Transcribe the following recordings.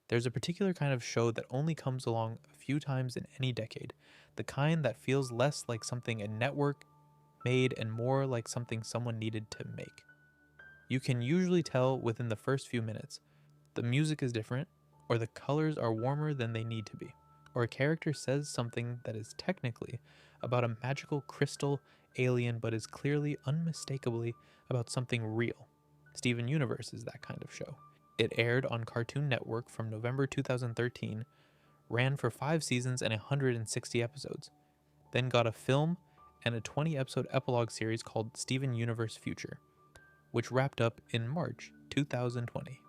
There's a particular kind of show that only comes along a few times in any decade, the kind that feels less like something a network made and more like something someone needed to make. You can usually tell within the first few minutes. The music is different, or the colors are warmer than they need to be, or a character says something that is technically about a magical crystal alien but is clearly unmistakably about something real. Steven Universe is that kind of show. It aired on Cartoon Network from November 2013, ran for 5 seasons and 160 episodes, then got a film and a 20-episode epilogue series called Steven Universe Future, which wrapped up in March 2020.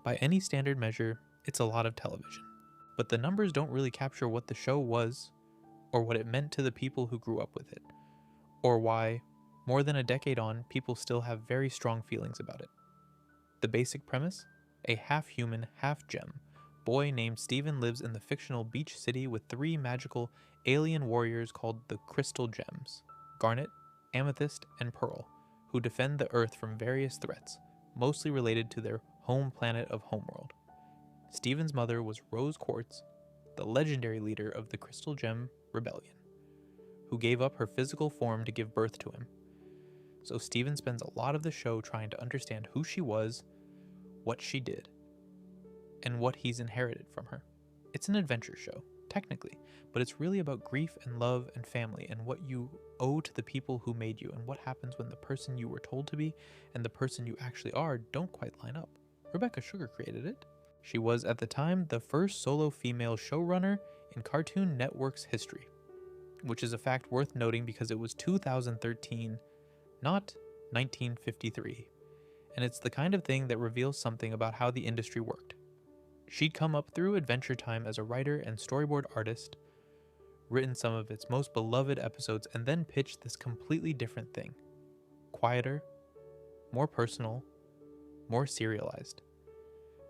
By any standard measure, it's a lot of television. But the numbers don't really capture what the show was, or what it meant to the people who grew up with it, or why, more than a decade on, people still have very strong feelings about it. The basic premise? A half-human, half-gem boy named Steven lives in the fictional beach city with 3 magical alien warriors called the Crystal Gems, Garnet, Amethyst, and Pearl, who defend the Earth from various threats, mostly related to their home planet of Homeworld. Steven's mother was Rose Quartz, the legendary leader of the Crystal Gem Rebellion, who gave up her physical form to give birth to him. So Steven spends a lot of the show trying to understand who she was, what she did, and what he's inherited from her. It's an adventure show, technically, but it's really about grief and love and family and what you owe to the people who made you and what happens when the person you were told to be and the person you actually are don't quite line up. Rebecca Sugar created it. She was, at the time, the first solo female showrunner in Cartoon Network's history, which is a fact worth noting because it was 2013, not 1953, and it's the kind of thing that reveals something about how the industry worked. She'd come up through Adventure Time as a writer and storyboard artist, written some of its most beloved episodes, and then pitched this completely different thing. Quieter, more personal, more serialized.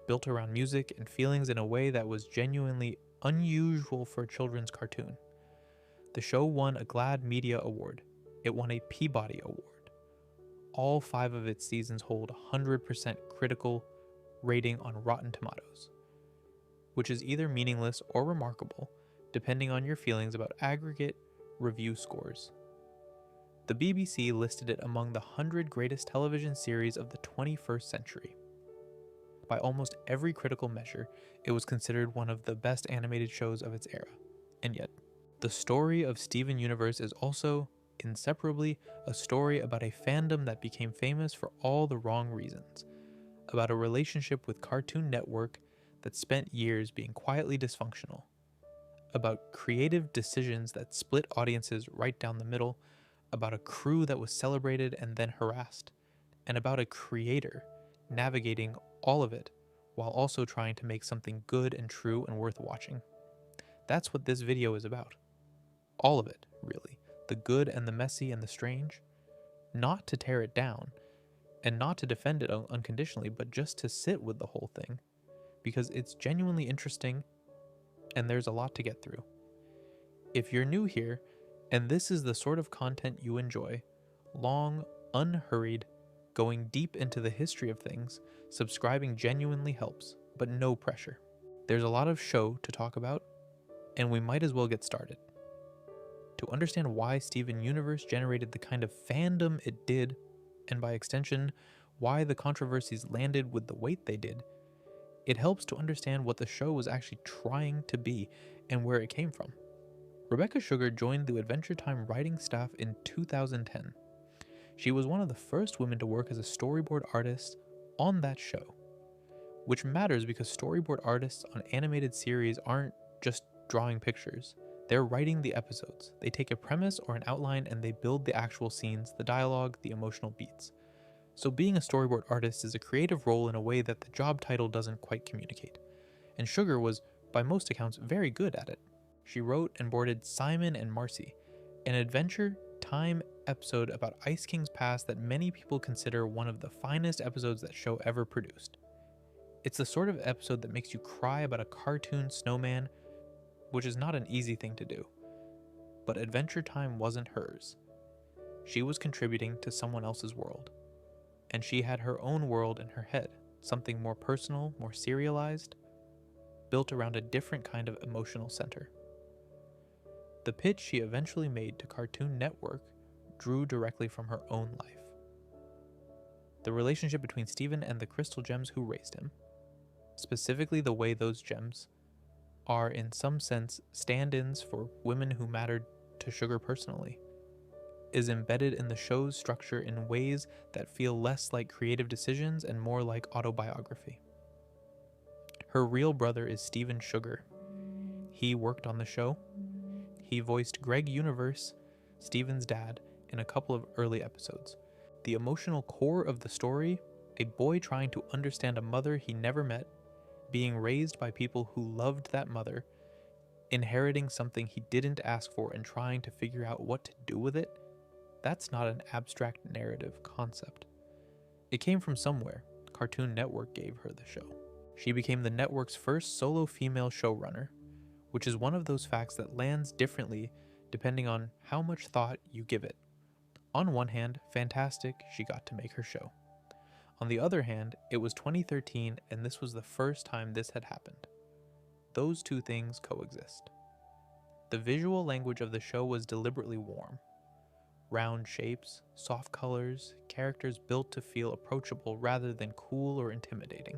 Built around music and feelings in a way that was genuinely unusual for a children's cartoon. The show won a GLAAD Media Award. It won a Peabody Award. All 5 of its seasons hold 100% critical rating on Rotten Tomatoes, which is either meaningless or remarkable, depending on your feelings about aggregate review scores. The BBC listed it among the 100 greatest television series of the 21st century. By almost every critical measure, it was considered one of the best animated shows of its era. And yet, the story of Steven Universe is also, inseparably, a story about a fandom that became famous for all the wrong reasons, about a relationship with Cartoon Network that spent years being quietly dysfunctional, about creative decisions that split audiences right down the middle, about a crew that was celebrated and then harassed, and about a creator navigating all of it while also trying to make something good and true and worth watching. That's what this video is about. All of it, really. The good and the messy and the strange. Not to tear it down, and not to defend it unconditionally, but just to sit with the whole thing, because it's genuinely interesting and there's a lot to get through. If you're new here, and this is the sort of content you enjoy, long, unhurried, going deep into the history of things, subscribing genuinely helps, but no pressure. There's a lot of show to talk about, and we might as well get started. To understand why Steven Universe generated the kind of fandom it did, and by extension, why the controversies landed with the weight they did, it helps to understand what the show was actually trying to be and where it came from. Rebecca Sugar joined the Adventure Time writing staff in 2010. She was one of the first women to work as a storyboard artist on that show, which matters because storyboard artists on animated series aren't just drawing pictures. They're writing the episodes. They take a premise or an outline and they build the actual scenes, the dialogue, the emotional beats. So being a storyboard artist is a creative role in a way that the job title doesn't quite communicate. And Sugar was, by most accounts, very good at it. She wrote and boarded Simon and Marcy, an Adventure Time episode about Ice King's past that many people consider one of the finest episodes that show ever produced. It's the sort of episode that makes you cry about a cartoon snowman, which is not an easy thing to do. But Adventure Time wasn't hers. She was contributing to someone else's world. And she had her own world in her head, something more personal, more serialized, built around a different kind of emotional center. The pitch she eventually made to Cartoon Network drew directly from her own life. The relationship between Steven and the crystal gems who raised him, specifically the way those gems are in some sense stand-ins for women who mattered to Sugar personally, is embedded in the show's structure in ways that feel less like creative decisions and more like autobiography. Her real brother is Steven Sugar. He worked on the show. He voiced Greg Universe, Steven's dad, in a couple of early episodes. The emotional core of the story, a boy trying to understand a mother he never met, being raised by people who loved that mother, inheriting something he didn't ask for and trying to figure out what to do with it, that's not an abstract narrative concept. It came from somewhere. Cartoon Network gave her the show. She became the network's first solo female showrunner, which is one of those facts that lands differently depending on how much thought you give it. On one hand, fantastic, she got to make her show. On the other hand, it was 2013 and this was the first time this had happened. Those two things coexist. The visual language of the show was deliberately warm. Round shapes, soft colors, characters built to feel approachable rather than cool or intimidating.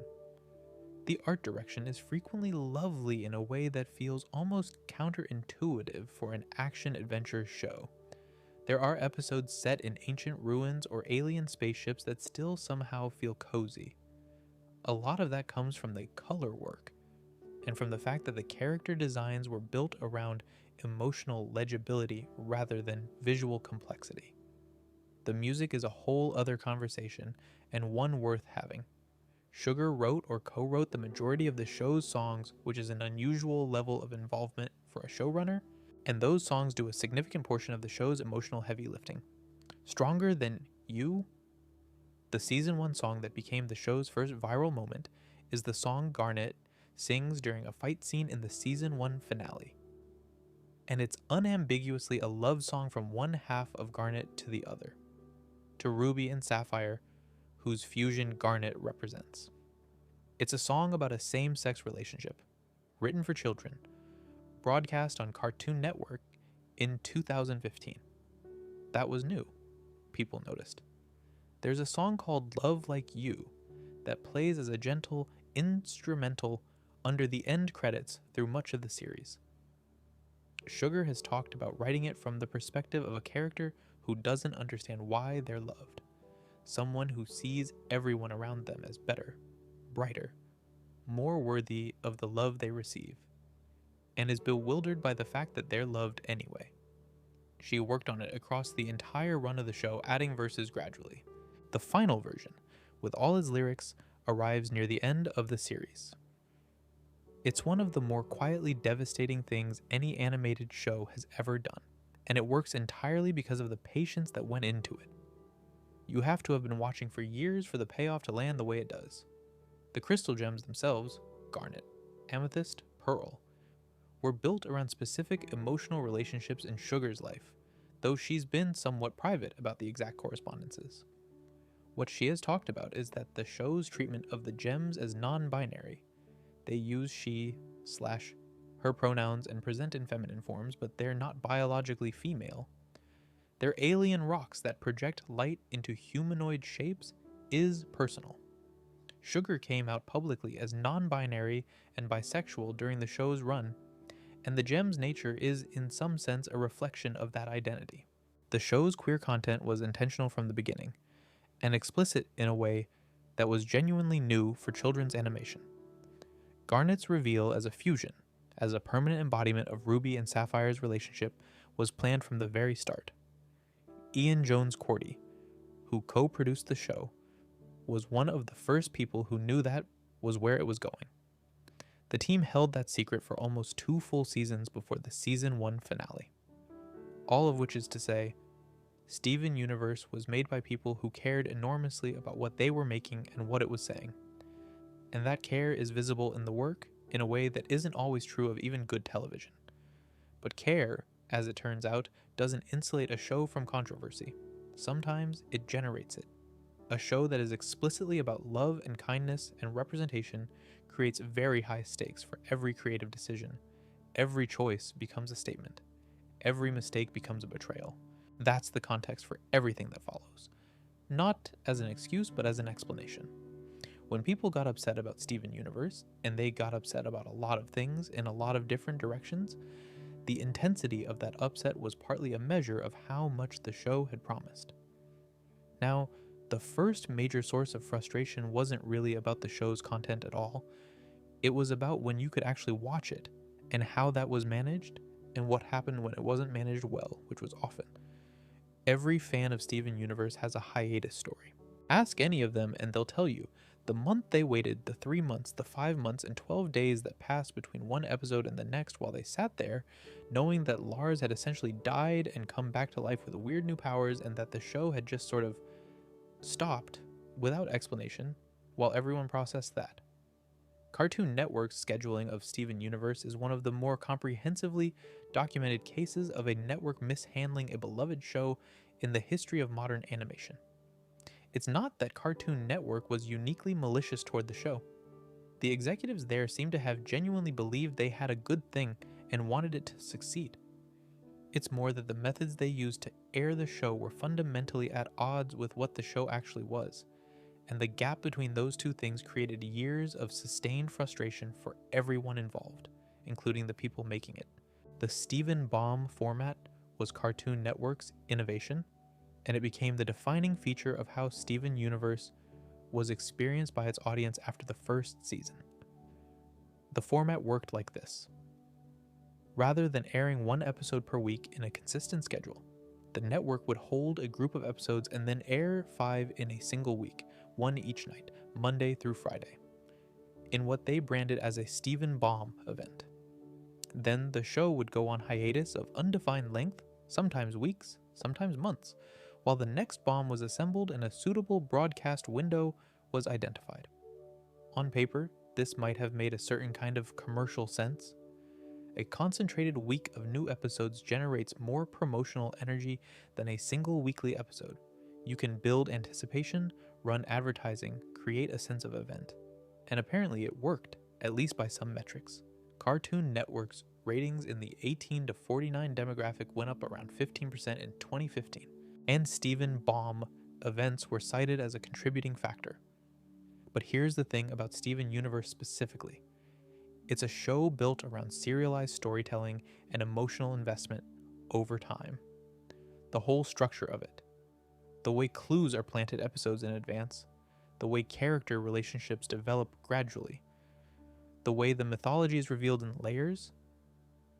The art direction is frequently lovely in a way that feels almost counterintuitive for an action-adventure show. There are episodes set in ancient ruins or alien spaceships that still somehow feel cozy. A lot of that comes from the color work, and from the fact that the character designs were built around emotional legibility rather than visual complexity. The music is a whole other conversation, and one worth having. Sugar wrote or co-wrote the majority of the show's songs, which is an unusual level of involvement for a showrunner, and those songs do a significant portion of the show's emotional heavy lifting. Stronger Than You, the season 1 song that became the show's first viral moment, is the song Garnet sings during a fight scene in the season 1 finale. And it's unambiguously a love song from one half of Garnet to the other, to Ruby and Sapphire, whose fusion Garnet represents. It's a song about a same-sex relationship, written for children, broadcast on Cartoon Network in 2015. That was new, people noticed. There's a song called Love Like You that plays as a gentle instrumental under the end credits through much of the series. Sugar has talked about writing it from the perspective of a character who doesn't understand why they're loved. Someone who sees everyone around them as better, brighter, more worthy of the love they receive, and is bewildered by the fact that they're loved anyway. She worked on it across the entire run of the show, adding verses gradually. The final version, with all its lyrics, arrives near the end of the series. It's one of the more quietly devastating things any animated show has ever done, and it works entirely because of the patience that went into it. You have to have been watching for years for the payoff to land the way it does. The crystal gems themselves, garnet, amethyst, pearl, were built around specific emotional relationships in Sugar's life, though she's been somewhat private about the exact correspondences. What she has talked about is that the show's treatment of the gems as non-binary. They use she/her pronouns and present in feminine forms, but they're not biologically female. They're alien rocks that project light into humanoid shapes is personal. Sugar came out publicly as non-binary and bisexual during the show's run, and the gem's nature is in some sense a reflection of that identity. The show's queer content was intentional from the beginning, and explicit in a way that was genuinely new for children's animation. Garnet's reveal as a fusion, as a permanent embodiment of Ruby and Sapphire's relationship, was planned from the very start. Ian Jones-Cordy, who co-produced the show, was one of the first people who knew that was where it was going. The team held that secret for almost 2 full seasons before the season 1 finale. All of which is to say, Steven Universe was made by people who cared enormously about what they were making and what it was saying. And that care is visible in the work in a way that isn't always true of even good television. But care, as it turns out, doesn't insulate a show from controversy. Sometimes it generates it. A show that is explicitly about love and kindness and representation creates very high stakes for every creative decision. Every choice becomes a statement. Every mistake becomes a betrayal. That's the context for everything that follows. Not as an excuse, but as an explanation. When people got upset about Steven Universe, and they got upset about a lot of things in a lot of different directions, the intensity of that upset was partly a measure of how much the show had promised. Now, the first major source of frustration wasn't really about the show's content at all. It was about when you could actually watch it, and how that was managed, and what happened when it wasn't managed well, which was often. Every fan of Steven Universe has a hiatus story. Ask any of them and they'll tell you the month they waited, the 3 months, the 5 months, and 12 days that passed between one episode and the next while they sat there, knowing that Lars had essentially died and come back to life with weird new powers, and that the show had just sort of stopped without explanation while everyone processed that. Cartoon Network's scheduling of Steven Universe is one of the more comprehensively documented cases of a network mishandling a beloved show in the history of modern animation. It's not that Cartoon Network was uniquely malicious toward the show. The executives there seem to have genuinely believed they had a good thing and wanted it to succeed. It's more that the methods they used to air the show were fundamentally at odds with what the show actually was, and the gap between those two things created years of sustained frustration for everyone involved, including the people making it. The Steven Bomb format was Cartoon Network's innovation, and it became the defining feature of how Steven Universe was experienced by its audience after the first season. The format worked like this. Rather than airing one episode per week in a consistent schedule, the network would hold a group of episodes and then air 5 in a single week, one each night, Monday through Friday, in what they branded as a Steven Bomb event. Then the show would go on hiatus of undefined length, sometimes weeks, sometimes months, while the next bomb was assembled and a suitable broadcast window was identified. On paper, this might have made a certain kind of commercial sense. A concentrated week of new episodes generates more promotional energy than a single weekly episode. You can build anticipation, run advertising, create a sense of event. And apparently it worked, at least by some metrics. Cartoon Network's ratings in the 18 to 49 demographic went up around 15% in 2015, and Steven Bomb events were cited as a contributing factor. But here's the thing about Steven Universe specifically. It's a show built around serialized storytelling and emotional investment over time. The whole structure of it. The way clues are planted episodes in advance. The way character relationships develop gradually. The way the mythology is revealed in layers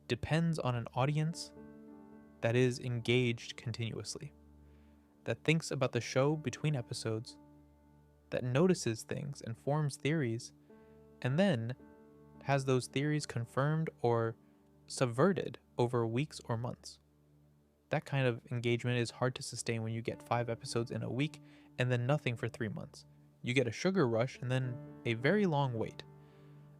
depends on an audience that is engaged continuously, that thinks about the show between episodes, that notices things and forms theories, and then has those theories confirmed or subverted over weeks or months. That kind of engagement is hard to sustain when you get 5 episodes in a week and then nothing for 3 months. You get a sugar rush and then a very long wait.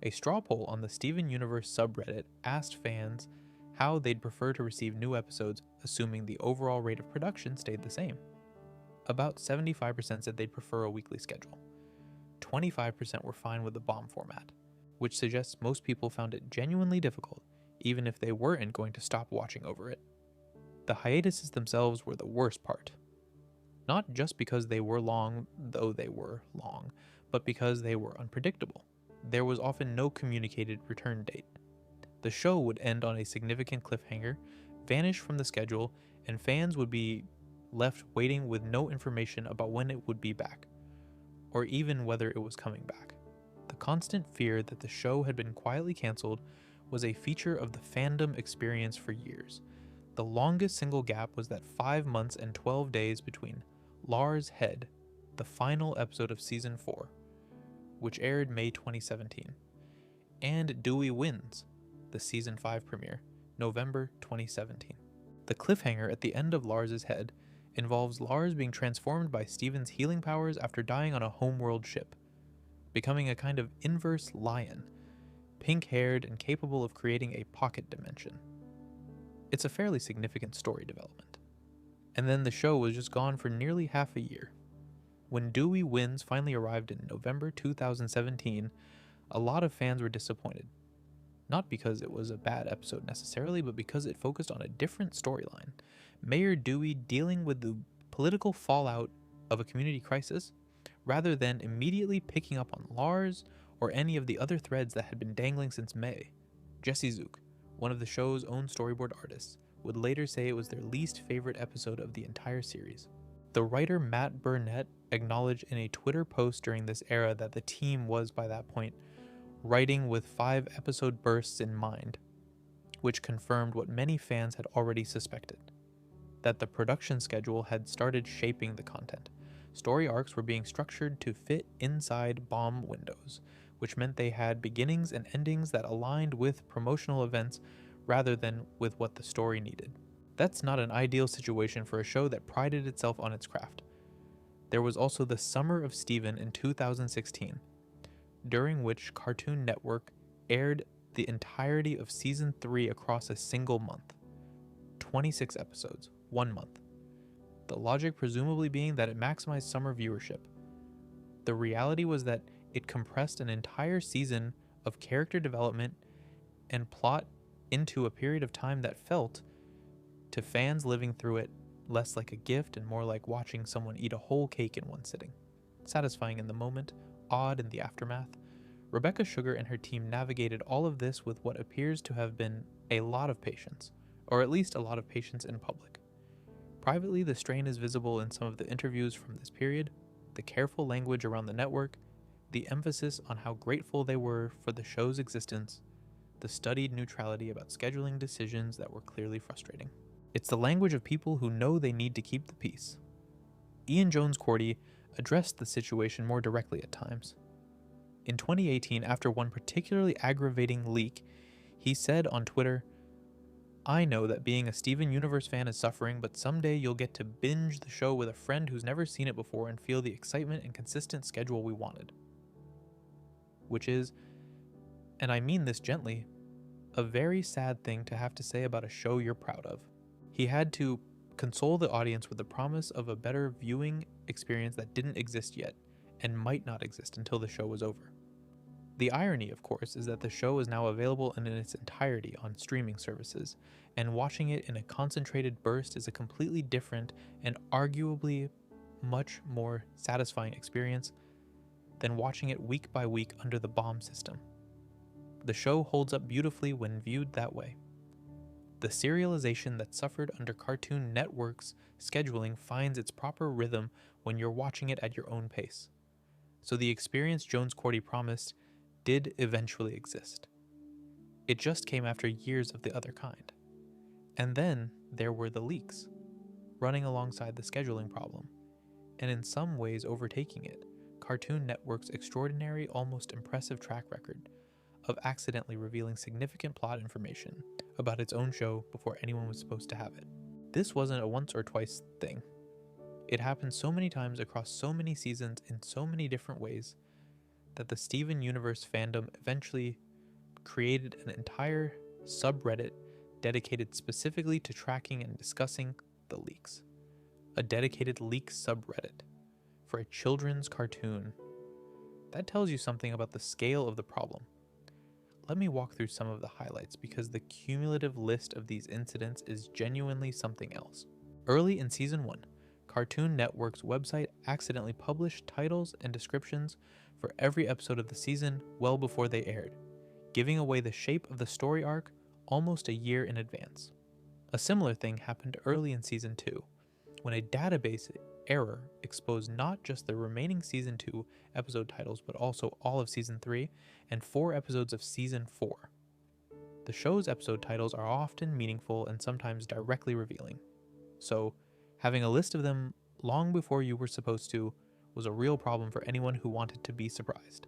A straw poll on the Steven Universe subreddit asked fans how they'd prefer to receive new episodes, assuming the overall rate of production stayed the same. About 75% said they'd prefer a weekly schedule. 25% were fine with the bomb format, which suggests most people found it genuinely difficult, even if they weren't going to stop watching over it. The hiatuses themselves were the worst part. Not just because they were long, though they were long, but because they were unpredictable. There was often no communicated return date. The show would end on a significant cliffhanger, vanish from the schedule, and fans would be left waiting with no information about when it would be back, or even whether it was coming back. The constant fear that the show had been quietly canceled was a feature of the fandom experience for years. The longest single gap was that 5 months and 12 days between Lars Head, the final episode of Season 4, which aired May 2017, and Dewey Wins, the Season 5 premiere, November 2017. The cliffhanger at the end of Lars's Head involves Lars being transformed by Steven's healing powers after dying on a homeworld ship, becoming a kind of inverse lion, pink-haired and capable of creating a pocket dimension. It's a fairly significant story development. And then the show was just gone for nearly half a year. When Dewey Wins finally arrived in November 2017, A lot of fans were disappointed, not because it was a bad episode necessarily, but because it focused on a different storyline. Mayor Dewey dealing with the political fallout of a community crisis, rather than immediately picking up on Lars or any of the other threads that had been dangling since May. Jesse Zook, one of the show's own storyboard artists, would later say it was their least favorite episode of the entire series. The writer Matt Burnett acknowledged in a Twitter post during this era that the team was, by that point, writing with 5 episode bursts in mind, which confirmed what many fans had already suspected, that the production schedule had started shaping the content. Story arcs were being structured to fit inside bomb windows, which meant they had beginnings and endings that aligned with promotional events rather than with what the story needed. That's not an ideal situation for a show that prided itself on its craft. There was also the Summer of Steven in 2016, during which Cartoon Network aired the entirety of Season 3 across a single month. 26 episodes, 1 month. The logic presumably being that it maximized summer viewership. The reality was that it compressed an entire season of character development and plot into a period of time that felt, to fans living through it, less like a gift and more like watching someone eat a whole cake in one sitting. Satisfying in the moment, odd in the aftermath, Rebecca Sugar and her team navigated all of this with what appears to have been a lot of patience, or at least a lot of patience in public. Privately, the strain is visible in some of the interviews from this period, the careful language around the network, the emphasis on how grateful they were for the show's existence, the studied neutrality about scheduling decisions that were clearly frustrating. It's the language of people who know they need to keep the peace. Ian Jones-Quartey addressed the situation more directly at times. In 2018, after one particularly aggravating leak, he said on Twitter, "I know that being a Steven Universe fan is suffering, but someday you'll get to binge the show with a friend who's never seen it before and feel the excitement and consistent schedule we wanted." Which is, and I mean this gently, a very sad thing to have to say about a show you're proud of. He had to console the audience with the promise of a better viewing experience that didn't exist yet, and might not exist until the show was over. The irony, of course, is that the show is now available in its entirety on streaming services, and watching it in a concentrated burst is a completely different and arguably much more satisfying experience than watching it week by week under the bomb system. The show holds up beautifully when viewed that way. The serialization that suffered under Cartoon Network's scheduling finds its proper rhythm when you're watching it at your own pace. So the experience Jones-Quartey promised did eventually exist. It just came after years of the other kind. And then there were the leaks, running alongside the scheduling problem, and in some ways overtaking it, Cartoon Network's extraordinary, almost impressive track record of accidentally revealing significant plot information about its own show before anyone was supposed to have it. This wasn't a once or twice thing. It happened so many times across so many seasons in so many different ways that the Steven Universe fandom eventually created an entire subreddit dedicated specifically to tracking and discussing the leaks. A dedicated leak subreddit for a children's cartoon. That tells you something about the scale of the problem. Let me walk through some of the highlights because the cumulative list of these incidents is genuinely something else. Early in Season 1, Cartoon Network's website accidentally published titles and descriptions for every episode of the season well before they aired, giving away the shape of the story arc almost a year in advance. A similar thing happened early in Season 2, when a database error exposed not just the remaining Season 2 episode titles, but also all of Season 3 and 4 episodes of Season 4. The show's episode titles are often meaningful and sometimes directly revealing, so having a list of them long before you were supposed to was a real problem for anyone who wanted to be surprised.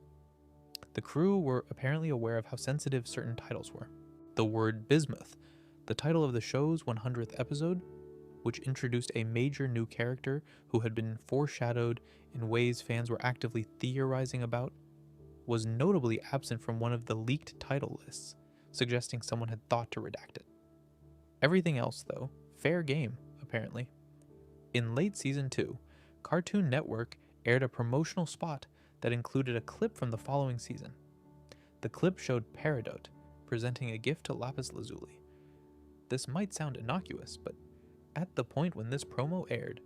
The crew were apparently aware of how sensitive certain titles were. The word Bismuth, the title of the show's 100th episode, which introduced a major new character who had been foreshadowed in ways fans were actively theorizing about, was notably absent from one of the leaked title lists, suggesting someone had thought to redact it. Everything else, though, fair game, apparently. In late Season 2, Cartoon Network aired a promotional spot that included a clip from the following season. The clip showed Peridot presenting a gift to Lapis Lazuli. This might sound innocuous, but at the point when this promo aired,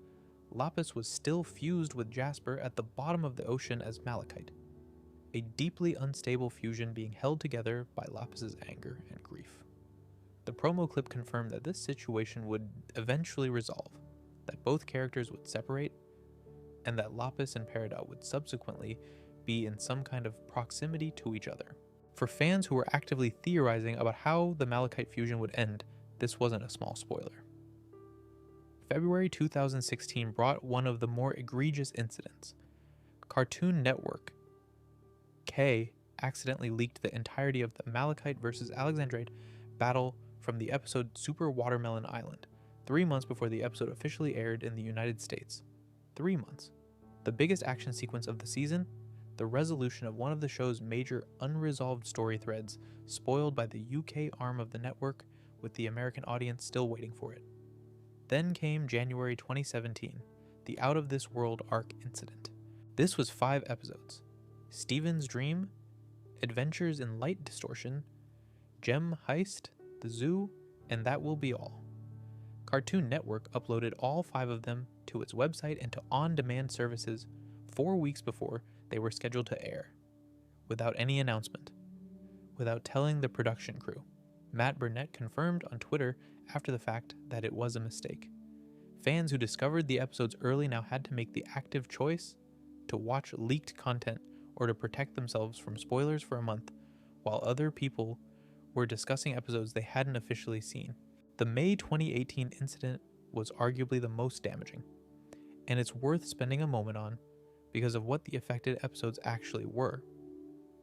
Lapis was still fused with Jasper at the bottom of the ocean as malachite, a deeply unstable fusion being held together by Lapis's anger and grief. The promo clip confirmed that this situation would eventually resolve, that both characters would separate, and that Lapis and Peridot would subsequently be in some kind of proximity to each other. For fans who were actively theorizing about how the malachite fusion would end, this wasn't a small spoiler. February 2016 brought one of the more egregious incidents. Cartoon Network, K, accidentally leaked the entirety of the Malachite versus Alexandrite battle from the episode Super Watermelon Island, 3 months before the episode officially aired in the United States. 3 months. The biggest action sequence of the season, the resolution of one of the show's major unresolved story threads, spoiled by the UK arm of the network, with the American audience still waiting for it. Then came January 2017, the Out of This World arc incident. This was 5 episodes. Steven's Dream, Adventures in Light Distortion, Gem Heist, The Zoo, and That Will Be All. Cartoon Network uploaded all 5 of them to its website and to on-demand services 4 weeks before they were scheduled to air, without any announcement, without telling the production crew. Matt Burnett confirmed on Twitter after the fact that it was a mistake. Fans who discovered the episodes early now had to make the active choice to watch leaked content or to protect themselves from spoilers for a month, while other people were discussing episodes they hadn't officially seen. The May 2018 incident was arguably the most damaging, and it's worth spending a moment on because of what the affected episodes actually were.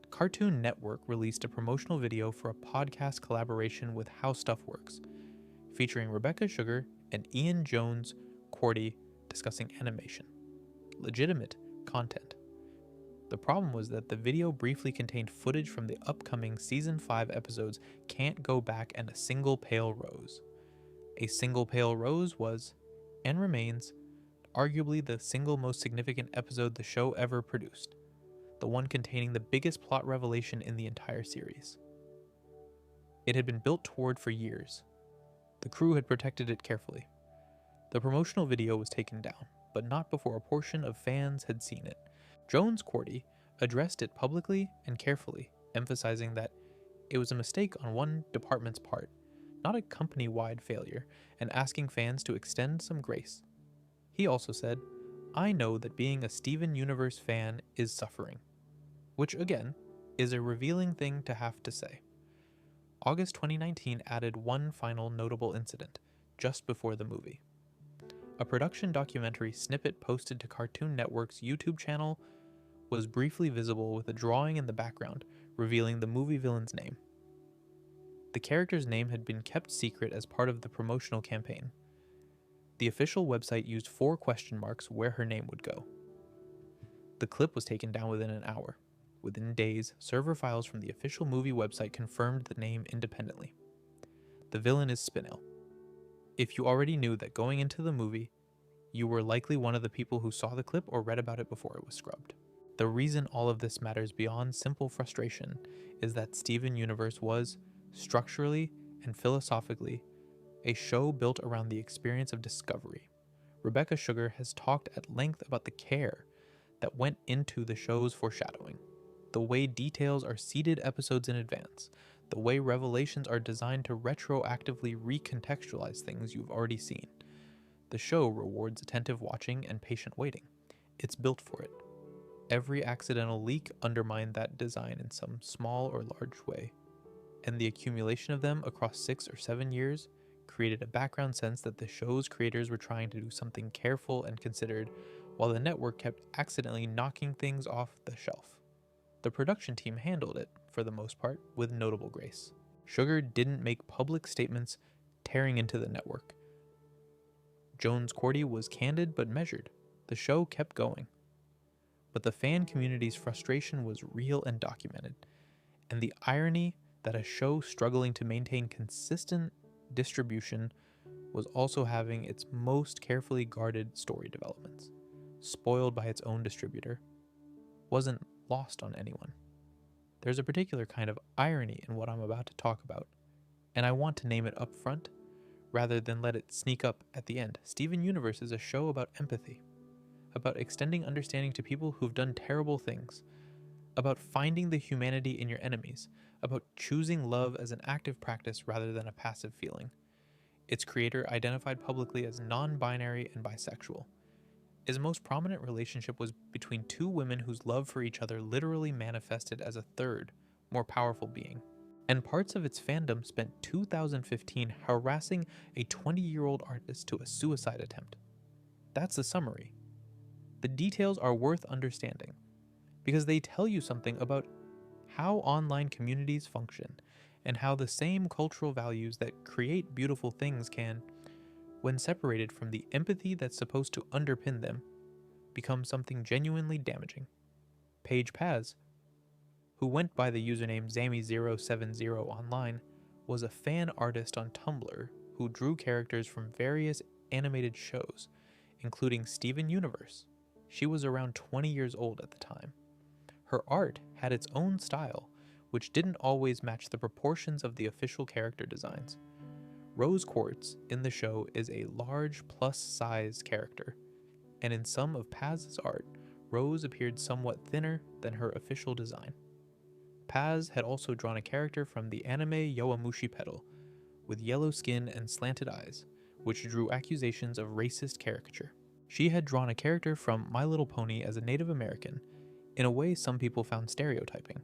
Cartoon Network released a promotional video for a podcast collaboration with How Stuff Works, featuring Rebecca Sugar and Ian Jones Cordy discussing animation. Legitimate content. The problem was that the video briefly contained footage from the upcoming Season 5 episodes Can't Go Back and A Single Pale Rose. A Single Pale Rose was, and remains, arguably the single most significant episode the show ever produced, the one containing the biggest plot revelation in the entire series. It had been built toward for years. The crew had protected it carefully. The promotional video was taken down, but not before a portion of fans had seen it. Jones Cordy addressed it publicly and carefully, emphasizing that it was a mistake on one department's part, not a company-wide failure, and asking fans to extend some grace. He also said, "I know that being a Steven Universe fan is suffering," which again is a revealing thing to have to say. August 2019 added one final notable incident, just before the movie. A production documentary snippet posted to Cartoon Network's YouTube channel was briefly visible with a drawing in the background revealing the movie villain's name. The character's name had been kept secret as part of the promotional campaign. The official website used 4 question marks where her name would go. The clip was taken down within an hour. Within days, server files from the official movie website confirmed the name independently. The villain is Spinel. If you already knew that going into the movie, you were likely one of the people who saw the clip or read about it before it was scrubbed. The reason all of this matters beyond simple frustration is that Steven Universe was, structurally and philosophically, a show built around the experience of discovery. Rebecca Sugar has talked at length about the care that went into the show's foreshadowing, the way details are seeded episodes in advance, the way revelations are designed to retroactively recontextualize things you've already seen. The show rewards attentive watching and patient waiting. It's built for it. Every accidental leak undermined that design in some small or large way, and the accumulation of them across 6 or 7 years created a background sense that the show's creators were trying to do something careful and considered, while the network kept accidentally knocking things off the shelf. The production team handled it, for the most part, with notable grace. Sugar didn't make public statements tearing into the network. Jones Cordy was candid but measured. The show kept going. But the fan community's frustration was real and documented, and the irony that a show struggling to maintain consistent distribution was also having its most carefully guarded story developments spoiled by its own distributor wasn't lost on anyone. There's a particular kind of irony in what I'm about to talk about, and I want to name it up front rather than let it sneak up at the end. Steven Universe is a show about empathy, about extending understanding to people who've done terrible things, about finding the humanity in your enemies, about choosing love as an active practice rather than a passive feeling. Its creator identified publicly as non-binary and bisexual. His most prominent relationship was between two women whose love for each other literally manifested as a third, more powerful being. And parts of its fandom spent 2015 harassing a 20-year-old artist to a suicide attempt. That's the summary. The details are worth understanding, because they tell you something about how online communities function and how the same cultural values that create beautiful things can, when separated from the empathy that's supposed to underpin them, become something genuinely damaging. Paige Paz, who went by the username Zammy070 online, was a fan artist on Tumblr who drew characters from various animated shows, including Steven Universe. She was around 20 years old at the time. Her art had its own style, which didn't always match the proportions of the official character designs. Rose Quartz in the show is a large plus-size character, and in some of Paz's art, Rose appeared somewhat thinner than her official design. Paz had also drawn a character from the anime Yowamushi Pedal, with yellow skin and slanted eyes, which drew accusations of racist caricature. She had drawn a character from My Little Pony as a Native American, in a way some people found stereotyping.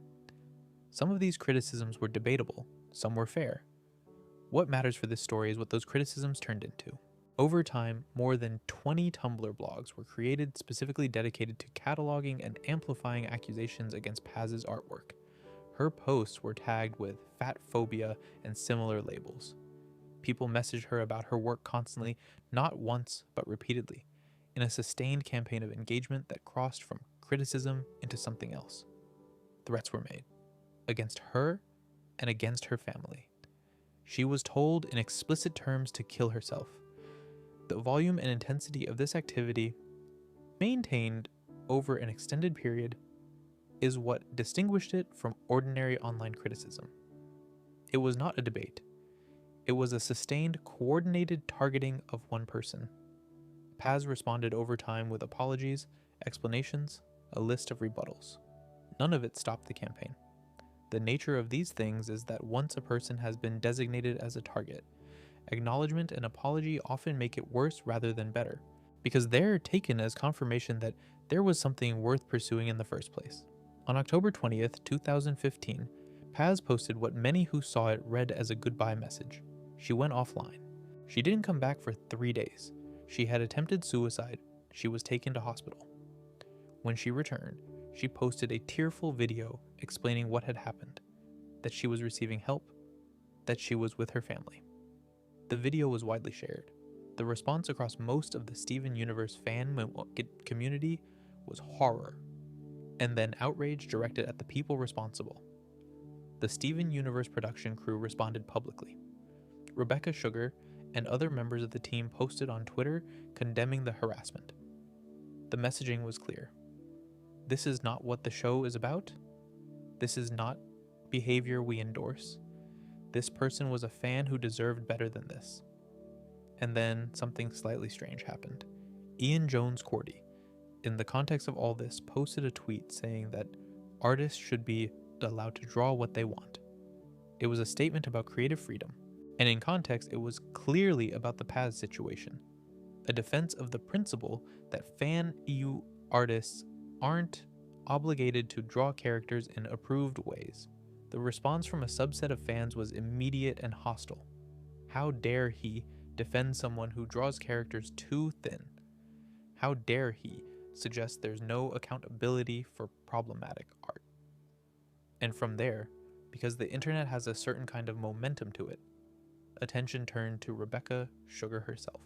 Some of these criticisms were debatable, some were fair. What matters for this story is what those criticisms turned into. Over time, more than 20 Tumblr blogs were created specifically dedicated to cataloging and amplifying accusations against Paz's artwork. Her posts were tagged with fat phobia and similar labels. People messaged her about her work constantly, not once, but repeatedly, in a sustained campaign of engagement that crossed from criticism into something else. Threats were made, against her and against her family. She was told in explicit terms to kill herself. The volume and intensity of this activity, maintained over an extended period, is what distinguished it from ordinary online criticism. It was not a debate. It was a sustained, coordinated targeting of one person. Paz responded over time with apologies, explanations, a list of rebuttals. None of it stopped the campaign. The nature of these things is that once a person has been designated as a target, acknowledgement and apology often make it worse rather than better, because they're taken as confirmation that there was something worth pursuing in the first place. On October 20th, 2015, Paz posted what many who saw it read as a goodbye message. She went offline. She didn't come back for 3 days. She had attempted suicide. She was taken to hospital. When she returned, she posted a tearful video explaining what had happened, that she was receiving help, that she was with her family. The video was widely shared. The response across most of the Steven Universe fan community was horror, and then outrage directed at the people responsible. The Steven Universe production crew responded publicly. Rebecca Sugar and other members of the team posted on Twitter condemning the harassment. The messaging was clear. This is not what the show is about. This is not behavior we endorse. This person was a fan who deserved better than this. And then something slightly strange happened. Ian Jones Cordy, in the context of all this, posted a tweet saying that artists should be allowed to draw what they want. It was a statement about creative freedom, and in context, it was clearly about the Paz situation, a defense of the principle that fan EU artists aren't obligated to draw characters in approved ways. The response from a subset of fans was immediate and hostile. How dare he defend someone who draws characters too thin? How dare he suggest there's no accountability for problematic art? And from there, because the internet has a certain kind of momentum to it, attention turned to Rebecca Sugar herself,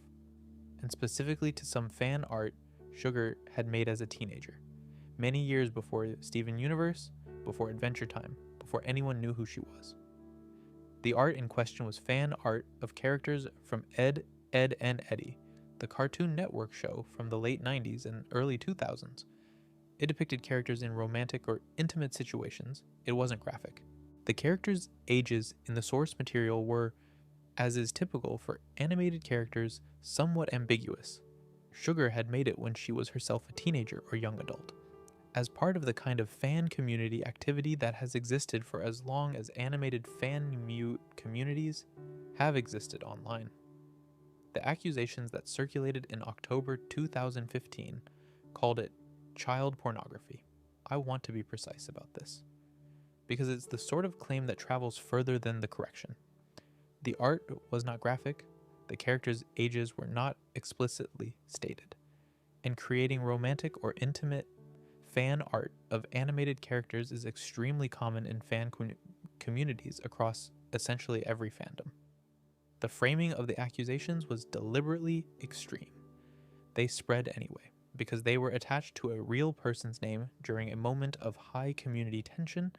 and specifically to some fan art Sugar had made as a teenager, many years before Steven Universe, before Adventure Time, before anyone knew who she was. The art in question was fan art of characters from Ed, Edd and Eddy, the Cartoon Network show from the late 90s and early 2000s. It depicted characters in romantic or intimate situations. It wasn't graphic. The characters' ages in the source material were, as is typical for animated characters, somewhat ambiguous. Sugar had made it when she was herself a teenager or young adult, as part of the kind of fan community activity that has existed for as long as animated communities have existed online. The accusations that circulated in October 2015 called it child pornography. I want to be precise about this, because it's the sort of claim that travels further than the correction. The art was not graphic, the characters' ages were not explicitly stated, and creating romantic or intimate fan art of animated characters is extremely common in fan communities across essentially every fandom. The framing of the accusations was deliberately extreme. They spread anyway, because they were attached to a real person's name during a moment of high community tension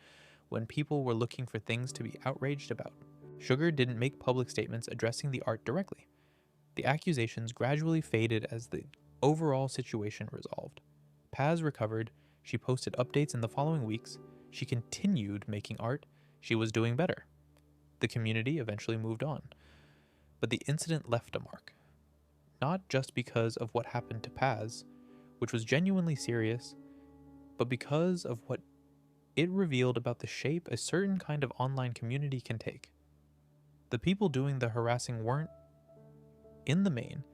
when people were looking for things to be outraged about. Sugar didn't make public statements addressing the art directly. The accusations gradually faded as the overall situation resolved. Paz recovered, she posted updates in the following weeks, she continued making art, she was doing better. The community eventually moved on. But the incident left a mark. Not just because of what happened to Paz, which was genuinely serious, but because of what it revealed about the shape a certain kind of online community can take. The people doing the harassing weren't, in the main,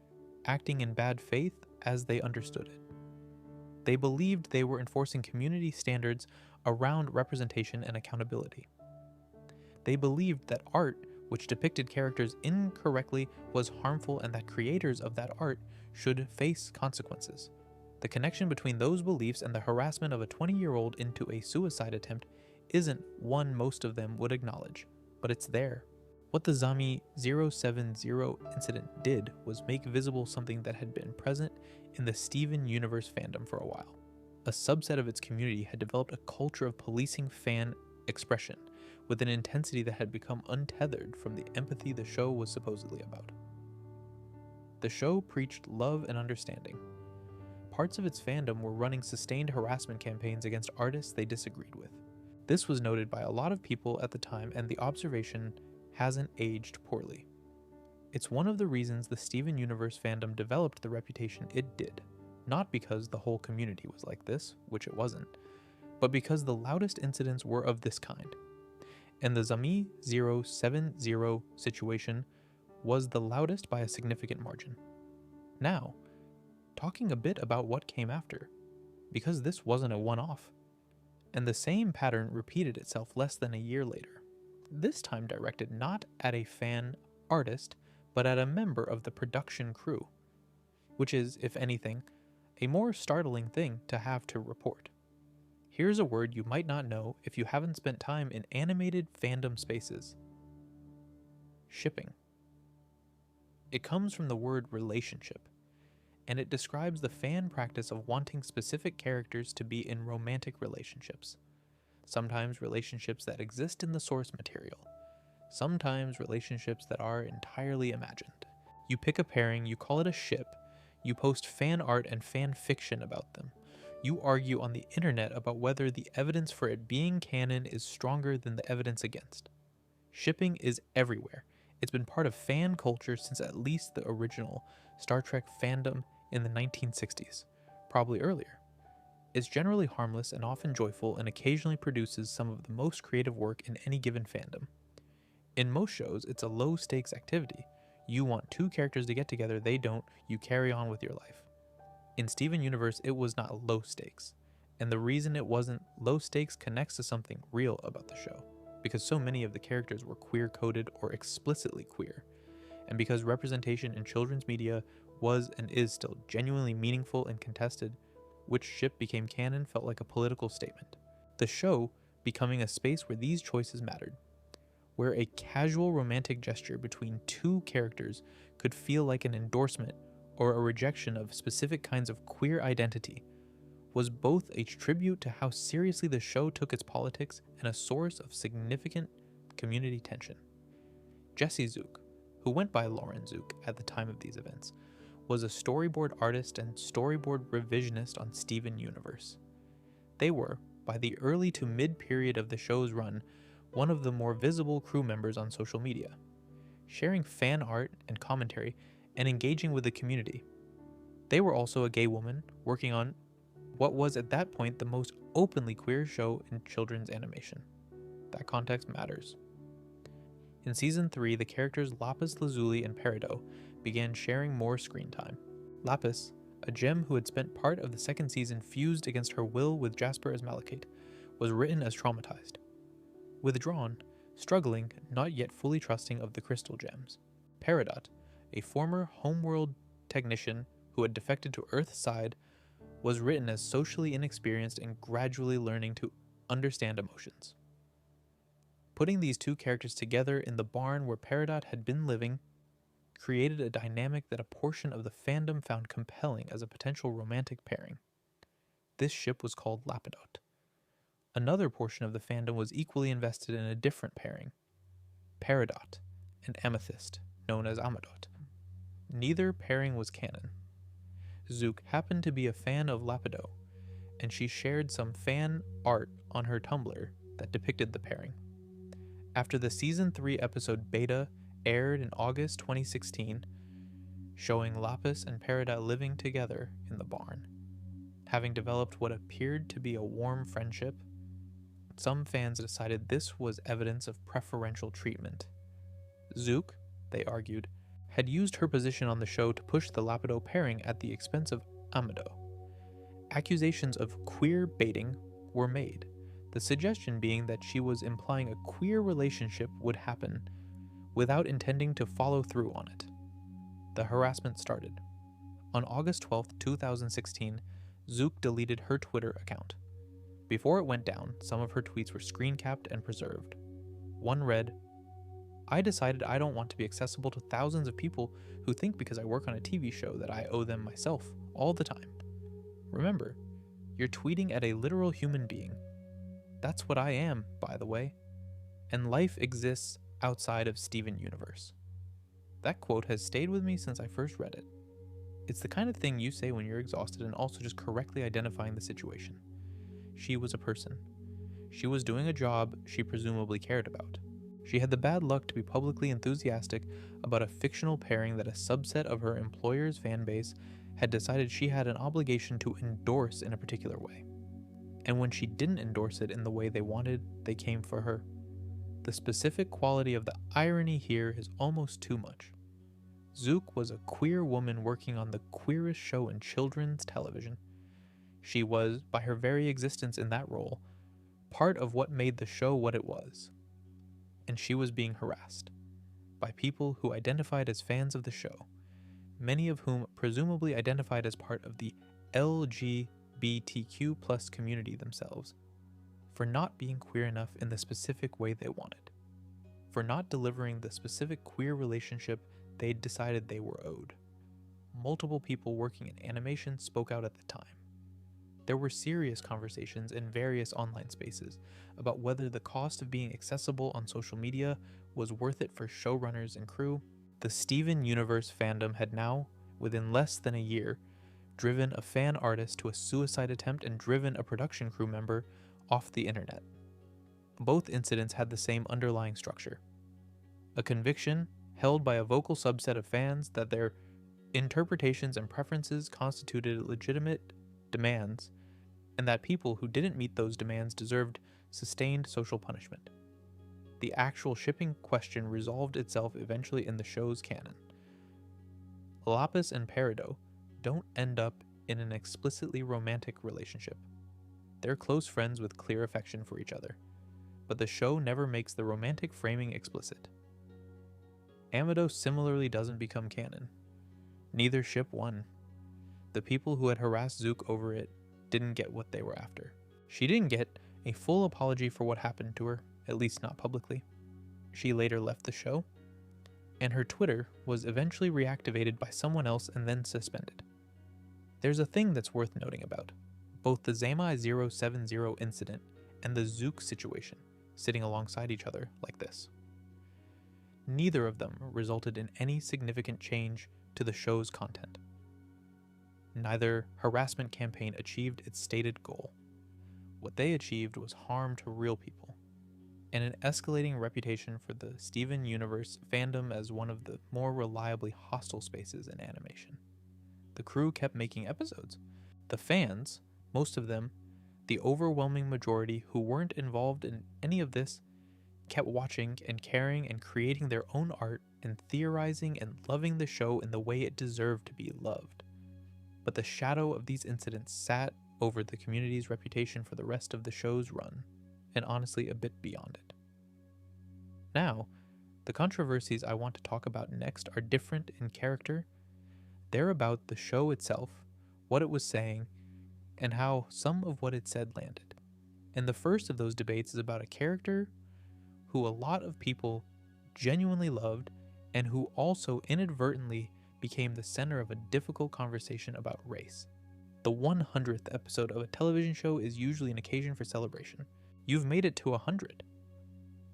acting in bad faith as they understood it. They believed they were enforcing community standards around representation and accountability. They believed that art which depicted characters incorrectly was harmful and that creators of that art should face consequences. The connection between those beliefs and the harassment of a 20-year-old into a suicide attempt isn't one most of them would acknowledge, but it's there. What the Zami 070 incident did was make visible something that had been present in the Steven Universe fandom for a while. A subset of its community had developed a culture of policing fan expression, with an intensity that had become untethered from the empathy the show was supposedly about. The show preached love and understanding. Parts of its fandom were running sustained harassment campaigns against artists they disagreed with. This was noted by a lot of people at the time, and the observation hasn't aged poorly. It's one of the reasons the Steven Universe fandom developed the reputation it did, not because the whole community was like this, which it wasn't, but because the loudest incidents were of this kind. And the Zami 070 situation was the loudest by a significant margin. Now, talking a bit about what came after, because this wasn't a one-off, and the same pattern repeated itself less than a year later, this time directed not at a fan artist, but at a member of the production crew, which is, if anything, a more startling thing to have to report. Here's a word you might not know if you haven't spent time in animated fandom spaces. Shipping. It comes from the word relationship, and it describes the fan practice of wanting specific characters to be in romantic relationships. Sometimes relationships that exist in the source material. Sometimes relationships that are entirely imagined. You pick a pairing, you call it a ship, you post fan art and fan fiction about them. You argue on the internet about whether the evidence for it being canon is stronger than the evidence against. Shipping is everywhere. It's been part of fan culture since at least the original Star Trek fandom in the 1960s, probably earlier. It's generally harmless and often joyful, and occasionally produces some of the most creative work in any given fandom. In most shows, it's a low-stakes activity. You want two characters to get together, they don't, you carry on with your life. In Steven Universe, it was not low stakes, and the reason it wasn't low stakes connects to something real about the show, because so many of the characters were queer-coded or explicitly queer, and because representation in children's media was and is still genuinely meaningful and contested, which ship became canon felt like a political statement. The show becoming a space where these choices mattered, where a casual romantic gesture between two characters could feel like an endorsement or a rejection of specific kinds of queer identity, was both a tribute to how seriously the show took its politics and a source of significant community tension. Jesse Zook, who went by Lauren Zook at the time of these events, was a storyboard artist and storyboard revisionist on Steven Universe. They were, by the early to mid-period of the show's run, one of the more visible crew members on social media, sharing fan art and commentary and engaging with the community. They were also a gay woman working on what was at that point the most openly queer show in children's animation. That context matters. In Season 3, the characters Lapis Lazuli and Peridot began sharing more screen time. Lapis, a gem who had spent part of the second season fused against her will with Jasper as Malachite, was written as traumatized. Withdrawn, struggling, not yet fully trusting of the crystal gems. Peridot, a former homeworld technician who had defected to Earth's side, was written as socially inexperienced and gradually learning to understand emotions. Putting these two characters together in the barn where Peridot had been living created a dynamic that a portion of the fandom found compelling as a potential romantic pairing. This ship was called Lapidot. Another portion of the fandom was equally invested in a different pairing, Peridot and Amethyst, known as Amadot. Neither pairing was canon. Zook happened to be a fan of Lapidot, and she shared some fan art on her Tumblr that depicted the pairing. After the Season 3 episode Beta aired in August 2016, showing Lapis and Peridot living together in the barn, having developed what appeared to be a warm friendship, some fans decided this was evidence of preferential treatment. Zook, they argued, had used her position on the show to push the Lapidot pairing at the expense of Amado. Accusations of queer baiting were made, the suggestion being that she was implying a queer relationship would happen without intending to follow through on it. The harassment started. On August 12, 2016, Zook deleted her Twitter account. Before it went down, some of her tweets were screen capped and preserved. One read, "I decided I don't want to be accessible to thousands of people who think because I work on a TV show that I owe them myself all the time. Remember, you're tweeting at a literal human being. That's what I am, by the way. And life exists outside of Steven Universe." That quote has stayed with me since I first read it. It's the kind of thing you say when you're exhausted and also just correctly identifying the situation. She was a person. She was doing a job she presumably cared about. She had the bad luck to be publicly enthusiastic about a fictional pairing that a subset of her employer's fan base had decided she had an obligation to endorse in a particular way. And when she didn't endorse it in the way they wanted, they came for her. The specific quality of the irony here is almost too much. Zook was a queer woman working on the queerest show in children's television. She was, by her very existence in that role, part of what made the show what it was. And she was being harassed by people who identified as fans of the show, many of whom presumably identified as part of the LGBTQ+ community themselves, for not being queer enough in the specific way they wanted, for not delivering the specific queer relationship they'd decided they were owed. Multiple people working in animation spoke out at the time. There were serious conversations in various online spaces about whether the cost of being accessible on social media was worth it for showrunners and crew. The Steven Universe fandom had now, within less than a year, driven a fan artist to a suicide attempt and driven a production crew member off the internet. Both incidents had the same underlying structure. A conviction held by a vocal subset of fans that their interpretations and preferences constituted legitimate demands, and that people who didn't meet those demands deserved sustained social punishment. The actual shipping question resolved itself eventually in the show's canon. Lapis and Peridot don't end up in an explicitly romantic relationship. They're close friends with clear affection for each other, but the show never makes the romantic framing explicit. Amado similarly doesn't become canon. Neither ship won. The people who had harassed Zook over it didn't get what they were after. She didn't get a full apology for what happened to her, at least not publicly. She later left the show, and her Twitter was eventually reactivated by someone else and then suspended. There's a thing that's worth noting about both the Zamai 070 incident and the Zook situation sitting alongside each other like this. Neither of them resulted in any significant change to the show's content. Neither harassment campaign achieved its stated goal. What they achieved was harm to real people, and an escalating reputation for the Steven Universe fandom as one of the more reliably hostile spaces in animation. The crew kept making episodes. The fans, most of them, the overwhelming majority who weren't involved in any of this, kept watching and caring and creating their own art and theorizing and loving the show in the way it deserved to be loved. But the shadow of these incidents sat over the community's reputation for the rest of the show's run, and honestly a bit beyond it. Now, the controversies I want to talk about next are different in character. They're about the show itself, what it was saying, and how some of what it said landed. And the first of those debates is about a character who a lot of people genuinely loved and who also inadvertently became the center of a difficult conversation about race. The 100th episode of a television show is usually an occasion for celebration. You've made it to 100.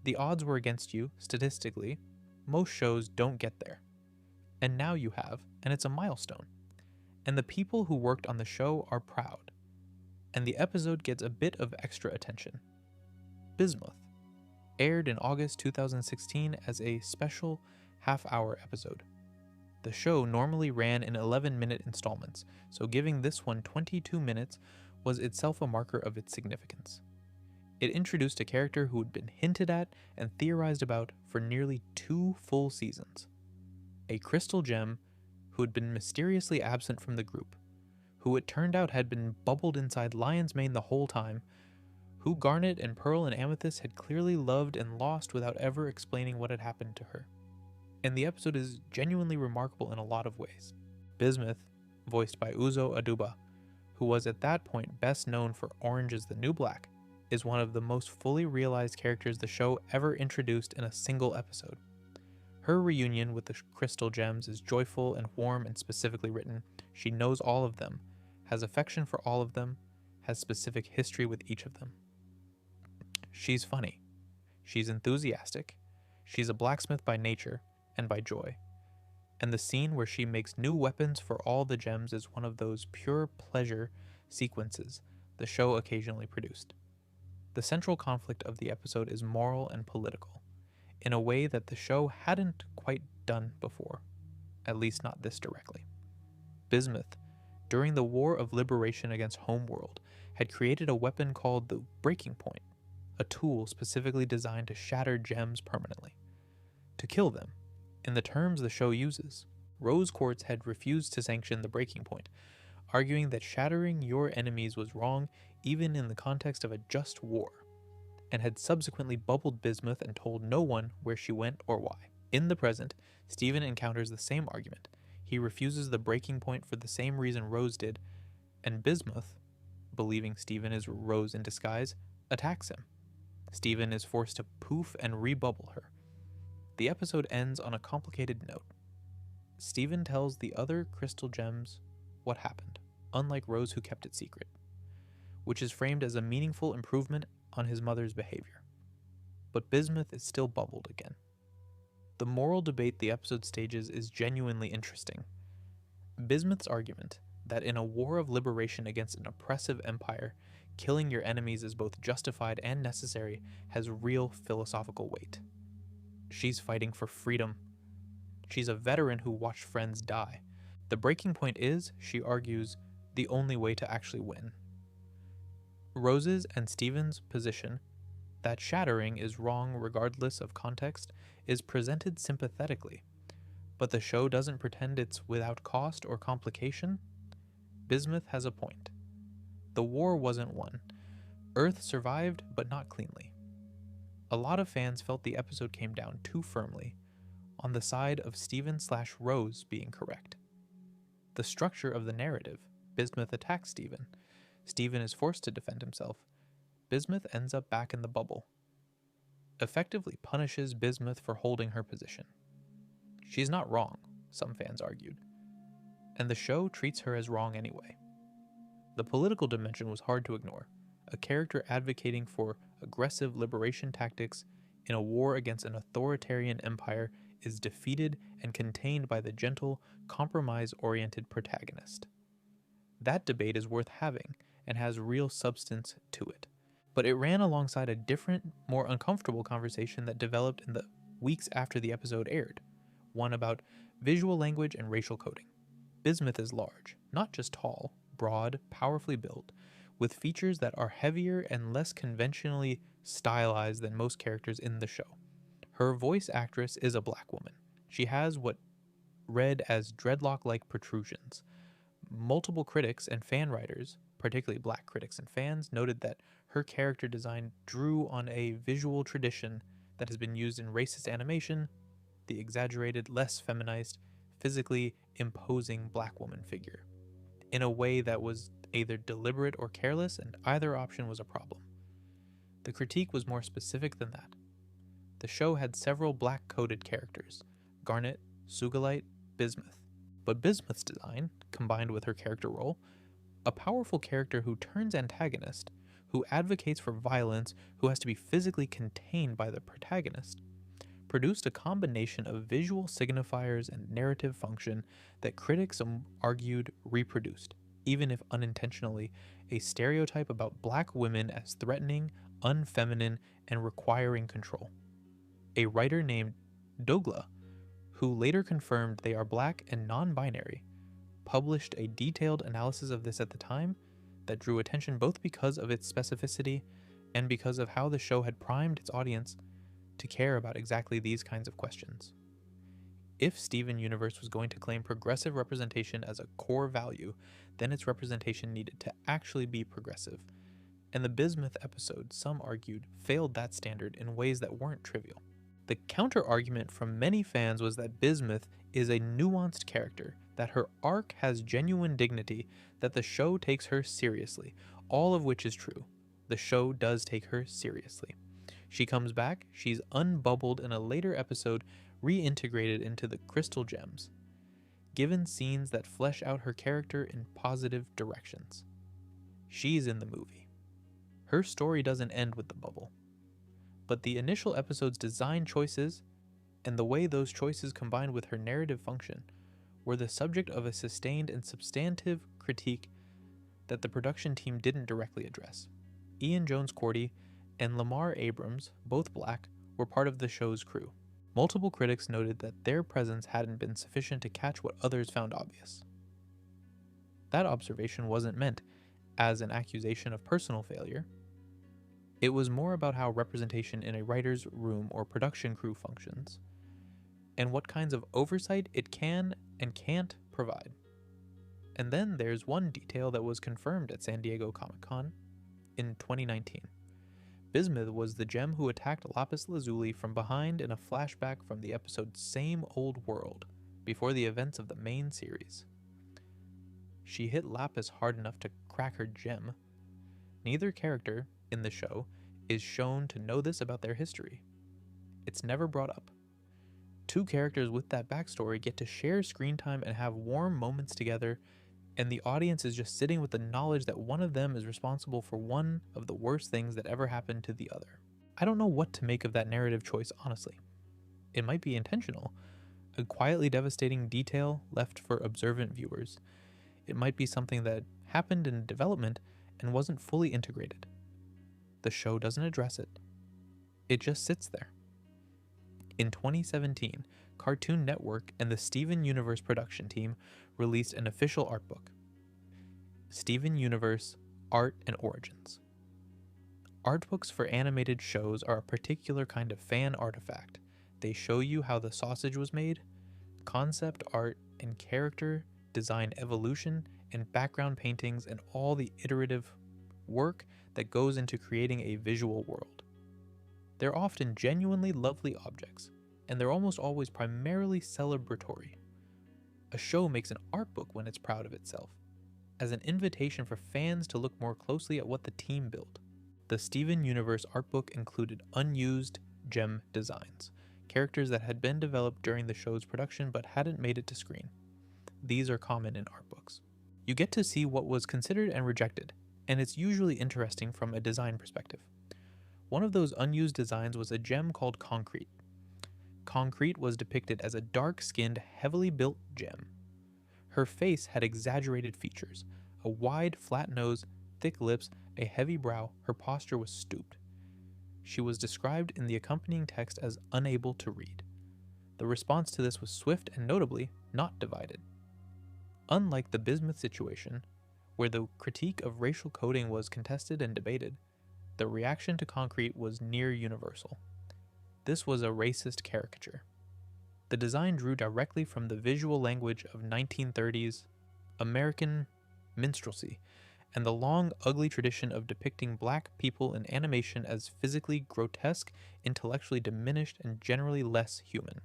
The odds were against you, statistically. Most shows don't get there. And now you have, and it's a milestone. And the people who worked on the show are proud. And the episode gets a bit of extra attention. Bismuth aired in August 2016 as a special half-hour episode. The show normally ran in 11-minute installments, so giving this one 22 minutes was itself a marker of its significance. It introduced a character who had been hinted at and theorized about for nearly 2 full seasons. A crystal gem who had been mysteriously absent from the group, who it turned out had been bubbled inside Lion's Mane the whole time, who Garnet and Pearl and Amethyst had clearly loved and lost without ever explaining what had happened to her. And the episode is genuinely remarkable in a lot of ways. Bismuth, voiced by Uzo Aduba, who was at that point best known for Orange is the New Black, is one of the most fully realized characters the show ever introduced in a single episode. Her reunion with the crystal gems is joyful and warm and specifically written. She knows all of them, has affection for all of them, has specific history with each of them. She's funny. She's enthusiastic. She's a blacksmith by nature and by joy. And the scene where she makes new weapons for all the gems is one of those pure pleasure sequences the show occasionally produced. The central conflict of the episode is moral and political, in a way that the show hadn't quite done before, at least not this directly. Bismuth, during the War of Liberation against Homeworld, had created a weapon called the Breaking Point, a tool specifically designed to shatter gems permanently, to kill them, in the terms the show uses. Rose Quartz had refused to sanction the Breaking Point, arguing that shattering your enemies was wrong even in the context of a just war, and had subsequently bubbled Bismuth and told no one where she went or why. In the present, Steven encounters the same argument. He refuses the Breaking Point for the same reason Rose did, and Bismuth, believing Steven is Rose in disguise, attacks him. Steven is forced to poof and rebubble her. The episode ends on a complicated note. Steven tells the other crystal gems what happened, unlike Rose who kept it secret, which is framed as a meaningful improvement on his mother's behavior. But Bismuth is still bubbled again. The moral debate the episode stages is genuinely interesting. Bismuth's argument that in a war of liberation against an oppressive empire, killing your enemies is both justified and necessary has real philosophical weight. She's fighting for freedom. She's a veteran who watched friends die. The breaking point is, she argues, the only way to actually win. Rose's and Steven's position, that shattering is wrong regardless of context, is presented sympathetically, but the show doesn't pretend it's without cost or complication. Bismuth has a point. The war wasn't won. Earth survived, but not cleanly. A lot of fans felt the episode came down too firmly, on the side of Steven/Rose being correct. The structure of the narrative, Bismuth attacks Steven. Steven is forced to defend himself. Bismuth ends up back in the bubble. Effectively punishes Bismuth for holding her position. She's not wrong, some fans argued, and the show treats her as wrong anyway. The political dimension was hard to ignore. A character advocating for aggressive liberation tactics in a war against an authoritarian empire is defeated and contained by the gentle, compromise-oriented protagonist. That debate is worth having and has real substance to it, But it ran alongside a different, more uncomfortable conversation that developed in the weeks after the episode aired, one about visual language and racial coding. Bismuth is large, not just tall, broad, powerfully built, with features that are heavier and less conventionally stylized than most characters in the show. Her voice actress is a black woman. She has what read as dreadlock-like protrusions. Multiple critics and fan writers, particularly black critics and fans, noted that her character design drew on a visual tradition that has been used in racist animation, the exaggerated, less feminized, physically imposing black woman figure, in a way that was either deliberate or careless, and either option was a problem. The critique was more specific than that. The show had several black-coded characters: Garnet, Sugalite, Bismuth. But Bismuth's design, combined with her character role, a powerful character who turns antagonist, who advocates for violence, who has to be physically contained by the protagonist, produced a combination of visual signifiers and narrative function that critics argued reproduced, even if unintentionally, a stereotype about black women as threatening, unfeminine, and requiring control. A writer named Dogla, who later confirmed they are black and non-binary, published a detailed analysis of this at the time that drew attention both because of its specificity and because of how the show had primed its audience to care about exactly these kinds of questions. If Steven Universe was going to claim progressive representation as a core value, then its representation needed to actually be progressive. And the Bismuth episode, some argued, failed that standard in ways that weren't trivial. The counter-argument from many fans was that Bismuth is a nuanced character, that her arc has genuine dignity, that the show takes her seriously, all of which is true. The show does take her seriously. She comes back, she's unbubbled in a later episode, reintegrated into the Crystal Gems, given scenes that flesh out her character in positive directions. She's in the movie. Her story doesn't end with the bubble. But the initial episode's design choices, and the way those choices combined with her narrative function, were the subject of a sustained and substantive critique that the production team didn't directly address. Ian Jones-Cordy and Lamar Abrams, both black, were part of the show's crew. Multiple critics noted that their presence hadn't been sufficient to catch what others found obvious. That observation wasn't meant as an accusation of personal failure. It was more about how representation in a writer's room or production crew functions, and what kinds of oversight it can and can't provide. And then there's one detail that was confirmed at San Diego Comic-Con in 2019. Bismuth was the gem who attacked Lapis Lazuli from behind in a flashback from the episode Same Old World, before the events of the main series. She hit Lapis hard enough to crack her gem. Neither character in the show is shown to know this about their history. It's never brought up. Two characters with that backstory get to share screen time and have warm moments together, and the audience is just sitting with the knowledge that one of them is responsible for one of the worst things that ever happened to the other. I don't know what to make of that narrative choice, honestly. It might be intentional, a quietly devastating detail left for observant viewers. It might be something that happened in development and wasn't fully integrated. The show doesn't address it. It just sits there. In 2017, Cartoon Network and the Steven Universe production team released an official art book, Steven Universe Art and Origins. Art books for animated shows are a particular kind of fan artifact. They show you how the sausage was made, concept art and character design evolution, and background paintings, and all the iterative work that goes into creating a visual world. They're often genuinely lovely objects, and they're almost always primarily celebratory. A show makes an art book when it's proud of itself, as an invitation for fans to look more closely at what the team built. The Steven Universe art book included unused gem designs, characters that had been developed during the show's production but hadn't made it to screen. These are common in art books. You get to see what was considered and rejected, and it's usually interesting from a design perspective. One of those unused designs was a gem called Concrete. Concrete was depicted as a dark-skinned, heavily built gem. Her face had exaggerated features, a wide, flat nose, thick lips, a heavy brow, her posture was stooped. She was described in the accompanying text as unable to read. The response to this was swift and notably not divided. Unlike the Bismuth situation, where the critique of racial coding was contested and debated, the reaction to concrete was near universal. This was a racist caricature. The design drew directly from the visual language of 1930s American minstrelsy and the long, ugly tradition of depicting black people in animation as physically grotesque, intellectually diminished, and generally less human.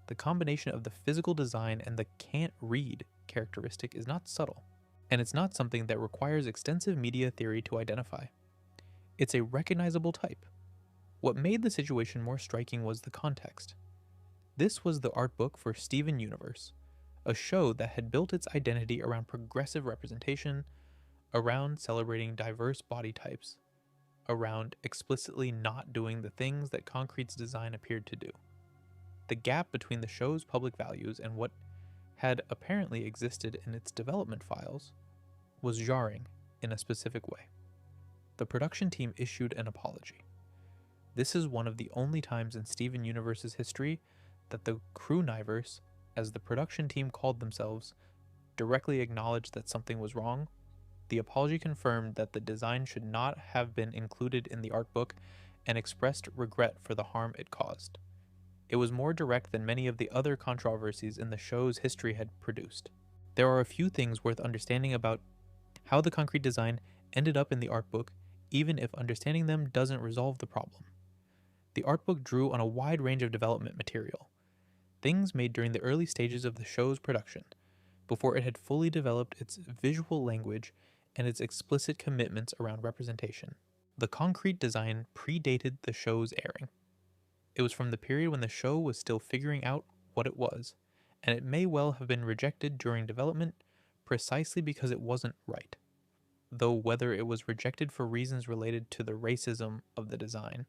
The combination of the physical design and the can't read characteristic is not subtle, and it's not something that requires extensive media theory to identify. It's a recognizable type. What made the situation more striking was the context. This was the art book for Steven Universe, a show that had built its identity around progressive representation, around celebrating diverse body types, around explicitly not doing the things that Concrete's design appeared to do. The gap between the show's public values and what had apparently existed in its development files was jarring in a specific way. The production team issued an apology. This is one of the only times in Steven Universe's history that the Crewniverse, as the production team called themselves, directly acknowledged that something was wrong. The apology confirmed that the design should not have been included in the art book and expressed regret for the harm it caused. It was more direct than many of the other controversies in the show's history had produced. There are a few things worth understanding about how the concrete design ended up in the art book, even if understanding them doesn't resolve the problem. The art book drew on a wide range of development material, things made during the early stages of the show's production, before it had fully developed its visual language and its explicit commitments around representation. The concrete design predated the show's airing. It was from the period when the show was still figuring out what it was, and it may well have been rejected during development precisely because it wasn't right. Though whether it was rejected for reasons related to the racism of the design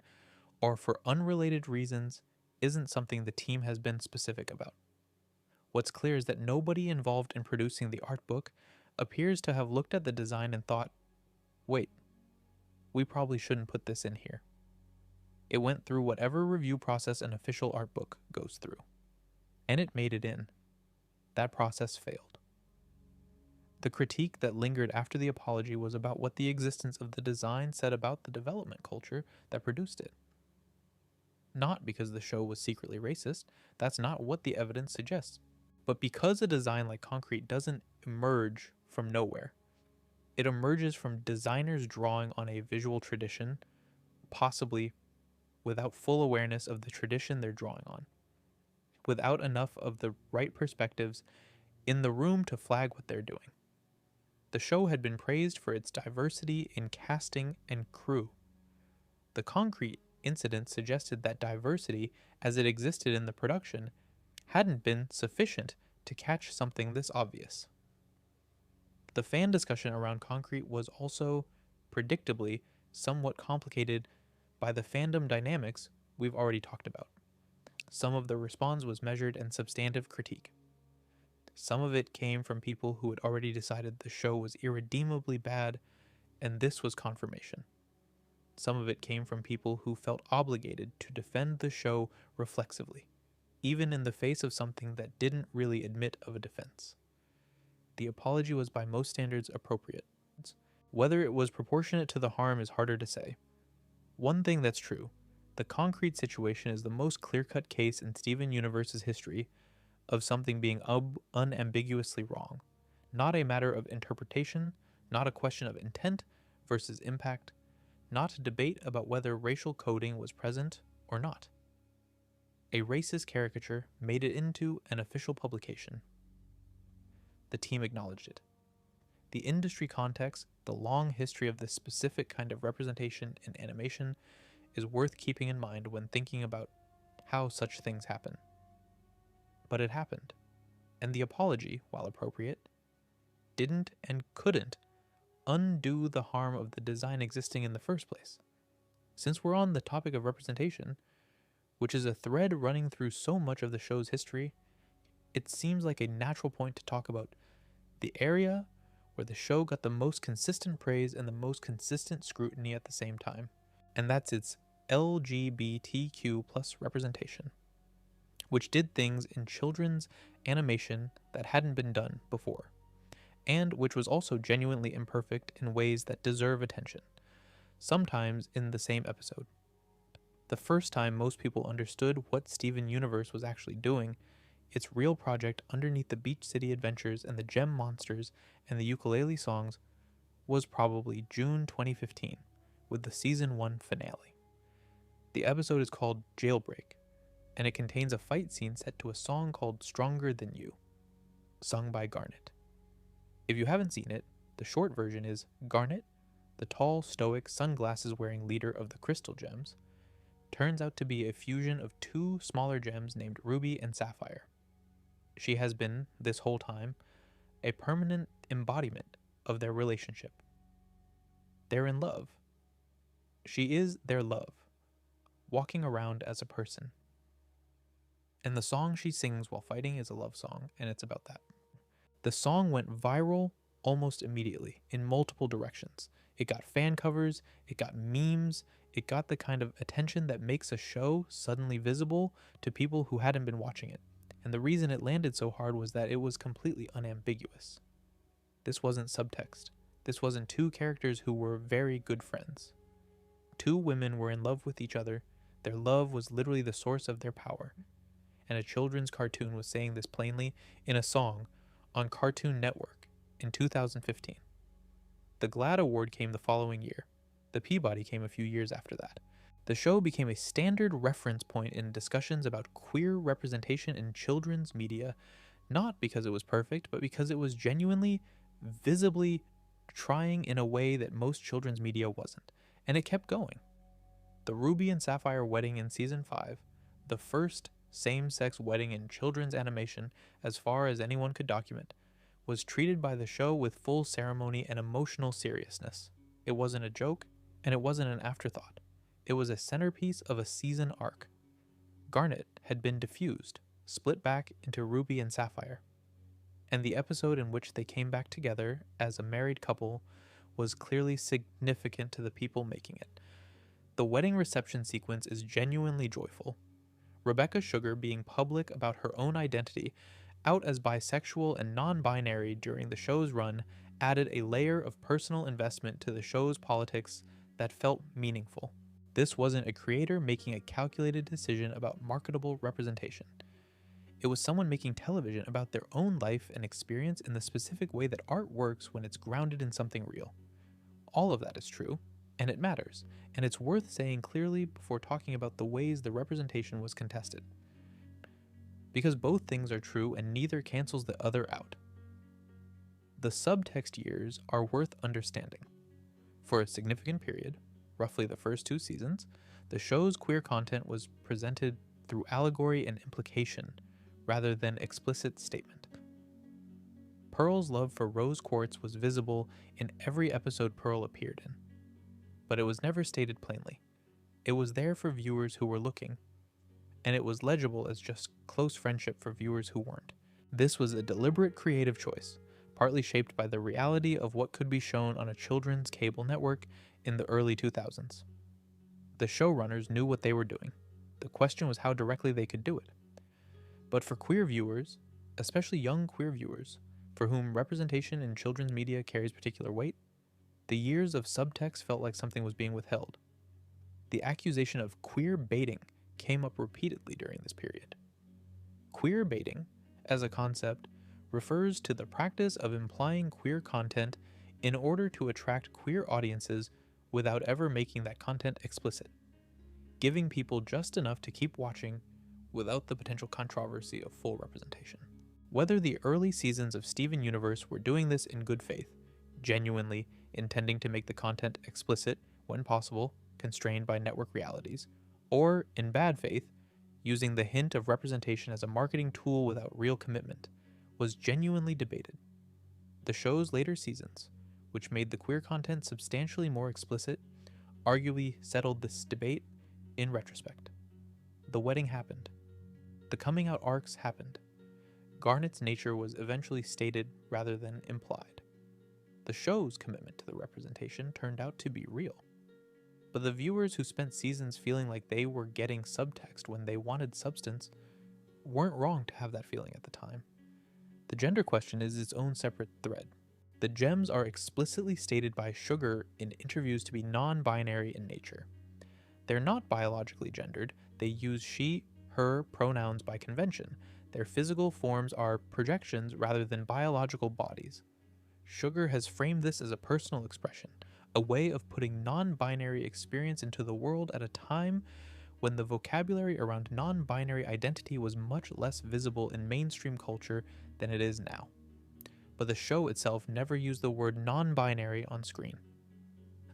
or for unrelated reasons isn't something the team has been specific about. What's clear is that nobody involved in producing the art book appears to have looked at the design and thought, wait, we probably shouldn't put this in here. It went through whatever review process an official art book goes through. And it made it in. That process failed. The critique that lingered after the apology was about what the existence of the design said about the development culture that produced it. Not because the show was secretly racist, that's not what the evidence suggests, but because a design like concrete doesn't emerge from nowhere. It emerges from designers drawing on a visual tradition, possibly without full awareness of the tradition they're drawing on, without enough of the right perspectives in the room to flag what they're doing. The show had been praised for its diversity in casting and crew. The concrete incident suggested that diversity, as it existed in the production, hadn't been sufficient to catch something this obvious. The fan discussion around concrete was also, predictably, somewhat complicated by the fandom dynamics we've already talked about. Some of the response was measured and substantive critique. Some of it came from people who had already decided the show was irredeemably bad, and this was confirmation. Some of it came from people who felt obligated to defend the show reflexively, even in the face of something that didn't really admit of a defense. The apology was by most standards appropriate. Whether it was proportionate to the harm is harder to say. One thing that's true, the concrete situation is the most clear-cut case in Steven Universe's history of something being unambiguously wrong, not a matter of interpretation, not a question of intent versus impact, not a debate about whether racial coding was present or not. A racist caricature made it into an official publication. The team acknowledged it. The industry context, the long history of this specific kind of representation in animation is worth keeping in mind when thinking about how such things happen. But it happened, and the apology, while appropriate, didn't and couldn't undo the harm of the design existing in the first place. Since we're on the topic of representation, which is a thread running through so much of the show's history, it seems like a natural point to talk about the area where the show got the most consistent praise and the most consistent scrutiny at the same time, and that's its LGBTQ plus representation, which did things in children's animation that hadn't been done before, and which was also genuinely imperfect in ways that deserve attention, sometimes in the same episode. The first time most people understood what Steven Universe was actually doing, its real project underneath the Beach City Adventures and the Gem Monsters and the ukulele songs, was probably June 2015, with the Season 1 finale. The episode is called Jailbreak, and it contains a fight scene set to a song called Stronger Than You, sung by Garnet. If you haven't seen it, the short version is Garnet, the tall, stoic, sunglasses-wearing leader of the Crystal Gems, turns out to be a fusion of two smaller gems named Ruby and Sapphire. She has been, this whole time, a permanent embodiment of their relationship. They're in love. She is their love, walking around as a person. And the song she sings while fighting is a love song, and it's about that. The song went viral almost immediately in multiple directions. It got fan covers, it got memes, it got the kind of attention that makes a show suddenly visible to people who hadn't been watching it. And the reason it landed so hard was that it was completely unambiguous. This wasn't subtext. This wasn't two characters who were very good friends. Two women were in love with each other. Their love was literally the source of their power. And a children's cartoon was saying this plainly in a song on Cartoon Network in 2015. The GLAAD Award came the following year. The Peabody came a few years after that. The show became a standard reference point in discussions about queer representation in children's media, not because it was perfect, but because it was genuinely, visibly trying in a way that most children's media wasn't. And it kept going. The Ruby and Sapphire wedding in Season 5, the first same-sex wedding in children's animation as far as anyone could document, was treated by the show with full ceremony and emotional seriousness. It wasn't a joke, and it wasn't an afterthought. It was a centerpiece of a season arc. Garnet had been diffused, split back into Ruby and Sapphire, and the episode in which they came back together as a married couple was clearly significant to the people making it. The wedding reception sequence is genuinely joyful. Rebecca Sugar being public about her own identity, out as bisexual and non-binary during the show's run, added a layer of personal investment to the show's politics that felt meaningful. This wasn't a creator making a calculated decision about marketable representation. It was someone making television about their own life and experience in the specific way that art works when it's grounded in something real. All of that is true, and it matters, and it's worth saying clearly before talking about the ways the representation was contested. Because both things are true and neither cancels the other out. The subtext years are worth understanding. For a significant period, roughly the first 2 seasons, the show's queer content was presented through allegory and implication, rather than explicit statement. Pearl's love for Rose Quartz was visible in every episode Pearl appeared in, but it was never stated plainly. It was there for viewers who were looking, and it was legible as just close friendship for viewers who weren't. This was a deliberate creative choice, partly shaped by the reality of what could be shown on a children's cable network in the early 2000s. The showrunners knew what they were doing. The question was how directly they could do it. But for queer viewers, especially young queer viewers, for whom representation in children's media carries particular weight, the years of subtext felt like something was being withheld. The accusation of queer baiting came up repeatedly during this period. Queer baiting, as a concept, refers to the practice of implying queer content in order to attract queer audiences without ever making that content explicit, giving people just enough to keep watching without the potential controversy of full representation. Whether the early seasons of Steven Universe were doing this in good faith, genuinely intending to make the content explicit when possible, constrained by network realities, or in bad faith, using the hint of representation as a marketing tool without real commitment, was genuinely debated. The show's later seasons, which made the queer content substantially more explicit, arguably settled this debate in retrospect. The wedding happened. The coming out arcs happened. Garnet's nature was eventually stated rather than implied. The show's commitment to the representation turned out to be real. But the viewers who spent seasons feeling like they were getting subtext when they wanted substance weren't wrong to have that feeling at the time. The gender question is its own separate thread. The gems are explicitly stated by Sugar in interviews to be non-binary in nature. They're not biologically gendered, they use she, her pronouns by convention. Their physical forms are projections rather than biological bodies. Sugar has framed this as a personal expression, a way of putting non-binary experience into the world at a time when the vocabulary around non-binary identity was much less visible in mainstream culture than it is now. But the show itself never used the word non-binary on screen.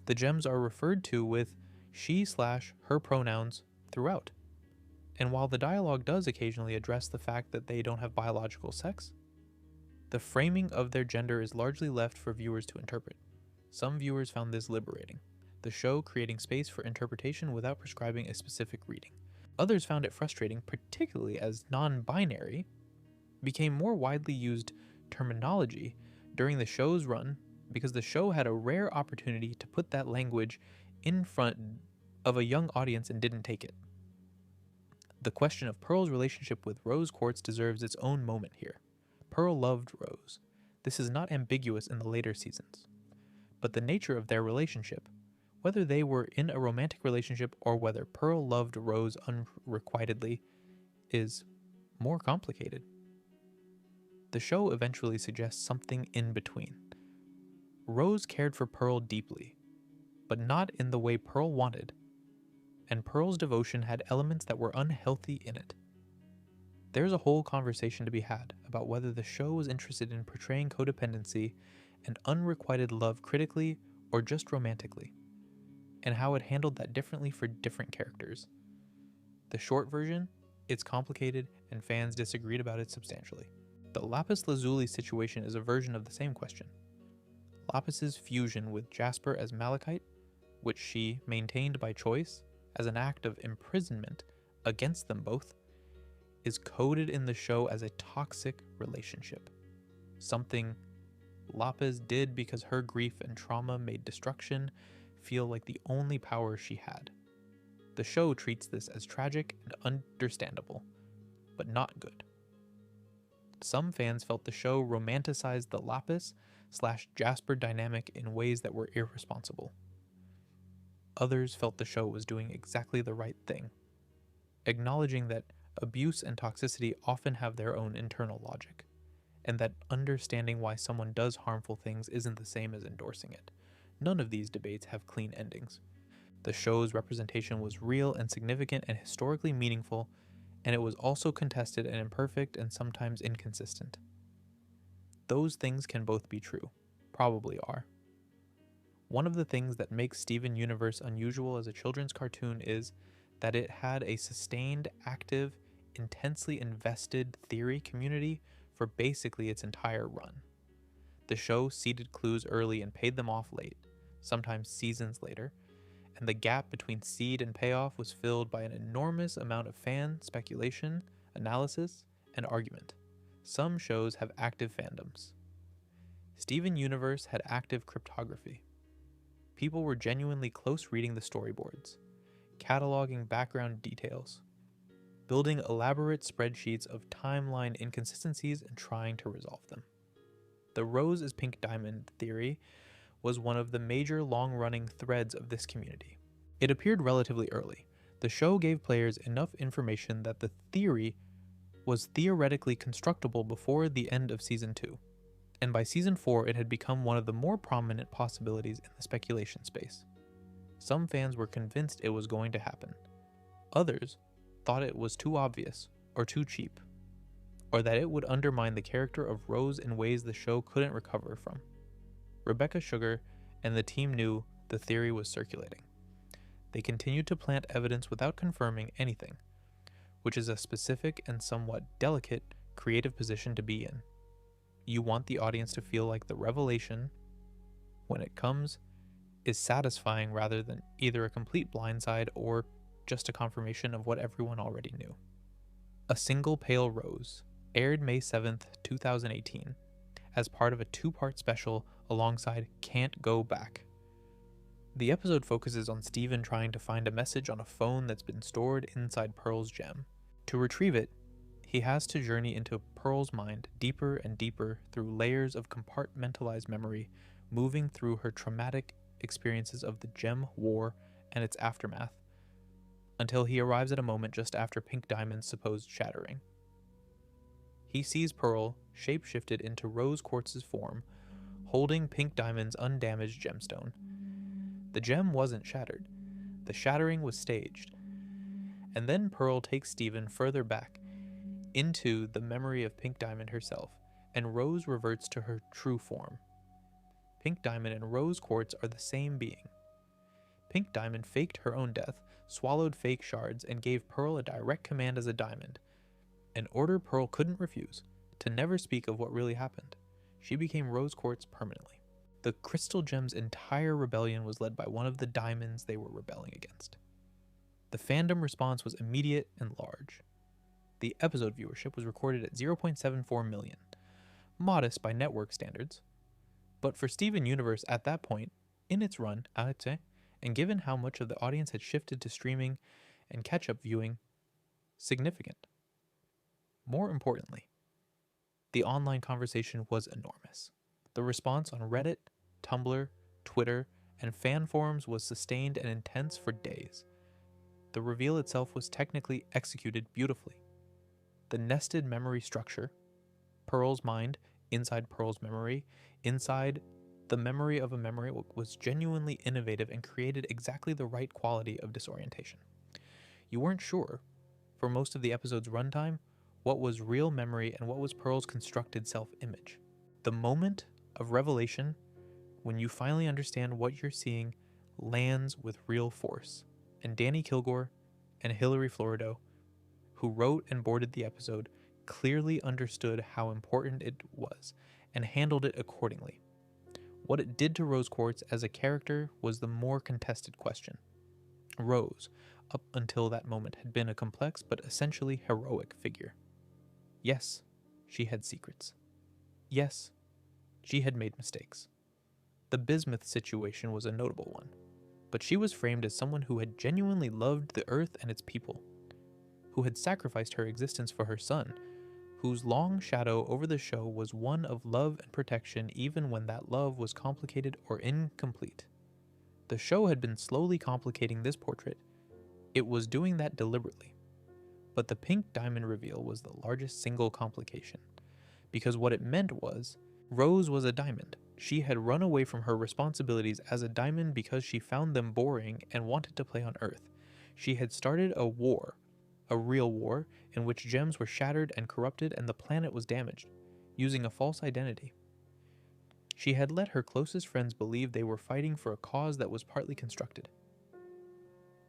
The gems are referred to with she/her pronouns throughout. And while the dialogue does occasionally address the fact that they don't have biological sex, the framing of their gender is largely left for viewers to interpret. Some viewers found this liberating, the show creating space for interpretation without prescribing a specific reading. Others found it frustrating, particularly as non-binary became more widely used terminology during the show's run because the show had a rare opportunity to put that language in front of a young audience and didn't take it. The question of Pearl's relationship with Rose Quartz deserves its own moment here. Pearl loved Rose. This is not ambiguous in the later seasons. But the nature of their relationship, whether they were in a romantic relationship or whether Pearl loved Rose unrequitedly, is more complicated. The show eventually suggests something in between. Rose cared for Pearl deeply, but not in the way Pearl wanted, and Pearl's devotion had elements that were unhealthy in it. There's a whole conversation to be had about whether the show was interested in portraying codependency and unrequited love critically or just romantically, and how it handled that differently for different characters. The short version, it's complicated and fans disagreed about it substantially. The lapis lazuli situation is a version of the same question. Lapis's fusion with Jasper as malachite, which she maintained by choice as an act of imprisonment against them both, is coded in the show as a toxic relationship. Something Lapis did because her grief and trauma made destruction feel like the only power she had. The show treats this as tragic and understandable, but not good. Some fans felt the show romanticized the Lapis/Jasper dynamic in ways that were irresponsible. Others felt the show was doing exactly the right thing, acknowledging that abuse and toxicity often have their own internal logic, and that understanding why someone does harmful things isn't the same as endorsing it. None of these debates have clean endings. The show's representation was real and significant and historically meaningful, and it was also contested and imperfect and sometimes inconsistent. Those things can both be true, probably are. One of the things that makes Steven Universe unusual as a children's cartoon is that it had a sustained, active, intensely invested theory community for basically its entire run. The show seeded clues early and paid them off late, sometimes seasons later, and the gap between seed and payoff was filled by an enormous amount of fan speculation, analysis, and argument. Some shows have active fandoms. Steven Universe had active cryptography. People were genuinely close reading the storyboards, cataloging background details, building elaborate spreadsheets of timeline inconsistencies and trying to resolve them. The Rose is Pink Diamond theory was one of the major long-running threads of this community. It appeared relatively early. The show gave players enough information that the theory was theoretically constructible before the end of Season 2, and by Season 4 it had become one of the more prominent possibilities in the speculation space. Some fans were convinced it was going to happen. Others thought it was too obvious or too cheap, or that it would undermine the character of Rose in ways the show couldn't recover from. Rebecca Sugar and the team knew the theory was circulating. They continued to plant evidence without confirming anything, which is a specific and somewhat delicate creative position to be in. You want the audience to feel like the revelation, when it comes, is satisfying rather than either a complete blindside or just a confirmation of what everyone already knew. A Single Pale Rose aired May 7th, 2018, as part of a 2-part special alongside Can't Go Back. The episode focuses on Steven trying to find a message on a phone that's been stored inside Pearl's gem. To retrieve it, he has to journey into Pearl's mind deeper and deeper through layers of compartmentalized memory, moving through her traumatic experiences of the gem war and its aftermath, until he arrives at a moment just after Pink Diamond's supposed shattering. He sees Pearl shape-shifted into Rose Quartz's form, holding Pink Diamond's undamaged gemstone. The gem wasn't shattered. The shattering was staged. And then Pearl takes Steven further back into the memory of Pink Diamond herself, and Rose reverts to her true form. Pink Diamond and Rose Quartz are the same being. Pink Diamond faked her own death, swallowed fake shards, and gave Pearl a direct command as a diamond, an order Pearl couldn't refuse, to never speak of what really happened. She became Rose Quartz permanently. The Crystal Gem's entire rebellion was led by one of the diamonds they were rebelling against. The fandom response was immediate and large. The episode viewership was recorded at 0.74 million, modest by network standards, but for Steven Universe at that point, in its run, I'd say, and given how much of the audience had shifted to streaming and catch-up viewing, significant. More importantly, the online conversation was enormous. The response on Reddit, Tumblr, Twitter, and fan forums was sustained and intense for days. The reveal itself was technically executed beautifully. The nested memory structure, Pearl's mind inside Pearl's memory, inside the memory of a memory, was genuinely innovative and created exactly the right quality of disorientation. You weren't sure, for most of the episode's runtime, what was real memory and what was Pearl's constructed self-image. The moment of revelation, when you finally understand what you're seeing, lands with real force. And Danny Kilgore and Hilary Florido, who wrote and boarded the episode, clearly understood how important it was and handled it accordingly. What it did to Rose Quartz as a character was the more contested question. Rose, up until that moment, had been a complex but essentially heroic figure. Yes, she had secrets. Yes, she had made mistakes. The Bismuth situation was a notable one, but she was framed as someone who had genuinely loved the earth and its people, who had sacrificed her existence for her son, whose long shadow over the show was one of love and protection even when that love was complicated or incomplete. The show had been slowly complicating this portrait. It was doing that deliberately. But the Pink Diamond reveal was the largest single complication, because what it meant was, Rose was a diamond. She had run away from her responsibilities as a diamond because she found them boring and wanted to play on Earth. She had started a war, a real war, in which gems were shattered and corrupted and the planet was damaged, using a false identity. She had let her closest friends believe they were fighting for a cause that was partly constructed.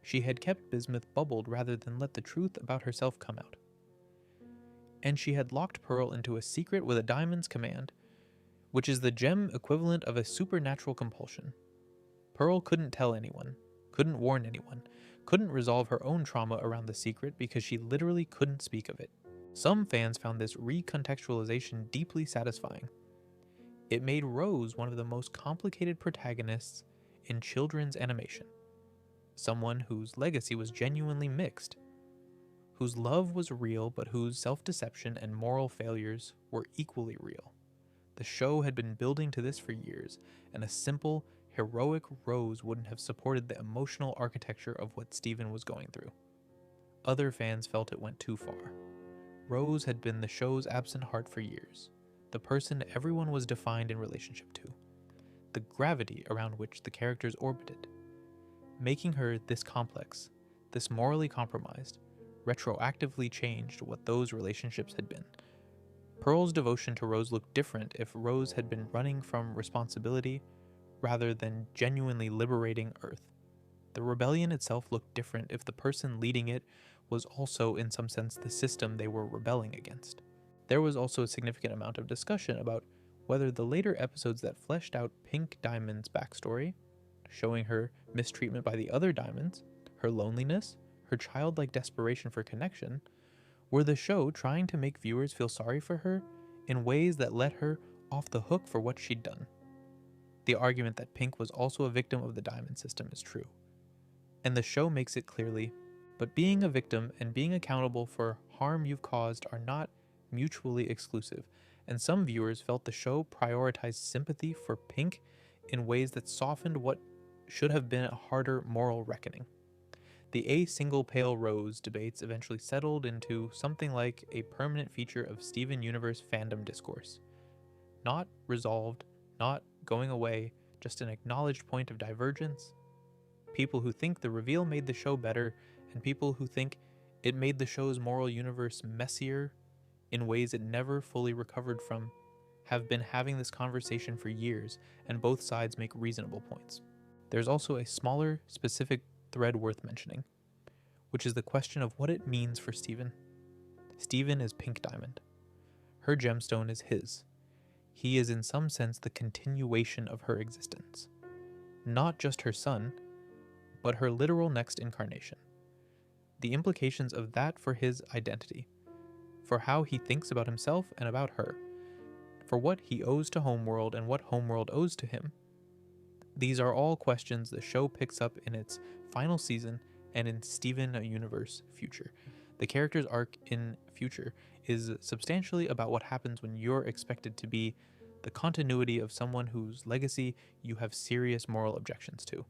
She had kept Bismuth bubbled rather than let the truth about herself come out. And she had locked Pearl into a secret with a diamond's command, which is the gem equivalent of a supernatural compulsion. Pearl couldn't tell anyone, couldn't warn anyone, couldn't resolve her own trauma around the secret because she literally couldn't speak of it. Some fans found this recontextualization deeply satisfying. It made Rose one of the most complicated protagonists in children's animation. Someone whose legacy was genuinely mixed, whose love was real but whose self-deception and moral failures were equally real. The show had been building to this for years, and a simple, heroic Rose wouldn't have supported the emotional architecture of what Steven was going through. Other fans felt it went too far. Rose had been the show's absent heart for years, the person everyone was defined in relationship to, the gravity around which the characters orbited. Making her this complex, this morally compromised, retroactively changed what those relationships had been. Pearl's devotion to Rose looked different if Rose had been running from responsibility rather than genuinely liberating Earth. The rebellion itself looked different if the person leading it was also, in some sense, the system they were rebelling against. There was also a significant amount of discussion about whether the later episodes that fleshed out Pink Diamond's backstory, showing her mistreatment by the other diamonds, her loneliness, her childlike desperation for connection, were the show trying to make viewers feel sorry for her in ways that let her off the hook for what she'd done. The argument that Pink was also a victim of the diamond system is true, and the show makes it clearly, but being a victim and being accountable for harm you've caused are not mutually exclusive, and some viewers felt the show prioritized sympathy for Pink in ways that softened what should have been a harder moral reckoning. The A Single Pale Rose debates eventually settled into something like a permanent feature of Steven Universe fandom discourse. Not resolved, not going away, just an acknowledged point of divergence. People who think the reveal made the show better, and people who think it made the show's moral universe messier in ways it never fully recovered from, have been having this conversation for years, and both sides make reasonable points. There's also a smaller, specific thread worth mentioning, which is the question of what it means for Steven. Steven is Pink Diamond. Her gemstone is his. He is in some sense the continuation of her existence. Not just her son, but her literal next incarnation. The implications of that for his identity, for how he thinks about himself and about her, for what he owes to Homeworld and what Homeworld owes to him. These are all questions the show picks up in its final season and in Steven Universe Future. The character's arc in Future is substantially about what happens when you're expected to be the continuity of someone whose legacy you have serious moral objections to.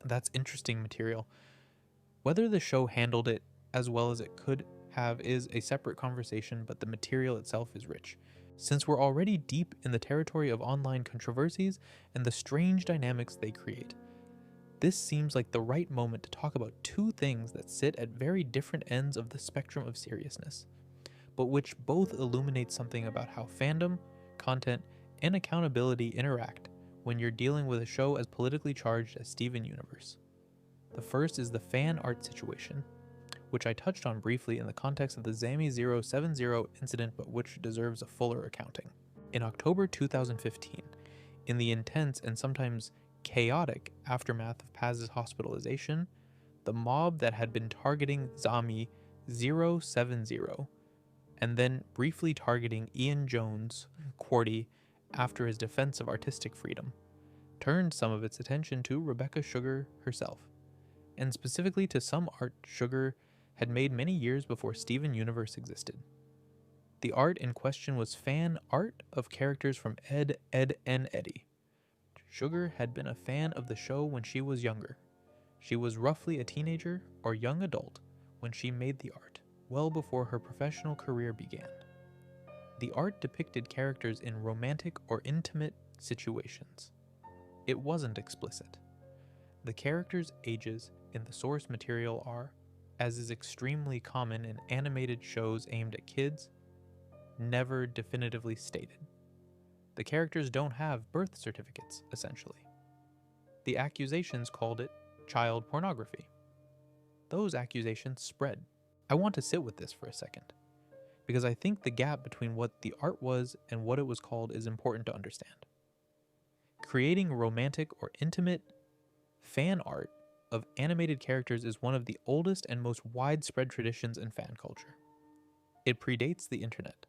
That's interesting material. Whether the show handled it as well as it could have is a separate conversation, but the material itself is rich. Since we're already deep in the territory of online controversies and the strange dynamics they create, this seems like the right moment to talk about two things that sit at very different ends of the spectrum of seriousness, but which both illuminate something about how fandom, content, and accountability interact when you're dealing with a show as politically charged as Steven Universe. The first is the fan art situation, which I touched on briefly in the context of the Zami070 incident, but which deserves a fuller accounting. In October 2015, in the intense and sometimes chaotic aftermath of Paz's hospitalization, the mob that had been targeting Zami070 and then briefly targeting Ian Jones, Quarty, after his defense of artistic freedom, turned some of its attention to Rebecca Sugar herself, and specifically to some art Sugar had made many years before Steven Universe existed. The art in question was fan art of characters from Ed, and Eddie. Sugar had been a fan of the show when she was younger. She was roughly a teenager or young adult when she made the art, well before her professional career began. The art depicted characters in romantic or intimate situations. It wasn't explicit. The characters' ages in the source material are, as is extremely common in animated shows aimed at kids, never definitively stated. The characters don't have birth certificates, essentially. The accusations called it child pornography. Those accusations spread. I want to sit with this for a second, because I think the gap between what the art was and what it was called is important to understand. Creating romantic or intimate fan art of animated characters is one of the oldest and most widespread traditions in fan culture. It predates the internet.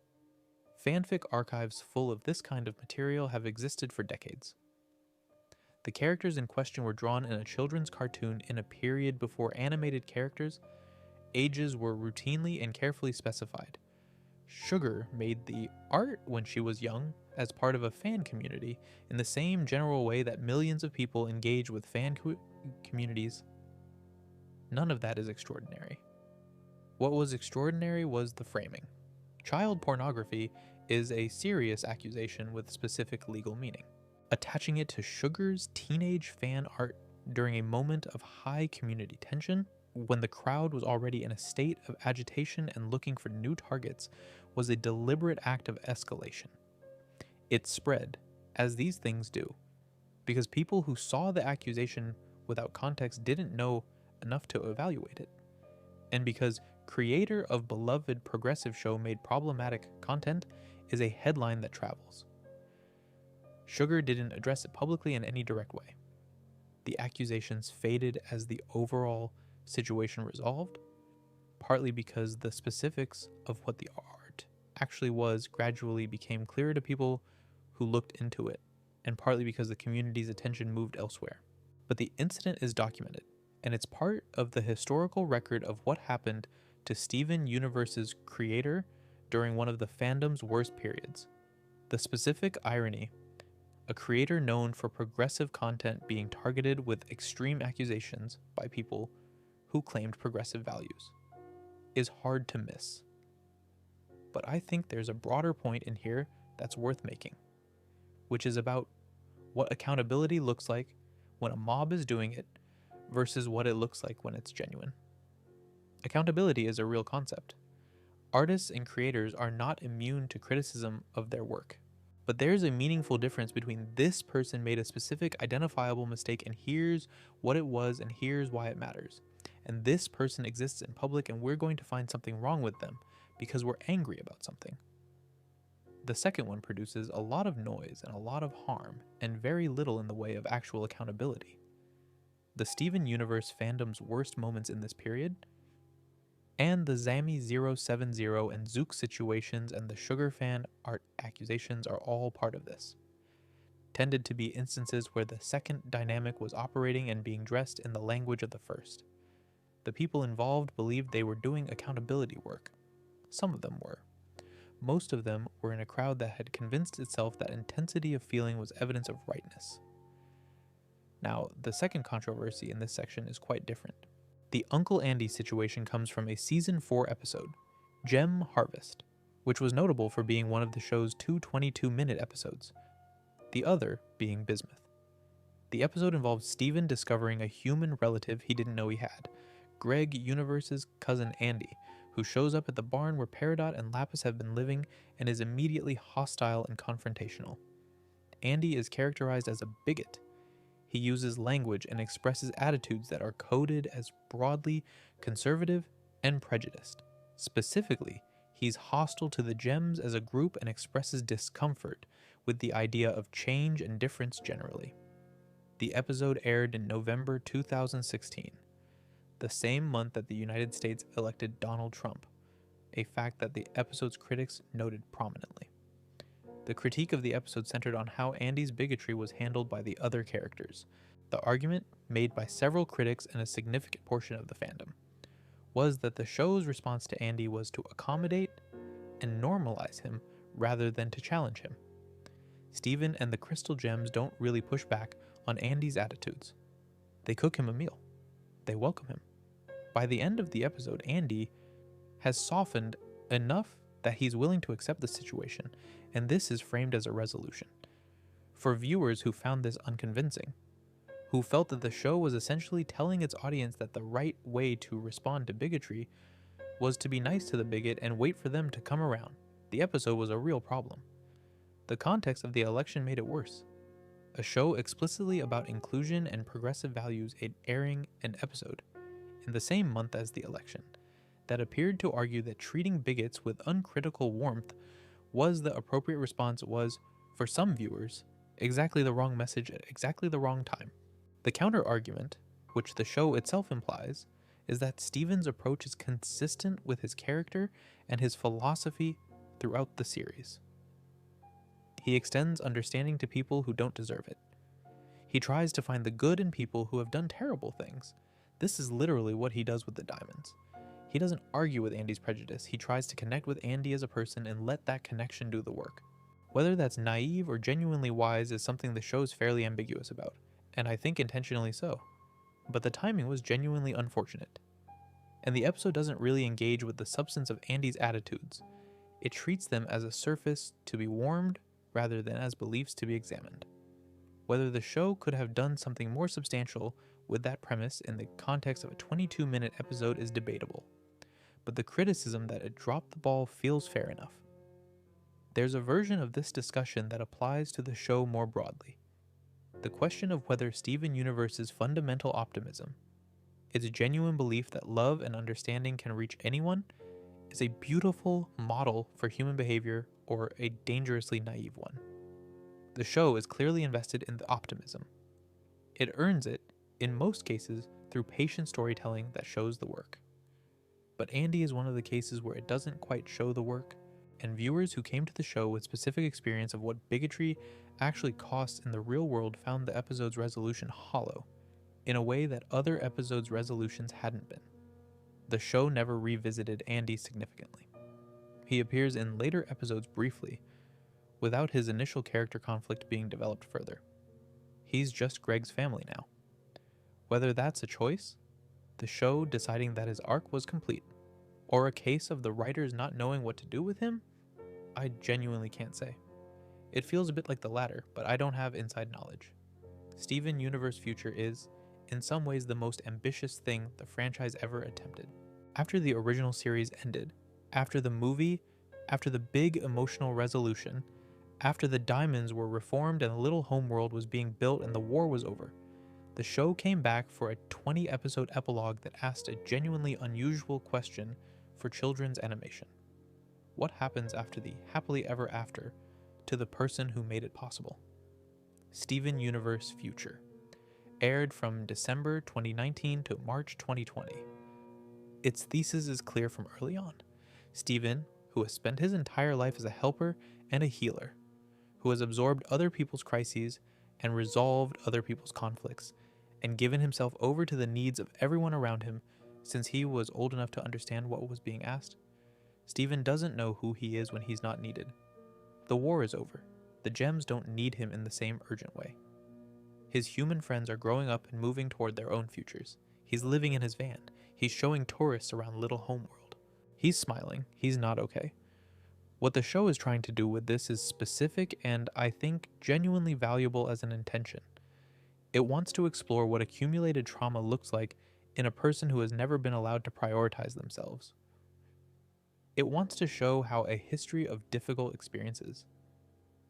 Fanfic archives full of this kind of material have existed for decades. The characters in question were drawn in a children's cartoon in a period before animated characters' ages were routinely and carefully specified. Sugar made the art when she was young as part of a fan community in the same general way that millions of people engage with fan communities. None of that is extraordinary. What was extraordinary was the framing. Child pornography is a serious accusation with specific legal meaning. Attaching it to Sugar's teenage fan art during a moment of high community tension, when the crowd was already in a state of agitation and looking for new targets, was a deliberate act of escalation. It spread, as these things do, because people who saw the accusation without context didn't know enough to evaluate it, and because creator of beloved progressive show made problematic content is a headline that travels. Sugar didn't address it publicly in any direct way. The accusations faded as the overall situation resolved, partly because the specifics of what the art actually was gradually became clearer to people who looked into it, and partly because the community's attention moved elsewhere. But the incident is documented, and it's part of the historical record of what happened to Steven Universe's creator during one of the fandom's worst periods. The specific irony, a creator known for progressive content being targeted with extreme accusations by people who claimed progressive values, is hard to miss. But I think there's a broader point in here that's worth making, which is about what accountability looks like when a mob is doing it versus what it looks like when it's genuine. Accountability is a real concept. Artists and creators are not immune to criticism of their work. But there's a meaningful difference between this person made a specific identifiable mistake and here's what it was and here's why it matters, and this person exists in public and we're going to find something wrong with them because we're angry about something. The second one produces a lot of noise and a lot of harm and very little in the way of actual accountability. The Steven Universe fandom's worst moments in this period, and the Zammy070 and Zook situations and the Sugar Fan art accusations are all part of this. Tended to be instances where the second dynamic was operating and being dressed in the language of the first. The people involved believed they were doing accountability work. Some of them were. Most of them were in a crowd that had convinced itself that intensity of feeling was evidence of rightness. Now, the second controversy in this section is quite different. The Uncle Andy situation comes from a Season 4 episode, Gem Harvest, which was notable for being one of the show's two 22-minute episodes, the other being Bismuth. The episode involves Steven discovering a human relative he didn't know he had, Greg Universe's cousin Andy, who shows up at the barn where Peridot and Lapis have been living and is immediately hostile and confrontational. Andy is characterized as a bigot. He uses language and expresses attitudes that are coded as broadly conservative and prejudiced. Specifically, he's hostile to the Gems as a group and expresses discomfort with the idea of change and difference generally. The episode aired in November 2016, the same month that the United States elected Donald Trump, a fact that the episode's critics noted prominently. The critique of the episode centered on how Andy's bigotry was handled by the other characters. The argument, made by several critics and a significant portion of the fandom, was that the show's response to Andy was to accommodate and normalize him rather than to challenge him. Steven and the Crystal Gems don't really push back on Andy's attitudes. They cook him a meal. They welcome him. By the end of the episode, Andy has softened enough that he's willing to accept the situation, and this is framed as a resolution. For viewers who found this unconvincing, who felt that the show was essentially telling its audience that the right way to respond to bigotry was to be nice to the bigot and wait for them to come around, the episode was a real problem. The context of the election made it worse. A show explicitly about inclusion and progressive values airing an episode in the same month as the election that appeared to argue that treating bigots with uncritical warmth was the appropriate response was, for some viewers, exactly the wrong message at exactly the wrong time. The counter-argument, which the show itself implies, is that Steven's approach is consistent with his character and his philosophy throughout the series. He extends understanding to people who don't deserve it. He tries to find the good in people who have done terrible things. This is literally what he does with the diamonds. He doesn't argue with Andy's prejudice. He tries to connect with Andy as a person and let that connection do the work. Whether that's naive or genuinely wise is something the show's fairly ambiguous about, and I think intentionally so. But the timing was genuinely unfortunate. And the episode doesn't really engage with the substance of Andy's attitudes. It treats them as a surface to be warmed rather than as beliefs to be examined. Whether the show could have done something more substantial with that premise in the context of a 22-minute episode is debatable, but the criticism that it dropped the ball feels fair enough. There's a version of this discussion that applies to the show more broadly. The question of whether Steven Universe's fundamental optimism, its genuine belief that love and understanding can reach anyone, is a beautiful model for human behavior or a dangerously naive one. The show is clearly invested in the optimism. It earns it, in most cases, through patient storytelling that shows the work. But Andy is one of the cases where it doesn't quite show the work, and viewers who came to the show with specific experience of what bigotry actually costs in the real world found the episode's resolution hollow, in a way that other episodes' resolutions hadn't been. The show never revisited Andy significantly. He appears in later episodes briefly, without his initial character conflict being developed further. He's just Greg's family now. Whether that's a choice, the show deciding that his arc was complete, or a case of the writers not knowing what to do with him, I genuinely can't say. It feels a bit like the latter, but I don't have inside knowledge. Steven Universe Future is, in some ways, the most ambitious thing the franchise ever attempted. After the original series ended, after the movie, after the big emotional resolution, after the diamonds were reformed and the little homeworld was being built and the war was over, the show came back for a 20-episode epilogue that asked a genuinely unusual question for children's animation. What happens after the happily ever after to the person who made it possible? Steven Universe Future aired from December 2019 to March 2020. Its thesis is clear from early on. Steven, who has spent his entire life as a helper and a healer, who has absorbed other people's crises and resolved other people's conflicts, and given himself over to the needs of everyone around him since he was old enough to understand what was being asked. Steven doesn't know who he is when he's not needed. The war is over. The gems don't need him in the same urgent way. His human friends are growing up and moving toward their own futures. He's living in his van. He's showing tourists around Little Homeworld. He's smiling. He's not okay. What the show is trying to do with this is specific and, I think, genuinely valuable as an intention. It wants to explore what accumulated trauma looks like in a person who has never been allowed to prioritize themselves. It wants to show how a history of difficult experiences,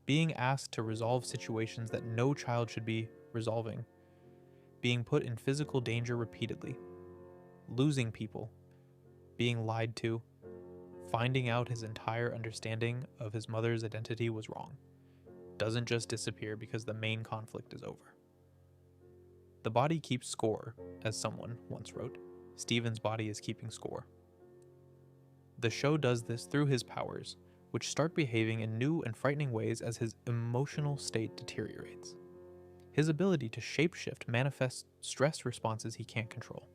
being asked to resolve situations that no child should be resolving, being put in physical danger repeatedly, losing people, being lied to, finding out his entire understanding of his mother's identity was wrong, doesn't just disappear because the main conflict is over. The body keeps score, as someone once wrote. Steven's body is keeping score. The show does this through his powers, which start behaving in new and frightening ways as his emotional state deteriorates. His ability to shapeshift manifests stress responses he can't control.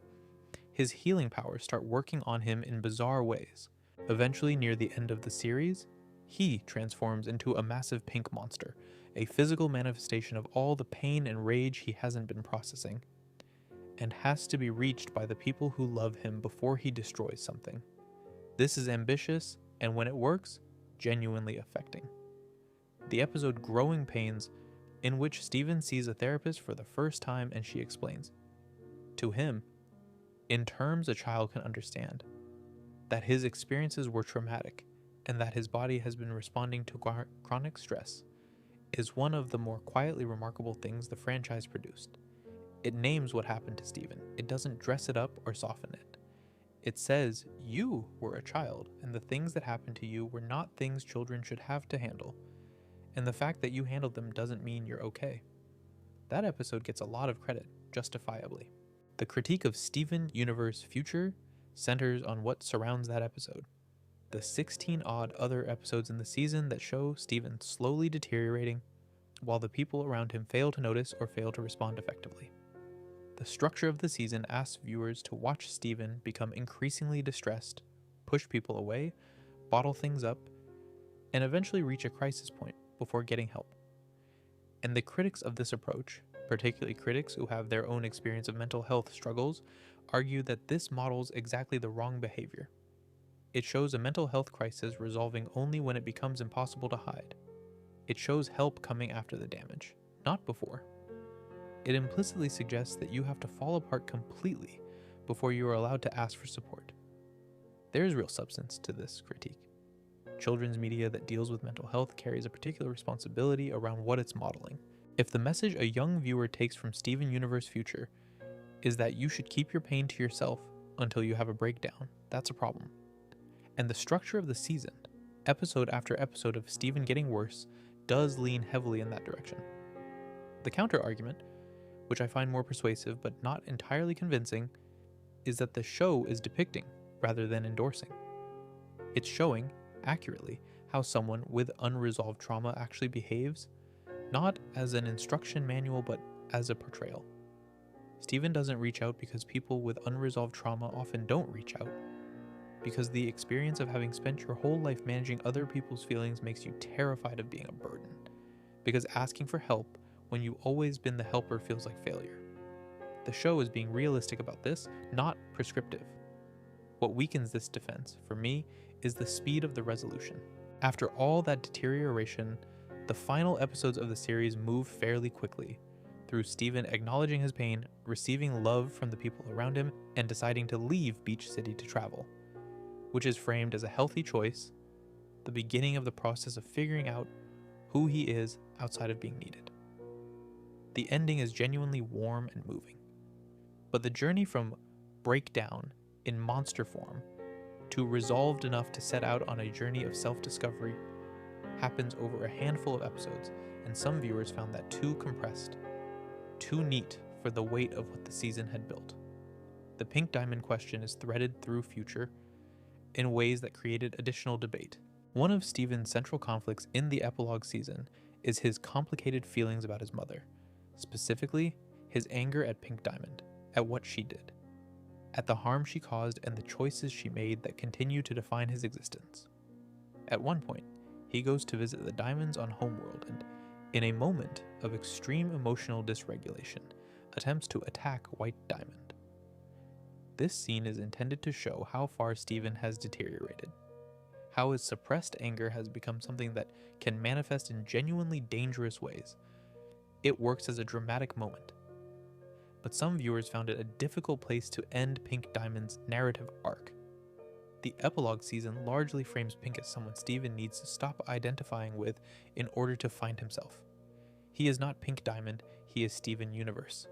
His healing powers start working on him in bizarre ways. Eventually, near the end of the series, he transforms into a massive pink monster, a physical manifestation of all the pain and rage he hasn't been processing, and has to be reached by the people who love him before he destroys something. This is ambitious, and when it works, genuinely affecting. The episode Growing Pains, in which Steven sees a therapist for the first time and she explains, to him, in terms a child can understand, that his experiences were traumatic and that his body has been responding to chronic stress, is one of the more quietly remarkable things the franchise produced. It names what happened to Steven. It doesn't dress it up or soften it. It says you were a child, and the things that happened to you were not things children should have to handle, and the fact that you handled them doesn't mean you're okay. That episode gets a lot of credit, justifiably. The critique of Steven Universe Future centers on what surrounds that episode. The 16-odd other episodes in the season that show Steven slowly deteriorating, while the people around him fail to notice or fail to respond effectively. The structure of the season asks viewers to watch Steven become increasingly distressed, push people away, bottle things up, and eventually reach a crisis point before getting help. And the critics of this approach, particularly critics who have their own experience of mental health struggles, argue that this models exactly the wrong behavior. It shows a mental health crisis resolving only when it becomes impossible to hide. It shows help coming after the damage, not before. It implicitly suggests that you have to fall apart completely before you are allowed to ask for support. There is real substance to this critique. Children's media that deals with mental health carries a particular responsibility around what it's modeling. If the message a young viewer takes from Steven Universe Future is that you should keep your pain to yourself until you have a breakdown, that's a problem. And the structure of the season, episode after episode of Steven getting worse, does lean heavily in that direction. The counter-argument, which I find more persuasive but not entirely convincing, is that the show is depicting rather than endorsing. It's showing, accurately, how someone with unresolved trauma actually behaves, not as an instruction manual but as a portrayal. Stephen doesn't reach out because people with unresolved trauma often don't reach out, because the experience of having spent your whole life managing other people's feelings makes you terrified of being a burden, because asking for help when you've always been the helper feels like failure. The show is being realistic about this, not prescriptive. What weakens this defense, for me, is the speed of the resolution. After all that deterioration, the final episodes of the series move fairly quickly, through Stephen acknowledging his pain, receiving love from the people around him, and deciding to leave Beach City to travel, which is framed as a healthy choice, the beginning of the process of figuring out who he is outside of being needed. The ending is genuinely warm and moving. But the journey from breakdown in monster form to resolved enough to set out on a journey of self-discovery happens over a handful of episodes, and some viewers found that too compressed, too neat for the weight of what the season had built. The pink diamond question is threaded through Future in ways that created additional debate. One of Stephen's central conflicts in the epilogue season is his complicated feelings about his mother, specifically his anger at Pink Diamond, at what she did, at the harm she caused and the choices she made that continue to define his existence. At one point, he goes to visit the diamonds on Homeworld and, in a moment of extreme emotional dysregulation, attempts to attack White Diamond. This scene is intended to show how far Stephen has deteriorated, how his suppressed anger has become something that can manifest in genuinely dangerous ways. It works as a dramatic moment. But some viewers found it a difficult place to end Pink Diamond's narrative arc. The epilogue season largely frames Pink as someone Stephen needs to stop identifying with in order to find himself. He is not Pink Diamond, he is Steven Universe.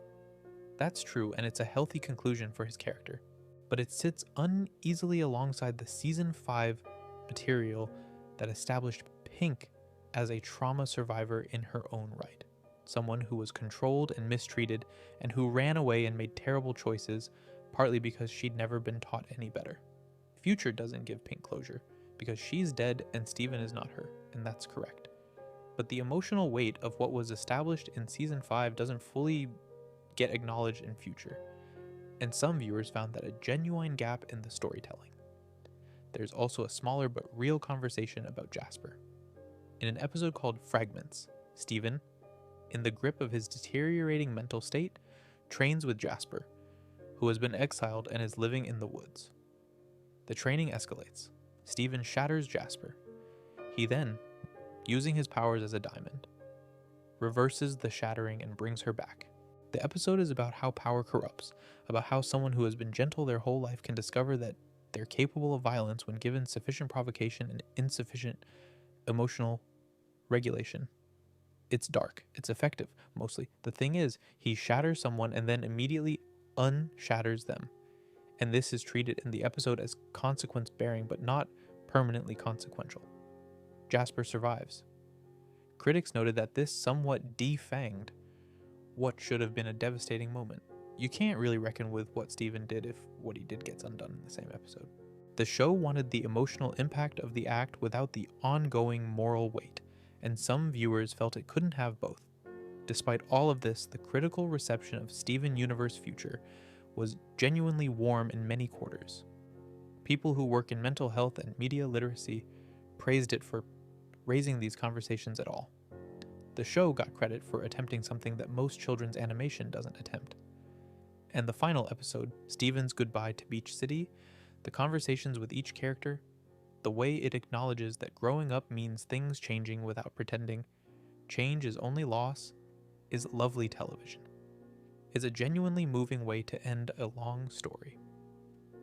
That's true, and it's a healthy conclusion for his character, but it sits uneasily alongside the Season 5 material that established Pink as a trauma survivor in her own right. Someone who was controlled and mistreated, and who ran away and made terrible choices, partly because she'd never been taught any better. Future doesn't give Pink closure, because she's dead and Stephen is not her, and that's correct. But the emotional weight of what was established in Season 5 doesn't fully get acknowledged in Future, and some viewers found that a genuine gap in the storytelling. There's also a smaller but real conversation about Jasper. In an episode called Fragments, Stephen, in the grip of his deteriorating mental state, trains with Jasper, who has been exiled and is living in the woods. The training escalates. Stephen shatters Jasper. He then, using his powers as a diamond, reverses the shattering and brings her back. The episode is about how power corrupts, about how someone who has been gentle their whole life can discover that they're capable of violence when given sufficient provocation and insufficient emotional regulation. It's dark. It's effective, mostly. The thing is, he shatters someone and then immediately unshatters them. And this is treated in the episode as consequence-bearing, but not permanently consequential. Jasper survives. Critics noted that this somewhat defanged what should have been a devastating moment. You can't really reckon with what Stephen did if what he did gets undone in the same episode. The show wanted the emotional impact of the act without the ongoing moral weight, and some viewers felt it couldn't have both. Despite all of this, the critical reception of Steven Universe Future was genuinely warm in many quarters. People who work in mental health and media literacy praised it for raising these conversations at all. The show got credit for attempting something that most children's animation doesn't attempt. And the final episode, Steven's goodbye to Beach City, the conversations with each character, the way it acknowledges that growing up means things changing without pretending change is only loss, is lovely television. It's a genuinely moving way to end a long story.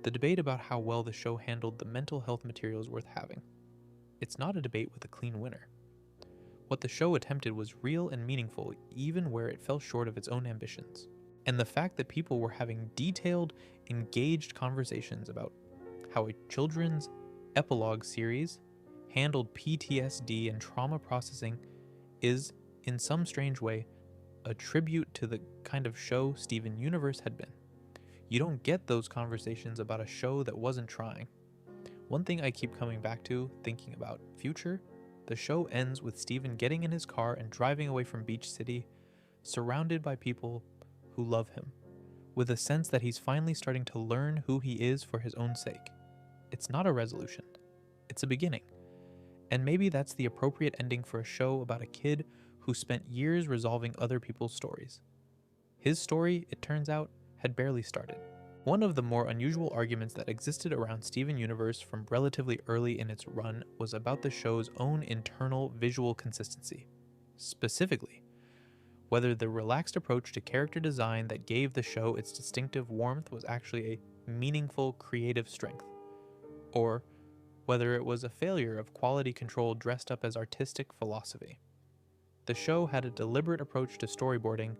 The debate about how well the show handled the mental health material is worth having. It's not a debate with a clean winner. What the show attempted was real and meaningful, even where it fell short of its own ambitions. And the fact that people were having detailed, engaged conversations about how a children's epilogue series handled PTSD and trauma processing is, in some strange way, a tribute to the kind of show Steven Universe had been. You don't get those conversations about a show that wasn't trying. One thing I keep coming back to, thinking about future, the show ends with Steven getting in his car and driving away from Beach City, surrounded by people who love him, with a sense that he's finally starting to learn who he is for his own sake. It's not a resolution, it's a beginning. And maybe that's the appropriate ending for a show about a kid who spent years resolving other people's stories. His story, it turns out, had barely started. One of the more unusual arguments that existed around Steven Universe from relatively early in its run was about the show's own internal visual consistency. Specifically, whether the relaxed approach to character design that gave the show its distinctive warmth was actually a meaningful creative strength, or whether it was a failure of quality control dressed up as artistic philosophy. The show had a deliberate approach to storyboarding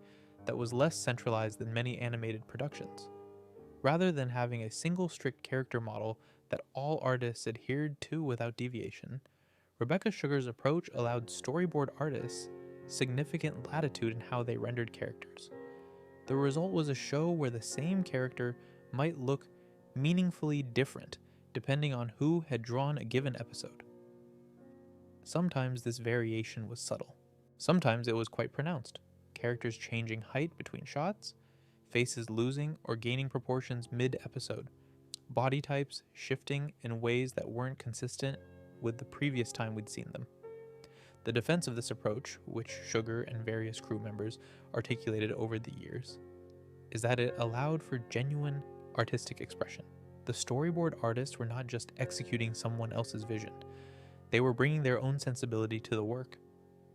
that was less centralized than many animated productions. Rather than having a single strict character model that all artists adhered to without deviation, Rebecca Sugar's approach allowed storyboard artists significant latitude in how they rendered characters. The result was a show where the same character might look meaningfully different depending on who had drawn a given episode. Sometimes this variation was subtle. Sometimes it was quite pronounced, characters changing height between shots, faces losing or gaining proportions mid-episode, body types shifting in ways that weren't consistent with the previous time we'd seen them. The defense of this approach, which Sugar and various crew members articulated over the years, is that it allowed for genuine artistic expression. The storyboard artists were not just executing someone else's vision, they were bringing their own sensibility to the work,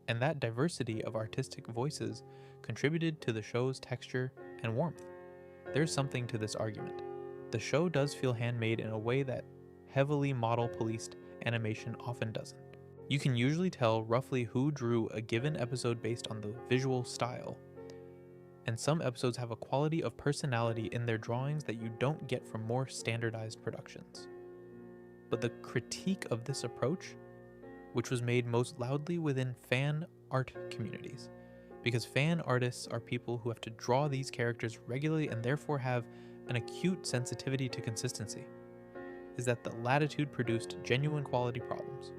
and that diversity of artistic voices contributed to the show's texture and warmth. There's something to this argument. The show does feel handmade in a way that heavily model-policed animation often doesn't. You can usually tell roughly who drew a given episode based on the visual style, and some episodes have a quality of personality in their drawings that you don't get from more standardized productions. But the critique of this approach, which was made most loudly within fan art communities, because fan artists are people who have to draw these characters regularly and therefore have an acute sensitivity to consistency, is that the latitude produced genuine quality problems.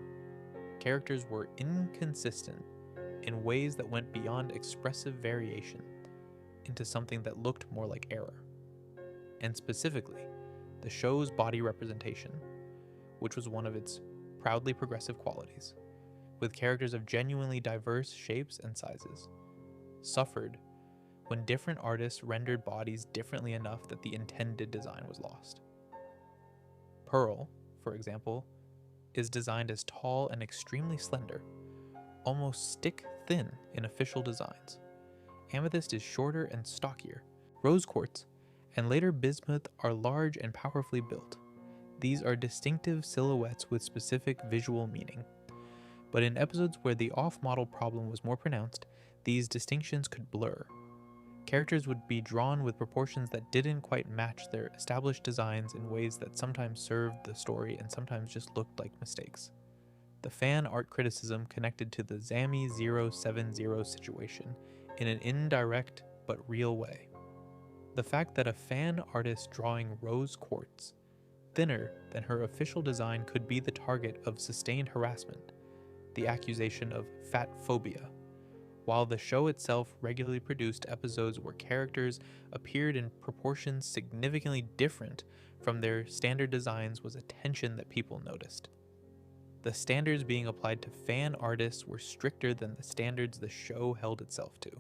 Characters were inconsistent in ways that went beyond expressive variation into something that looked more like error. And specifically, the show's body representation, which was one of its proudly progressive qualities, with characters of genuinely diverse shapes and sizes, suffered when different artists rendered bodies differently enough that the intended design was lost. Pearl, for example, is designed as tall and extremely slender, almost stick-thin in official designs. Amethyst is shorter and stockier. Rose Quartz and later Bismuth are large and powerfully built. These are distinctive silhouettes with specific visual meaning. But in episodes where the off-model problem was more pronounced, these distinctions could blur. Characters would be drawn with proportions that didn't quite match their established designs in ways that sometimes served the story and sometimes just looked like mistakes. The fan art criticism connected to the Zammy 070 situation in an indirect but real way. The fact that a fan artist drawing Rose Quartz, thinner than her official design, could be the target of sustained harassment, the accusation of fat phobia, while the show itself regularly produced episodes where characters appeared in proportions significantly different from their standard designs, was a tension that people noticed. The standards being applied to fan artists were stricter than the standards the show held itself to.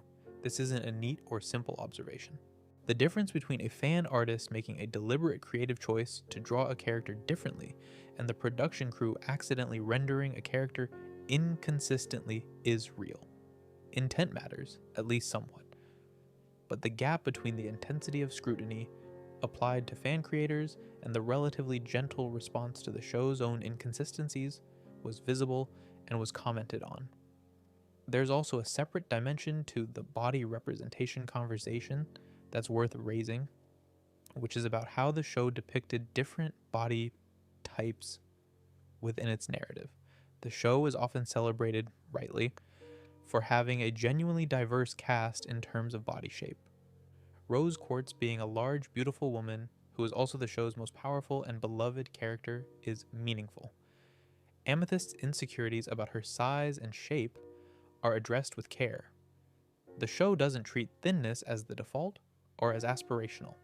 This isn't a neat or simple observation. The difference between a fan artist making a deliberate creative choice to draw a character differently and the production crew accidentally rendering a character inconsistently is real. Intent matters, at least somewhat. But the gap between the intensity of scrutiny applied to fan creators and the relatively gentle response to the show's own inconsistencies was visible and was commented on. There's also a separate dimension to the body representation conversation that's worth raising, which is about how the show depicted different body types within its narrative. The show is often celebrated, rightly, for having a genuinely diverse cast in terms of body shape. Rose Quartz being a large, beautiful woman who is also the show's most powerful and beloved character, is meaningful. Amethyst's insecurities about her size and shape are addressed with care. The show doesn't treat thinness as the default or as aspirational,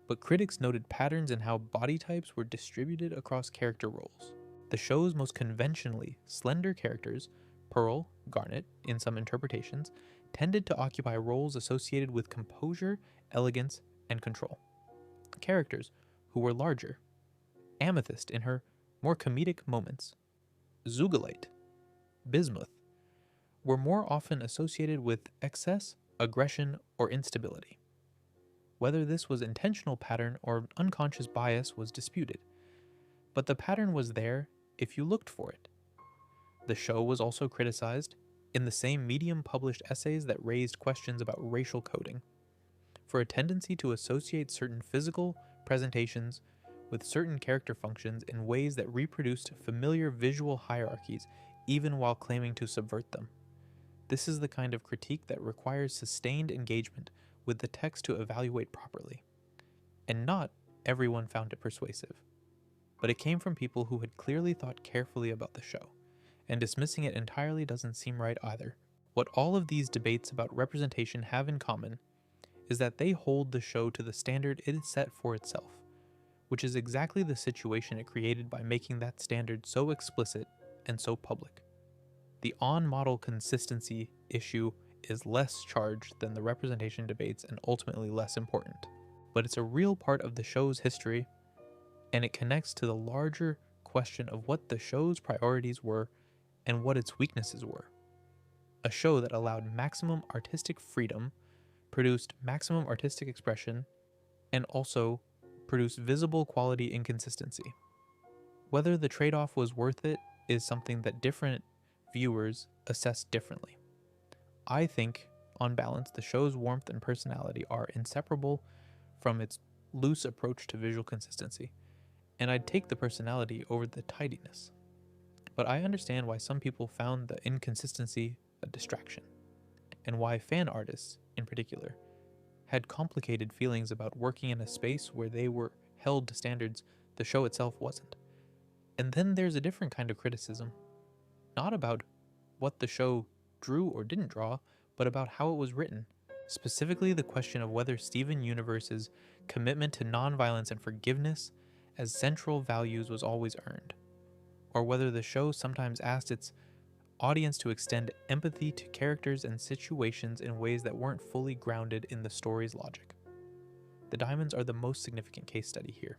but critics noted patterns in how body types were distributed across character roles. The show's most conventionally slender characters, Pearl, Garnet, in some interpretations, tended to occupy roles associated with composure, elegance, and control. Characters who were larger, Amethyst in her more comedic moments, Zugalite, Bismuth, were more often associated with excess, aggression, or instability. Whether this was intentional pattern or unconscious bias was disputed, but the pattern was there if you looked for it. The show was also criticized in the same Medium published essays that raised questions about racial coding, for a tendency to associate certain physical presentations with certain character functions in ways that reproduced familiar visual hierarchies even while claiming to subvert them. This is the kind of critique that requires sustained engagement with the text to evaluate properly. And not everyone found it persuasive, but it came from people who had clearly thought carefully about the show, and dismissing it entirely doesn't seem right either. What all of these debates about representation have in common is that they hold the show to the standard it has set for itself, which is exactly the situation it created by making that standard so explicit and so public. The on-model consistency issue is less charged than the representation debates and ultimately less important, but it's a real part of the show's history, and it connects to the larger question of what the show's priorities were and what its weaknesses were. A show that allowed maximum artistic freedom, produced maximum artistic expression, and also produced visible quality inconsistency. Whether the trade-off was worth it is something that different viewers assess differently. I think, on balance, the show's warmth and personality are inseparable from its loose approach to visual consistency, and I'd take the personality over the tidiness. But I understand why some people found the inconsistency a distraction, and why fan artists, in particular, had complicated feelings about working in a space where they were held to standards the show itself wasn't. And then there's a different kind of criticism, not about what the show drew or didn't draw, but about how it was written. Specifically, the question of whether Steven Universe's commitment to nonviolence and forgiveness as central values was always earned, or whether the show sometimes asked its audience to extend empathy to characters and situations in ways that weren't fully grounded in the story's logic. The diamonds are the most significant case study here.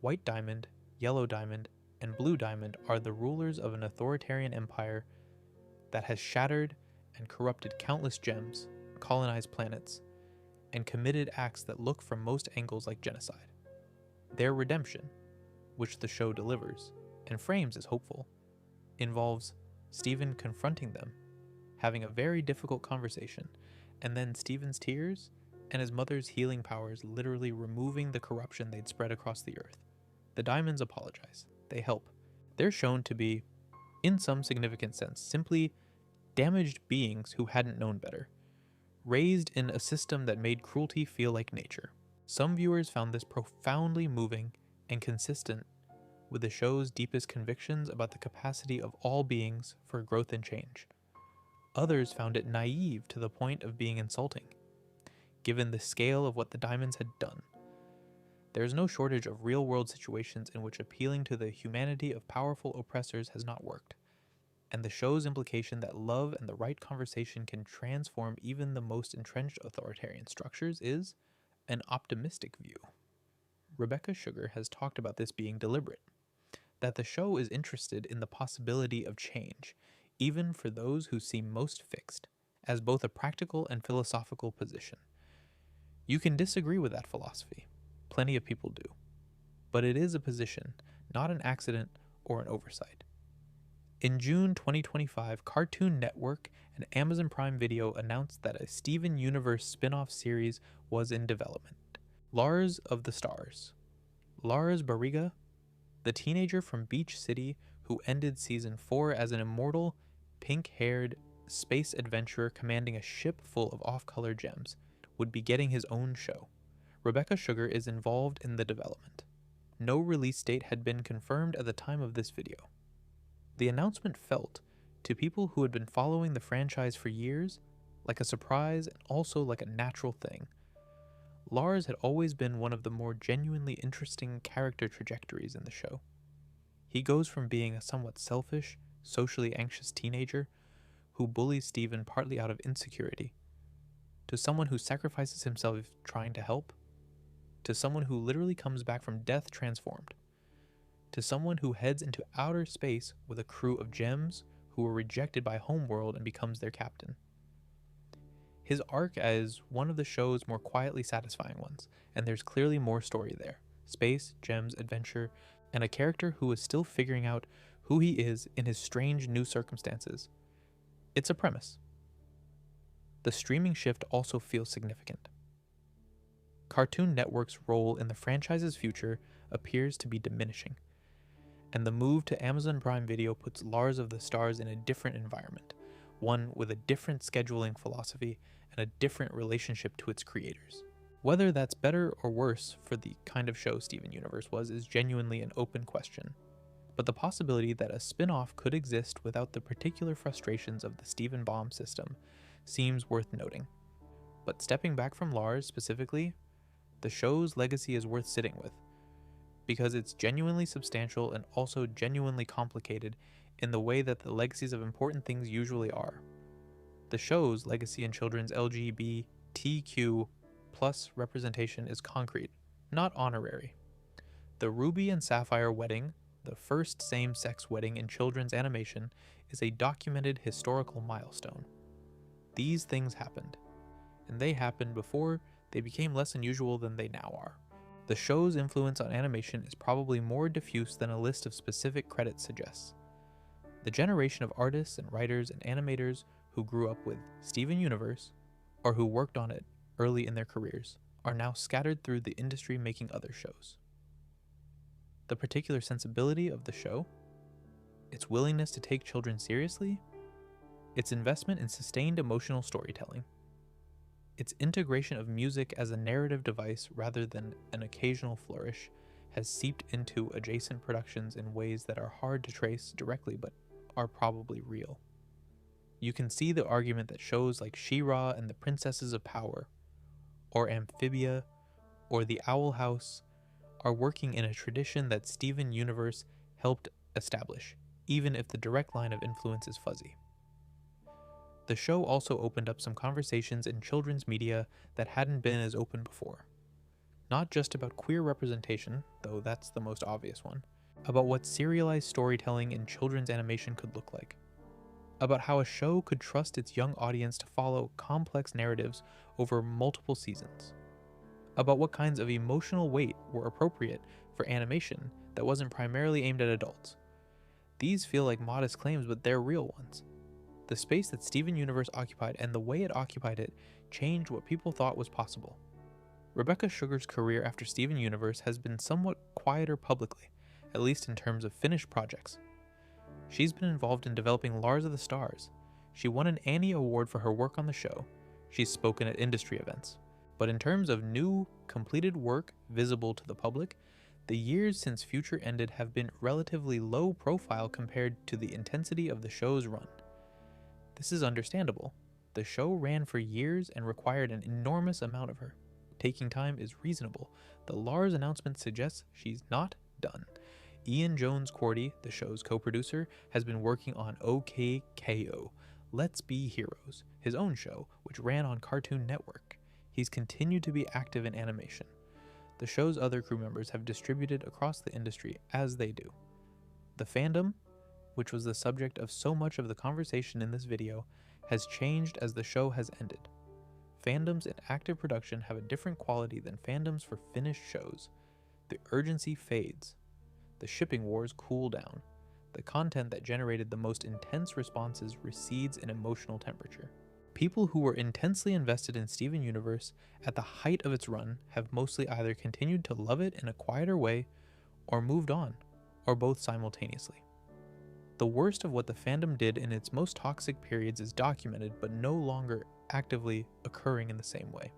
White Diamond, Yellow Diamond, and Blue Diamond are the rulers of an authoritarian empire that has shattered and corrupted countless gems, colonized planets, and committed acts that look from most angles like genocide. Their redemption, which the show delivers and frames as hopeful, involves Steven confronting them, having a very difficult conversation, and then Steven's tears and his mother's healing powers literally removing the corruption they'd spread across the earth. The diamonds apologize. They help. They're shown to be, in some significant sense, simply damaged beings who hadn't known better, raised in a system that made cruelty feel like nature. Some viewers found this profoundly moving and consistent with the show's deepest convictions about the capacity of all beings for growth and change. Others found it naive to the point of being insulting, given the scale of what the diamonds had done. There is no shortage of real-world situations in which appealing to the humanity of powerful oppressors has not worked, and the show's implication that love and the right conversation can transform even the most entrenched authoritarian structures is an optimistic view. Rebecca Sugar has talked about this being deliberate, that the show is interested in the possibility of change, even for those who seem most fixed, as both a practical and philosophical position. You can disagree with that philosophy. Plenty of people do. But it is a position, not an accident or an oversight. In June 2025, Cartoon Network and Amazon Prime Video announced that a Steven Universe spin-off series was in development. Lars of the Stars. Lars Barriga, the teenager from Beach City who ended Season 4 as an immortal, pink-haired space adventurer commanding a ship full of off-color gems, would be getting his own show. Rebecca Sugar is involved in the development. No release date had been confirmed at the time of this video. The announcement felt, to people who had been following the franchise for years, like a surprise and also like a natural thing. Lars had always been one of the more genuinely interesting character trajectories in the show. He goes from being a somewhat selfish, socially anxious teenager who bullies Steven partly out of insecurity, to someone who sacrifices himself trying to help, to someone who literally comes back from death transformed, to someone who heads into outer space with a crew of gems who were rejected by Homeworld and becomes their captain. His arc as one of the show's more quietly satisfying ones, and there's clearly more story there. Space, gems, adventure, and a character who is still figuring out who he is in his strange new circumstances. It's a premise. The streaming shift also feels significant. Cartoon Network's role in the franchise's future appears to be diminishing, and the move to Amazon Prime Video puts Lars of the Stars in a different environment, one with a different scheduling philosophy and a different relationship to its creators. Whether that's better or worse for the kind of show Steven Universe was is genuinely an open question, but the possibility that a spin-off could exist without the particular frustrations of the Steven Bomb system seems worth noting. But stepping back from Lars specifically, the show's legacy is worth sitting with, because it's genuinely substantial and also genuinely complicated in the way that the legacies of important things usually are. The show's legacy in children's LGBTQ+ representation is concrete, not honorary. The Ruby and Sapphire wedding, the first same-sex wedding in children's animation, is a documented historical milestone. These things happened, and they happened before they became less unusual than they now are. The show's influence on animation is probably more diffuse than a list of specific credits suggests. The generation of artists and writers and animators who grew up with Steven Universe, or who worked on it early in their careers, are now scattered through the industry making other shows. The particular sensibility of the show, its willingness to take children seriously, its investment in sustained emotional storytelling, its integration of music as a narrative device rather than an occasional flourish has seeped into adjacent productions in ways that are hard to trace directly but are probably real. You can see the argument that shows like She-Ra and the Princesses of Power, or Amphibia, or The Owl House are working in a tradition that Steven Universe helped establish, even if the direct line of influence is fuzzy. The show also opened up some conversations in children's media that hadn't been as open before. Not just about queer representation, though that's the most obvious one, about what serialized storytelling in children's animation could look like. About how a show could trust its young audience to follow complex narratives over multiple seasons. About what kinds of emotional weight were appropriate for animation that wasn't primarily aimed at adults. These feel like modest claims, but they're real ones. The space that Steven Universe occupied and the way it occupied it changed what people thought was possible. Rebecca Sugar's career after Steven Universe has been somewhat quieter publicly, at least in terms of finished projects. She's been involved in developing Lars of the Stars. She won an Annie Award for her work on the show. She's spoken at industry events. But in terms of new, completed work visible to the public, the years since Future ended have been relatively low profile compared to the intensity of the show's run. This is understandable. The show ran for years and required an enormous amount of her. Taking time is reasonable. The Lars announcement suggests she's not done. Ian Jones-Quartey, the show's co-producer, has been working on OKKO, Let's Be Heroes, his own show, which ran on Cartoon Network. He's continued to be active in animation. The show's other crew members have distributed across the industry as they do. The Fandom, which was the subject of so much of the conversation in this video, has changed as the show has ended. Fandoms in active production have a different quality than fandoms for finished shows. The urgency fades. The shipping wars cool down. The content that generated the most intense responses recedes in emotional temperature. People who were intensely invested in Steven Universe at the height of its run have mostly either continued to love it in a quieter way or moved on, or both simultaneously. The worst of what the fandom did in its most toxic periods is documented but no longer actively occurring in the same way.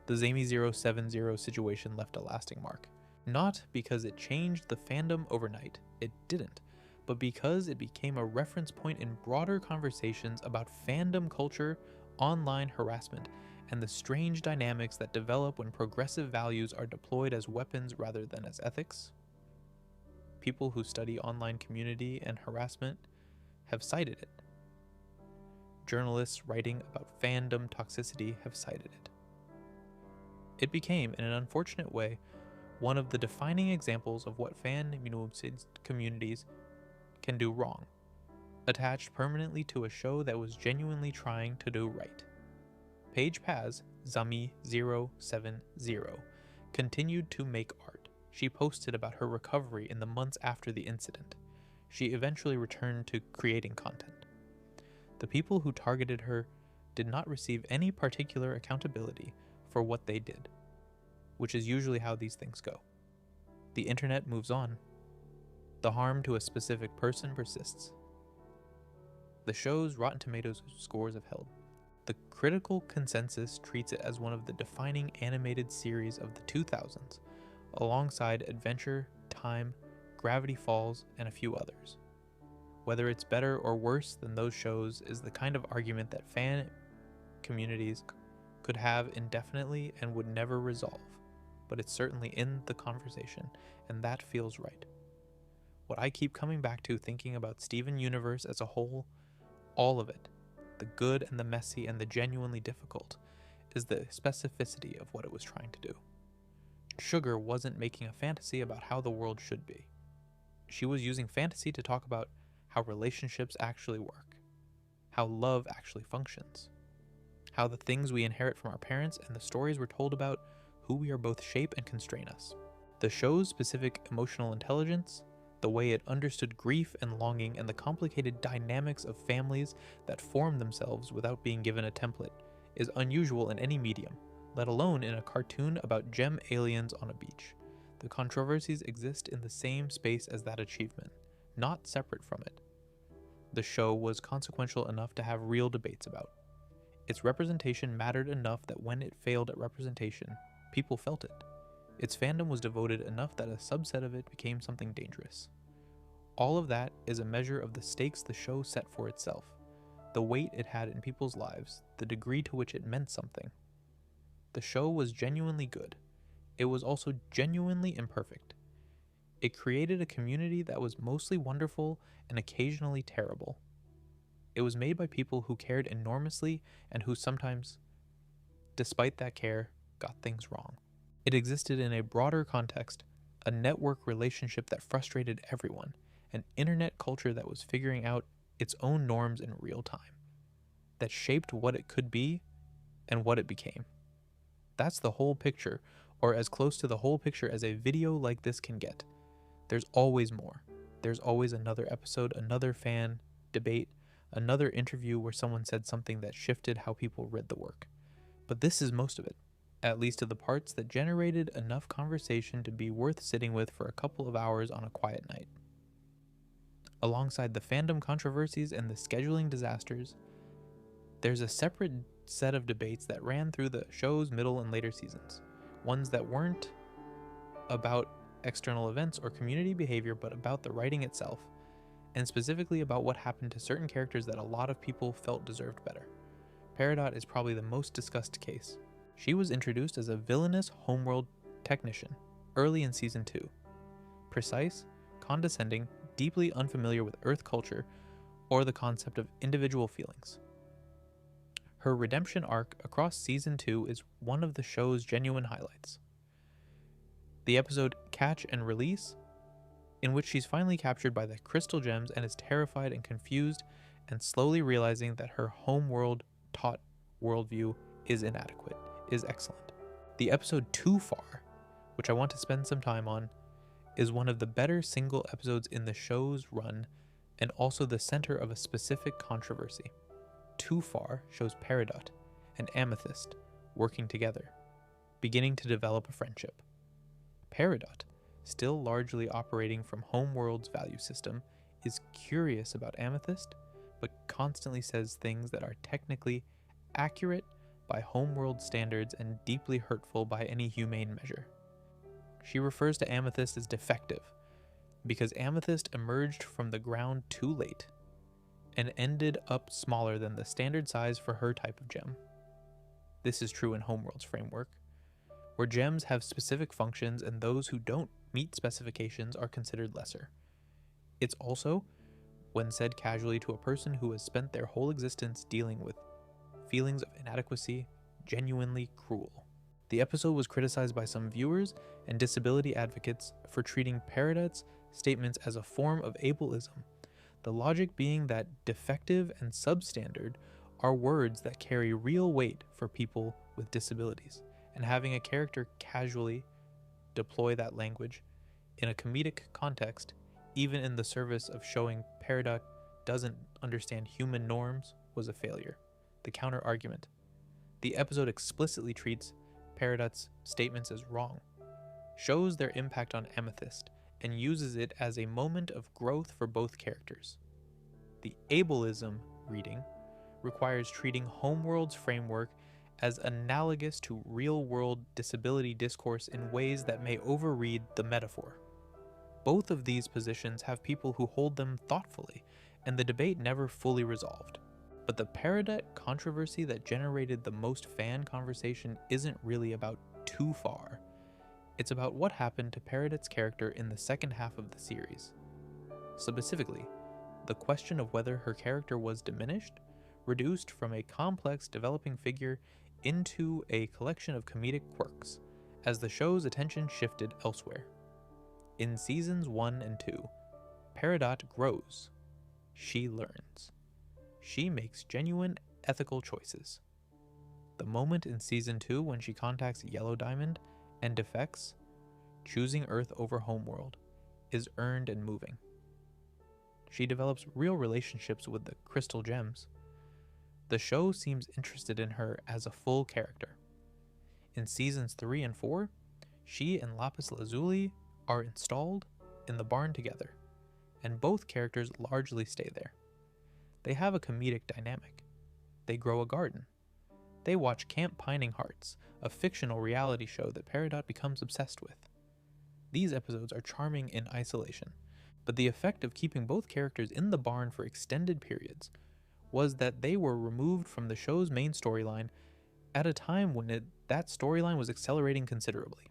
The Zamy070 situation left a lasting mark. Not because it changed the fandom overnight, it didn't, but because it became a reference point in broader conversations about fandom culture, online harassment, and the strange dynamics that develop when progressive values are deployed as weapons rather than as ethics. People who study online community and harassment have cited it. Journalists writing about fandom toxicity have cited it. It became, in an unfortunate way, one of the defining examples of what fan communities can do wrong, attached permanently to a show that was genuinely trying to do right. Paige Paz, Zami070, continued to make art. She posted about her recovery in the months after the incident. She eventually returned to creating content. The people who targeted her did not receive any particular accountability for what they did, which is usually how these things go. The internet moves on. The harm to a specific person persists. The show's Rotten Tomatoes scores have held. The critical consensus treats it as one of the defining animated series of the 2000s, alongside Adventure, Time, Gravity Falls, and a few others. Whether it's better or worse than those shows is the kind of argument that fan communities could have indefinitely and would never resolve, but it's certainly in the conversation, and that feels right. What I keep coming back to thinking about Steven Universe as a whole, all of it, the good and the messy and the genuinely difficult, is the specificity of what it was trying to do. Sugar wasn't making a fantasy about how the world should be. She was using fantasy to talk about how relationships actually work, how love actually functions, how the things we inherit from our parents and the stories we're told about who we are both shape and constrain us. The show's specific emotional intelligence, the way it understood grief and longing, and the complicated dynamics of families that form themselves without being given a template, is unusual in any medium, let alone in a cartoon about gem aliens on a beach. The controversies exist in the same space as that achievement, not separate from it. The show was consequential enough to have real debates about. Its representation mattered enough that when it failed at representation, people felt it. Its fandom was devoted enough that a subset of it became something dangerous. All of that is a measure of the stakes the show set for itself, the weight it had in people's lives, the degree to which it meant something. The show was genuinely good. It was also genuinely imperfect. It created a community that was mostly wonderful and occasionally terrible. It was made by people who cared enormously and who sometimes, despite that care, got things wrong. It existed in a broader context, a network relationship that frustrated everyone, an internet culture that was figuring out its own norms in real time, that shaped what it could be and what it became. That's the whole picture, or as close to the whole picture as a video like this can get. There's always more. There's always another episode, another fan debate, another interview where someone said something that shifted how people read the work. But this is most of it, at least of the parts that generated enough conversation to be worth sitting with for a couple of hours on a quiet night. Alongside the fandom controversies and the scheduling disasters, there's a separate set of debates that ran through the show's middle and later seasons, ones that weren't about external events or community behavior, but about the writing itself, and specifically about what happened to certain characters that a lot of people felt deserved better. Peridot is probably the most discussed case. She was introduced as a villainous homeworld technician early in season 2. Precise, condescending, deeply unfamiliar with Earth culture or the concept of individual feelings. Her redemption arc across season 2 is one of the show's genuine highlights. The episode Catch and Release, in which she's finally captured by the crystal gems and is terrified and confused and slowly realizing that her homeworld taught worldview is inadequate, is excellent. The episode Too Far, which I want to spend some time on, is one of the better single episodes in the show's run and also the center of a specific controversy. Too Far shows Peridot and Amethyst working together, beginning to develop a friendship. Peridot, still largely operating from Homeworld's value system, is curious about Amethyst, but constantly says things that are technically accurate by homeworld standards and deeply hurtful by any humane measure. She refers to Amethyst as defective, because Amethyst emerged from the ground too late, and ended up smaller than the standard size for her type of gem. This is true in Homeworld's framework, where gems have specific functions and those who don't meet specifications are considered lesser. It's also, when said casually to a person who has spent their whole existence dealing with feelings of inadequacy, genuinely cruel. The episode was criticized by some viewers and disability advocates for treating Peridot's statements as a form of ableism, the logic being that defective and substandard are words that carry real weight for people with disabilities, and having a character casually deploy that language in a comedic context, even in the service of showing Peridot doesn't understand human norms, was a failure. The counter-argument. The episode explicitly treats Peridot's statements as wrong, shows their impact on Amethyst, and uses it as a moment of growth for both characters. The ableism reading requires treating Homeworld's framework as analogous to real-world disability discourse in ways that may overread the metaphor. Both of these positions have people who hold them thoughtfully, and the debate never fully resolved. But the Peridot controversy that generated the most fan conversation isn't really about too far. It's about what happened to Peridot's character in the second half of the series. Specifically, the question of whether her character was diminished, reduced from a complex developing figure into a collection of comedic quirks, as the show's attention shifted elsewhere. In seasons 1 and 2, Peridot grows. She learns. She makes genuine ethical choices. The moment in season 2 when she contacts Yellow Diamond and defects, choosing Earth over Homeworld, is earned and moving. She develops real relationships with the crystal gems. The show seems interested in her as a full character. In seasons 3 and 4, she and Lapis Lazuli are installed in the barn together, and both characters largely stay there. They have a comedic dynamic. They grow a garden. They watch Camp Pining Hearts, a fictional reality show that Peridot becomes obsessed with. These episodes are charming in isolation, but the effect of keeping both characters in the barn for extended periods was that they were removed from the show's main storyline at a time when that storyline was accelerating considerably.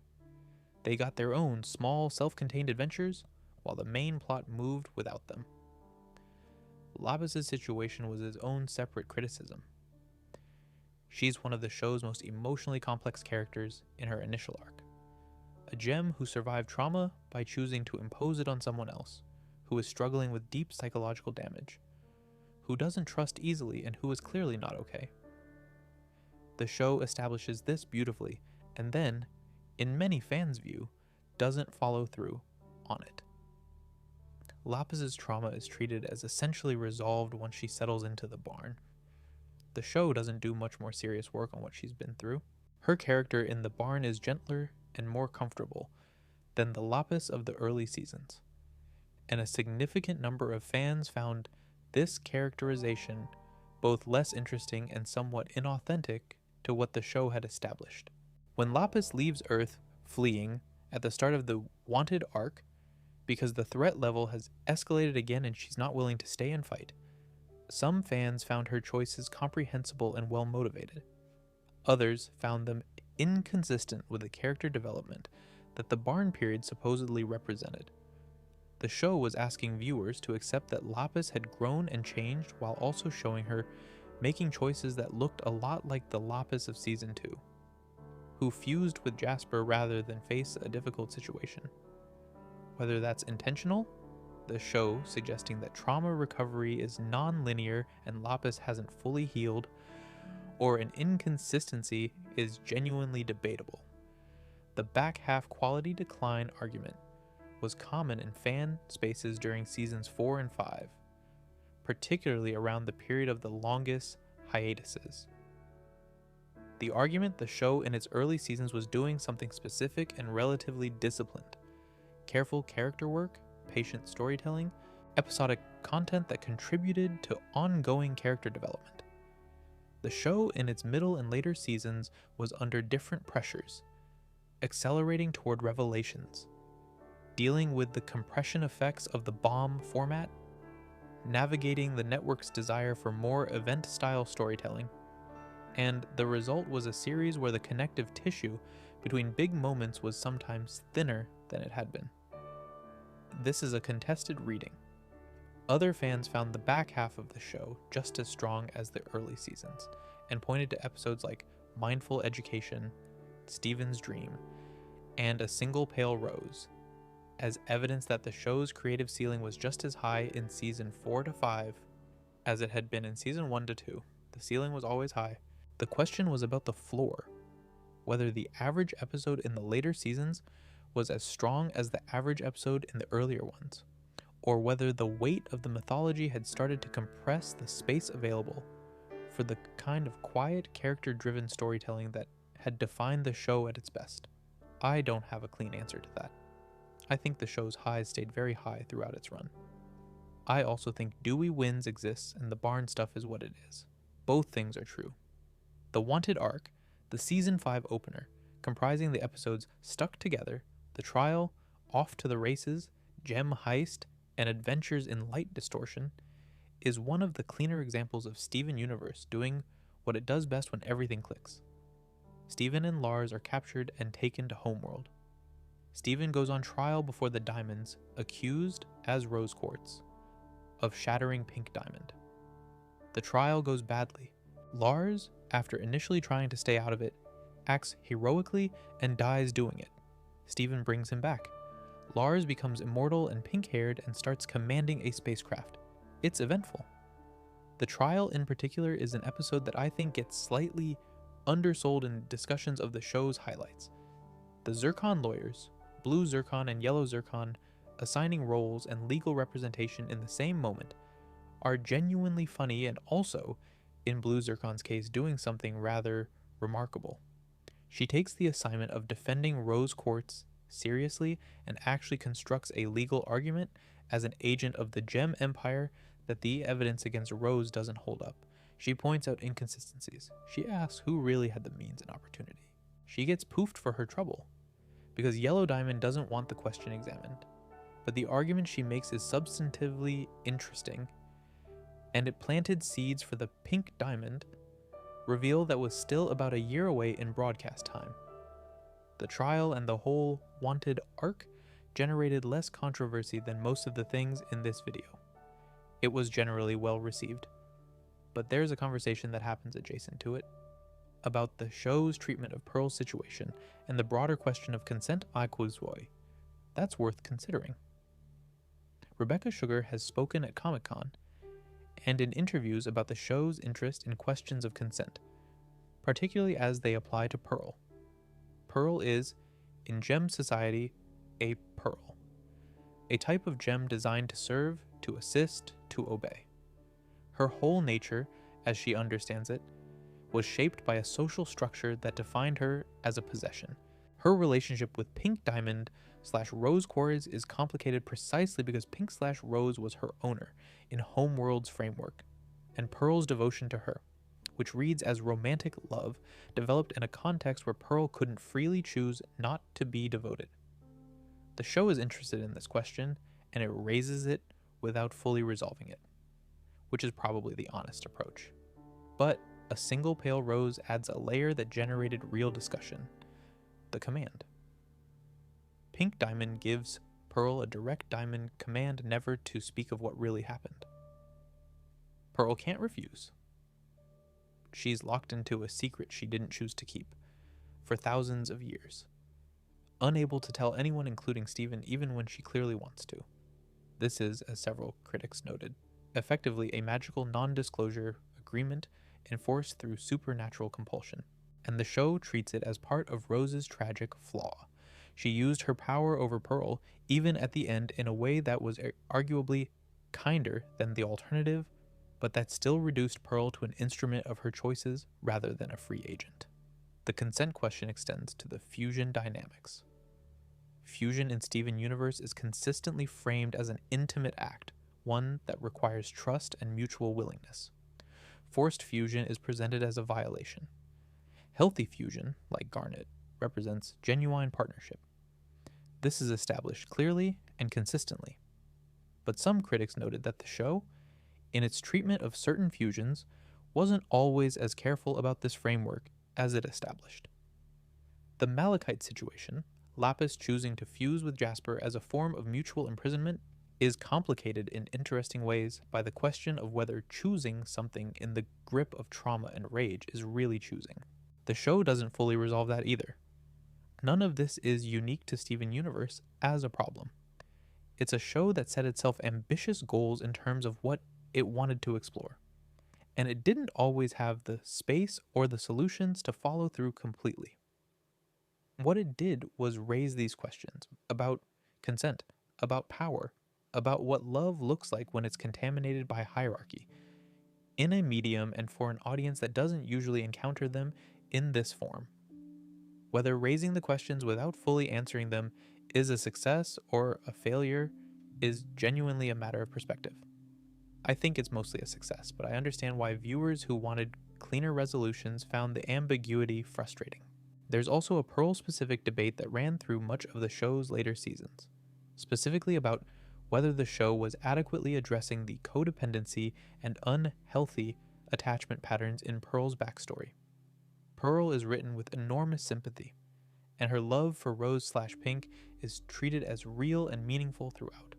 They got their own small, self-contained adventures, while the main plot moved without them. Lapis's situation was his own separate criticism. She's one of the show's most emotionally complex characters in her initial arc. A gem who survived trauma by choosing to impose it on someone else, who is struggling with deep psychological damage, who doesn't trust easily and who is clearly not okay. The show establishes this beautifully, and then, in many fans' view, doesn't follow through on it. Lapis's trauma is treated as essentially resolved once she settles into the barn. The show doesn't do much more serious work on what she's been through. Her character in the barn is gentler and more comfortable than the Lapis of the early seasons, and a significant number of fans found this characterization both less interesting and somewhat inauthentic to what the show had established. When Lapis leaves Earth fleeing at the start of the Wanted arc, because the threat level has escalated again and she's not willing to stay and fight, some fans found her choices comprehensible and well motivated. Others found them inconsistent with the character development that the barn period supposedly represented. The show was asking viewers to accept that Lapis had grown and changed while also showing her making choices that looked a lot like the Lapis of season 2, who fused with Jasper rather than face a difficult situation. Whether that's intentional, the show suggesting that trauma recovery is non-linear and Lapis hasn't fully healed, or an inconsistency is genuinely debatable. The back half quality decline argument was common in fan spaces during seasons 4 and 5, particularly around the period of the longest hiatuses. The argument the show in its early seasons was doing something specific and relatively disciplined. Careful character work, patient storytelling, episodic content that contributed to ongoing character development. The show in its middle and later seasons was under different pressures, accelerating toward revelations, dealing with the compression effects of the bomb format, navigating the network's desire for more event-style storytelling, and the result was a series where the connective tissue between big moments was sometimes thinner than it had been. This is a contested reading. Other fans found the back half of the show just as strong as the early seasons, and pointed to episodes like Mindful Education, Stephen's Dream, and A Single Pale Rose as evidence that the show's creative ceiling was just as high in season 4 to 5 as it had been in season 1 to 2. The ceiling was always high. The question was about the floor, whether the average episode in the later seasons was as strong as the average episode in the earlier ones, or whether the weight of the mythology had started to compress the space available for the kind of quiet, character-driven storytelling that had defined the show at its best. I don't have a clean answer to that. I think the show's highs stayed very high throughout its run. I also think Dewey wins exists and the barn stuff is what it is. Both things are true. The Wanted arc, the season 5 opener, comprising the episodes Stuck Together, The Trial, Off to the Races, Gem Heist, and Adventures in Light Distortion, is one of the cleaner examples of Steven Universe doing what it does best when everything clicks. Steven and Lars are captured and taken to Homeworld. Steven goes on trial before the Diamonds, accused, as Rose Quartz, of shattering Pink Diamond. The trial goes badly. Lars, after initially trying to stay out of it, acts heroically and dies doing it. Steven brings him back. Lars becomes immortal and pink-haired and starts commanding a spacecraft. It's eventful. The trial in particular is an episode that I think gets slightly undersold in discussions of the show's highlights. The Zircon lawyers, Blue Zircon and Yellow Zircon, assigning roles and legal representation in the same moment, are genuinely funny and also, in Blue Zircon's case, doing something rather remarkable. She takes the assignment of defending Rose Quartz seriously and actually constructs a legal argument as an agent of the Gem Empire that the evidence against Rose doesn't hold up. She points out inconsistencies. She asks who really had the means and opportunity. She gets poofed for her trouble, because Yellow Diamond doesn't want the question examined. But the argument she makes is substantively interesting, and it planted seeds for the Pink Diamond reveal that was still about a year away in broadcast time. The trial and the whole Wanted arc generated less controversy than most of the things in this video. It was generally well received. But there's a conversation that happens adjacent to it about the show's treatment of Pearl's situation and the broader question of consent à quoi. That's worth considering. Rebecca Sugar has spoken at Comic-Con and in interviews about the show's interest in questions of consent, particularly as they apply to Pearl. Pearl is, in gem society, a pearl, a type of gem designed to serve, to assist, to obey. Her whole nature, as she understands it, was shaped by a social structure that defined her as a possession. Her relationship with Pink Diamond / Rose Quartz is complicated precisely because Pink / Rose was her owner in Homeworld's framework, and Pearl's devotion to her, which reads as romantic love, developed in a context where Pearl couldn't freely choose not to be devoted. The show is interested in this question, and it raises it without fully resolving it, which is probably the honest approach. But A Single Pale Rose adds a layer that generated real discussion: the command. Pink Diamond gives Pearl a direct diamond command never to speak of what really happened. Pearl can't refuse. She's locked into a secret she didn't choose to keep for thousands of years, unable to tell anyone, including Steven, even when she clearly wants to. This is, as several critics noted, effectively a magical non-disclosure agreement enforced through supernatural compulsion, and the show treats it as part of Rose's tragic flaw. She used her power over Pearl, even at the end, in a way that was arguably kinder than the alternative, but that still reduced Pearl to an instrument of her choices rather than a free agent. The consent question extends to the fusion dynamics. Fusion in Steven Universe is consistently framed as an intimate act, one that requires trust and mutual willingness. Forced fusion is presented as a violation. Healthy fusion, like Garnet, represents genuine partnership. This is established clearly and consistently. But some critics noted that the show, in its treatment of certain fusions, wasn't always as careful about this framework as it established. The Malachite situation, Lapis choosing to fuse with Jasper as a form of mutual imprisonment, is complicated in interesting ways by the question of whether choosing something in the grip of trauma and rage is really choosing. The show doesn't fully resolve that either. None of this is unique to Steven Universe as a problem. It's a show that set itself ambitious goals in terms of what it wanted to explore. And it didn't always have the space or the solutions to follow through completely. What it did was raise these questions about consent, about power, about what love looks like when it's contaminated by hierarchy, in a medium and for an audience that doesn't usually encounter them in this form. Whether raising the questions without fully answering them is a success or a failure is genuinely a matter of perspective. I think it's mostly a success, but I understand why viewers who wanted cleaner resolutions found the ambiguity frustrating. There's also a Pearl-specific debate that ran through much of the show's later seasons, specifically about whether the show was adequately addressing the codependency and unhealthy attachment patterns in Pearl's backstory. Pearl is written with enormous sympathy, and her love for Rose/Pink is treated as real and meaningful throughout.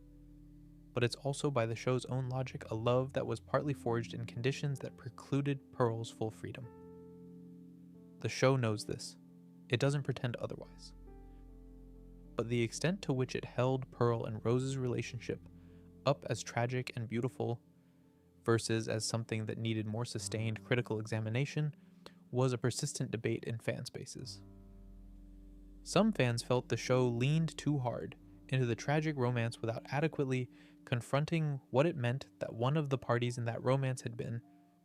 But it's also, by the show's own logic, a love that was partly forged in conditions that precluded Pearl's full freedom. The show knows this. It doesn't pretend otherwise. But the extent to which it held Pearl and Rose's relationship up as tragic and beautiful versus as something that needed more sustained critical examination was a persistent debate in fan spaces. Some fans felt the show leaned too hard into the tragic romance without adequately confronting what it meant that one of the parties in that romance had been,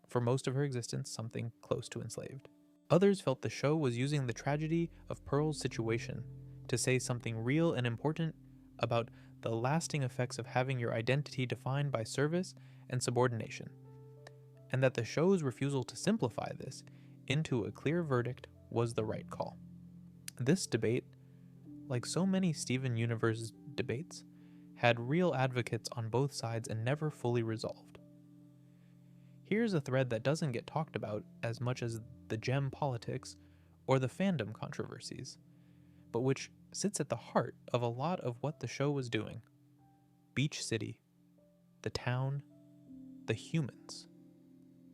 for most of her existence, something close to enslaved. Others felt the show was using the tragedy of Pearl's situation to say something real and important about the lasting effects of having your identity defined by service and subordination, and that the show's refusal to simplify this into a clear verdict was the right call. This debate, like so many Steven Universe debates, had real advocates on both sides and never fully resolved. Here's a thread that doesn't get talked about as much as the gem politics or the fandom controversies, but which sits at the heart of a lot of what the show was doing. Beach City, the town, the humans.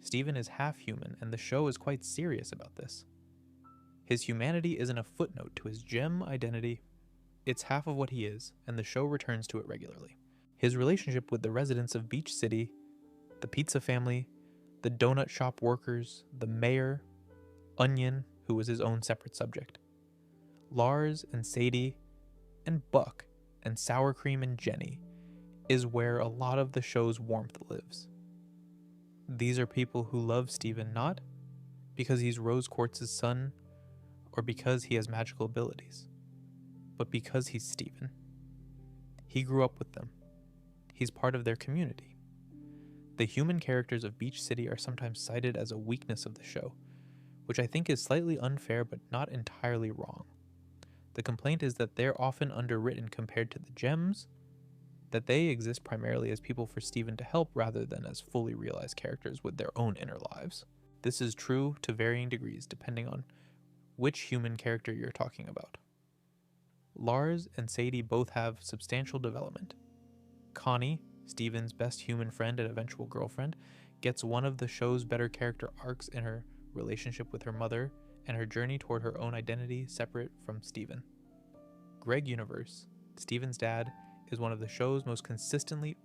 Steven is half human, and the show is quite serious about this. His humanity isn't a footnote to his gem identity. It's half of what he is, and the show returns to it regularly. His relationship with the residents of Beach City, the pizza family, the donut shop workers, the mayor, Onion, who was his own separate subject, Lars and Sadie, and Buck, and Sour Cream and Jenny, is where a lot of the show's warmth lives. These are people who love Steven not because he's Rose Quartz's son or because he has magical abilities, but because he's Steven. He grew up with them. He's part of their community. The human characters of Beach City are sometimes cited as a weakness of the show, which I think is slightly unfair but not entirely wrong. The complaint is that they're often underwritten compared to the gems, that they exist primarily as people for Steven to help rather than as fully realized characters with their own inner lives. This is true to varying degrees depending on which human character you're talking about. Lars and Sadie both have substantial development. Connie, Steven's best human friend and eventual girlfriend, gets one of the show's better character arcs in her relationship with her mother and her journey toward her own identity separate from Steven. Greg Universe, Steven's dad, is one of the show's most consistently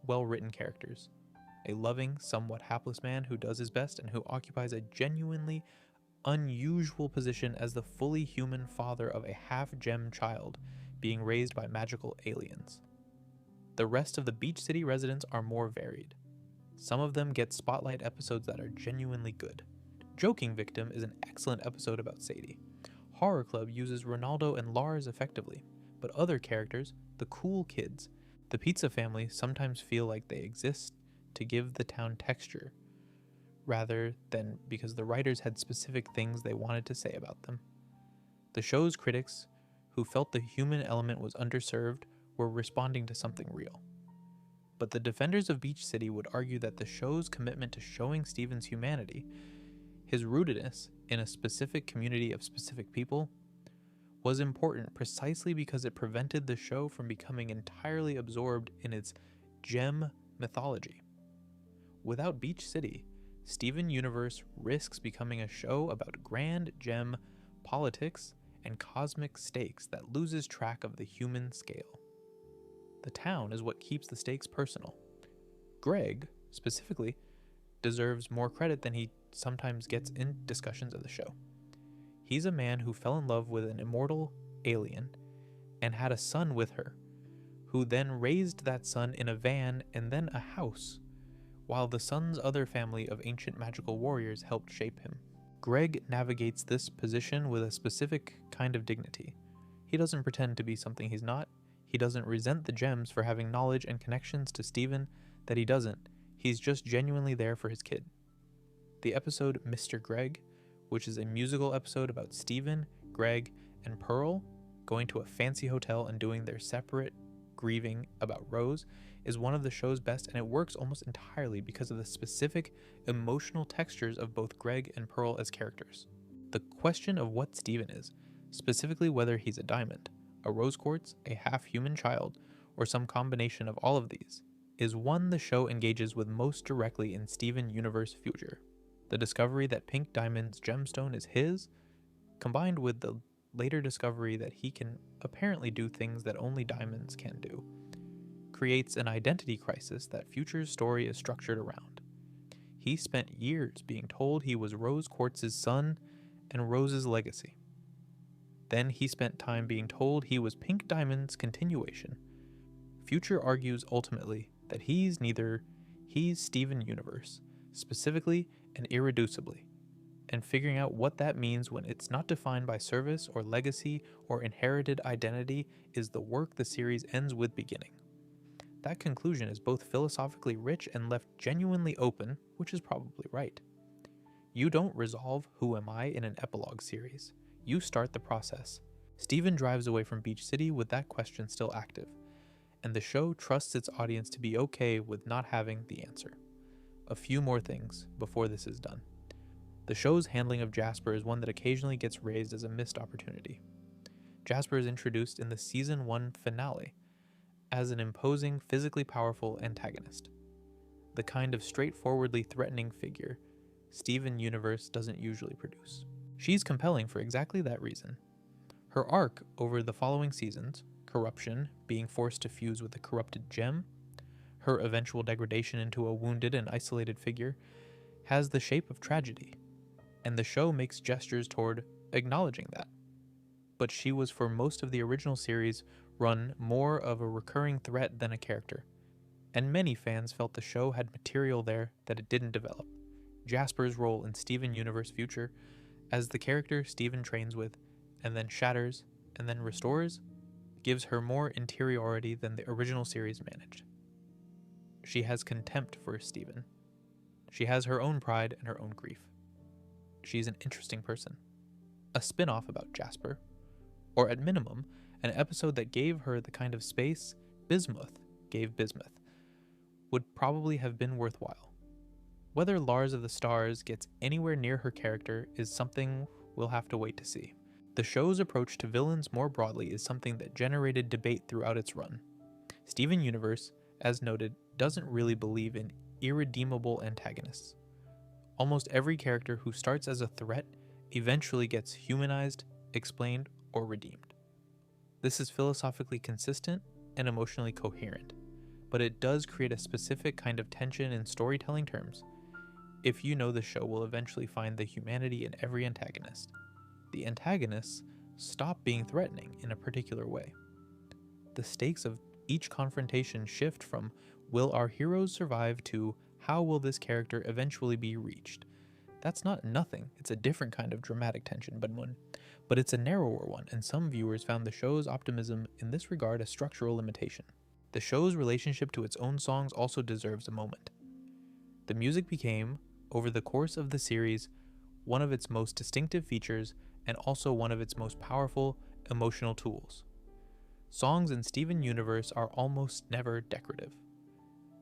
well-written characters. A loving, somewhat hapless man who does his best and who occupies a genuinely unusual position as the fully human father of a half-gem child being raised by magical aliens. The rest of the Beach City residents are more varied. Some of them get spotlight episodes that are genuinely good. Joking Victim is an excellent episode about Sadie. Horror Club uses Ronaldo and Lars effectively, but other characters, the cool kids, the pizza family, sometimes feel like they exist to give the town texture, rather than because the writers had specific things they wanted to say about them. The show's critics, who felt the human element was underserved, were responding to something real. But the defenders of Beach City would argue that the show's commitment to showing Steven's humanity, his rootedness in a specific community of specific people, was important precisely because it prevented the show from becoming entirely absorbed in its gem mythology. Without Beach City, Steven Universe risks becoming a show about grand gem politics and cosmic stakes that loses track of the human scale. The town is what keeps the stakes personal. Greg, specifically, deserves more credit than he sometimes gets in discussions of the show. He's a man who fell in love with an immortal alien and had a son with her, who then raised that son in a van and then a house, while the son's other family of ancient magical warriors helped shape him. Greg navigates this position with a specific kind of dignity. He doesn't pretend to be something he's not. He doesn't resent the gems for having knowledge and connections to Steven that he doesn't. He's just genuinely there for his kid. The episode Mr. Greg, which is a musical episode about Steven, Greg, and Pearl going to a fancy hotel and doing their separate grieving about Rose, is one of the show's best, and it works almost entirely because of the specific emotional textures of both Greg and Pearl as characters. The question of what Steven is, specifically whether he's a diamond, a rose quartz, a half-human child, or some combination of all of these, is one the show engages with most directly in Steven Universe Future. The discovery that Pink Diamond's gemstone is his, combined with the later discovery that he can apparently do things that only diamonds can do, creates an identity crisis that Future's story is structured around. He spent years being told he was Rose Quartz's son and Rose's legacy. Then he spent time being told he was Pink Diamond's continuation. Future argues ultimately that he's neither. He's Steven Universe, specifically and irreducibly, and figuring out what that means when it's not defined by service or legacy or inherited identity is the work the series ends with beginning. That conclusion is both philosophically rich and left genuinely open, which is probably right. You don't resolve who am I in an epilogue series. You start the process. Steven drives away from Beach City with that question still active, and the show trusts its audience to be okay with not having the answer. A few more things before this is done. The show's handling of Jasper is one that occasionally gets raised as a missed opportunity. Jasper is introduced in the Season 1 finale as an imposing, physically powerful antagonist, the kind of straightforwardly threatening figure Steven Universe doesn't usually produce. She's compelling for exactly that reason. Her arc over the following seasons, corruption, being forced to fuse with a corrupted gem, her eventual degradation into a wounded and isolated figure, has the shape of tragedy, and the show makes gestures toward acknowledging that. But she was for most of the original series run more of a recurring threat than a character, and many fans felt the show had material there that it didn't develop. Jasper's role in Steven Universe Future as the character Steven trains with, and then shatters, and then restores, gives her more interiority than the original series managed. She has contempt for Steven. She has her own pride and her own grief. She's an interesting person. A spin-off about Jasper, or at minimum, an episode that gave her the kind of space Bismuth gave Bismuth, would probably have been worthwhile. Whether Lars of the Stars gets anywhere near her character is something we'll have to wait to see. The show's approach to villains more broadly is something that generated debate throughout its run. Steven Universe, as noted, doesn't really believe in irredeemable antagonists. Almost every character who starts as a threat eventually gets humanized, explained, or redeemed. This is philosophically consistent and emotionally coherent, but it does create a specific kind of tension in storytelling terms. If you know the show will eventually find the humanity in every antagonist, the antagonists stop being threatening in a particular way. The stakes of each confrontation shift from will our heroes survive to how will this character eventually be reached. That's not nothing, it's a different kind of dramatic tension, but it's a narrower one, and some viewers found the show's optimism in this regard a structural limitation. The show's relationship to its own songs also deserves a moment. The music became Over the course of the series, one of its most distinctive features and also one of its most powerful emotional tools. Songs in Steven Universe are almost never decorative.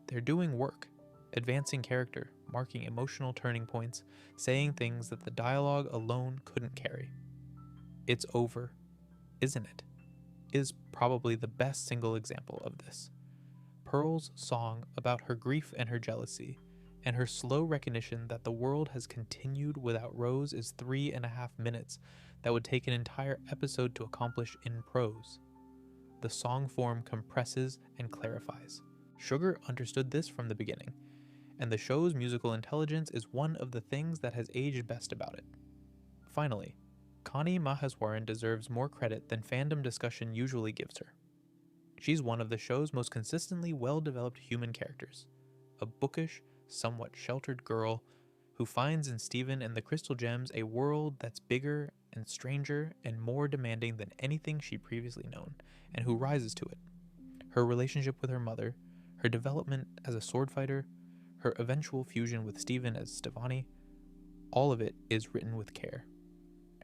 They're doing work, advancing character, marking emotional turning points, saying things that the dialogue alone couldn't carry. It's Over, Isn't It? Is probably the best single example of this. Pearl's song about her grief and her jealousy, and her slow recognition that the world has continued without Rose is 3.5 minutes that would take an entire episode to accomplish in prose. The song form compresses and clarifies. Sugar understood this from the beginning, and the show's musical intelligence is one of the things that has aged best about it. Finally, Connie Maheswaran deserves more credit than fandom discussion usually gives her. She's one of the show's most consistently well-developed human characters, a bookish, somewhat sheltered girl who finds in Steven and the Crystal Gems a world that's bigger and stranger and more demanding than anything she'd previously known, and who rises to it. Her relationship with her mother, her development as a sword fighter, her eventual fusion with Steven as Stevani, all of it is written with care.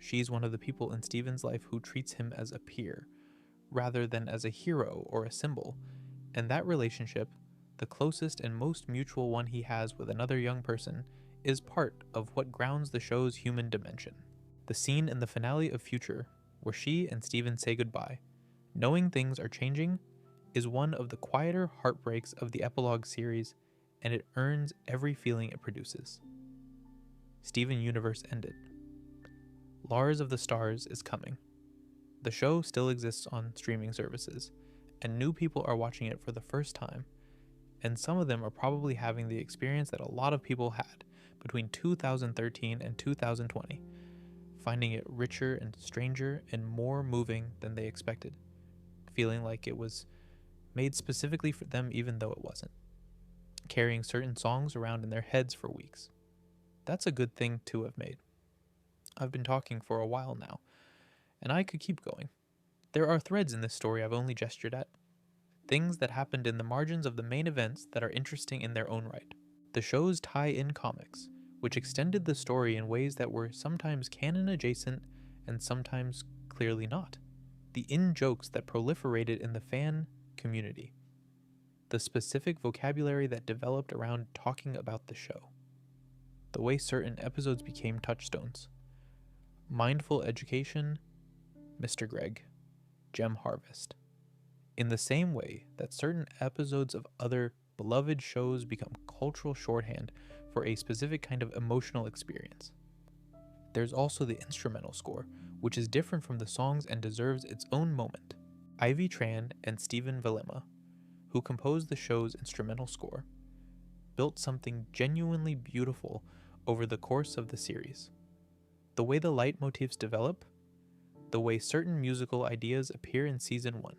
She's one of the people in Steven's life who treats him as a peer, rather than as a hero or a symbol, and that relationship, the closest and most mutual one he has with another young person, is part of what grounds the show's human dimension. The scene in the finale of Future, where she and Steven say goodbye, knowing things are changing, is one of the quieter heartbreaks of the epilogue series, and it earns every feeling it produces. Steven Universe ended. Lars of the Stars is coming. The show still exists on streaming services, and new people are watching it for the first time, and some of them are probably having the experience that a lot of people had between 2013 and 2020, finding it richer and stranger and more moving than they expected, feeling like it was made specifically for them even though it wasn't, carrying certain songs around in their heads for weeks. That's a good thing to have made. I've been talking for a while now, and I could keep going. There are threads in this story I've only gestured at, things that happened in the margins of the main events that are interesting in their own right. The show's tie-in comics, which extended the story in ways that were sometimes canon adjacent and sometimes clearly not. The in-jokes that proliferated in the fan community. The specific vocabulary that developed around talking about the show. The way certain episodes became touchstones. Mindful Education, Mr. Greg, Gem Harvest. In the same way that certain episodes of other beloved shows become cultural shorthand for a specific kind of emotional experience. There's also the instrumental score, which is different from the songs and deserves its own moment. Ivy Tran and Stephen Valema, who composed the show's instrumental score, built something genuinely beautiful over the course of the series. The way the leitmotifs develop, the way certain musical ideas appear in Season 1,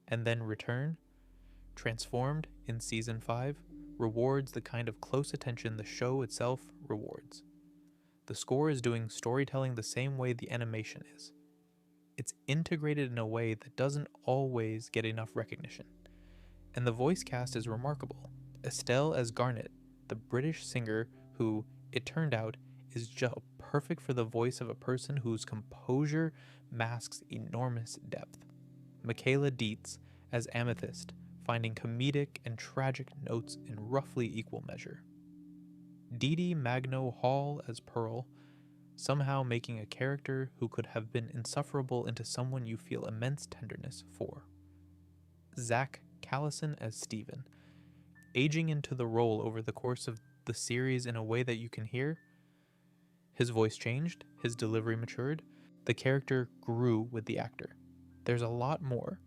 and then return, transformed in Season 5, rewards the kind of close attention the show itself rewards. The score is doing storytelling the same way the animation is. It's integrated in a way that doesn't always get enough recognition. And the voice cast is remarkable. Estelle as Garnet, the British singer who, it turned out, is just perfect for the voice of a person whose composure masks enormous depth. Michaela Dietz as Amethyst, finding comedic and tragic notes in roughly equal measure. Dee Dee Magno Hall as Pearl, somehow making a character who could have been insufferable into someone you feel immense tenderness for. Zach Callison as Steven, aging into the role over the course of the series in a way that you can hear. His voice changed, his delivery matured, the character grew with the actor. There's a lot more,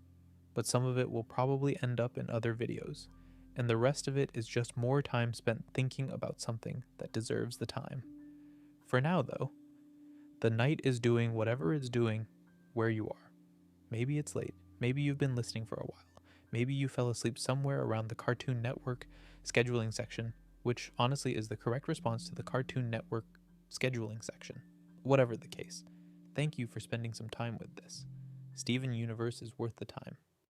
but some of it will probably end up in other videos, and the rest of it is just more time spent thinking about something that deserves the time. For now, though, the night is doing whatever it's doing where you are. Maybe it's late, maybe you've been listening for a while, maybe you fell asleep somewhere around the Cartoon Network scheduling section, which honestly is the correct response to the Cartoon Network scheduling section. Whatever the case, thank you for spending some time with this. Steven Universe is worth the time.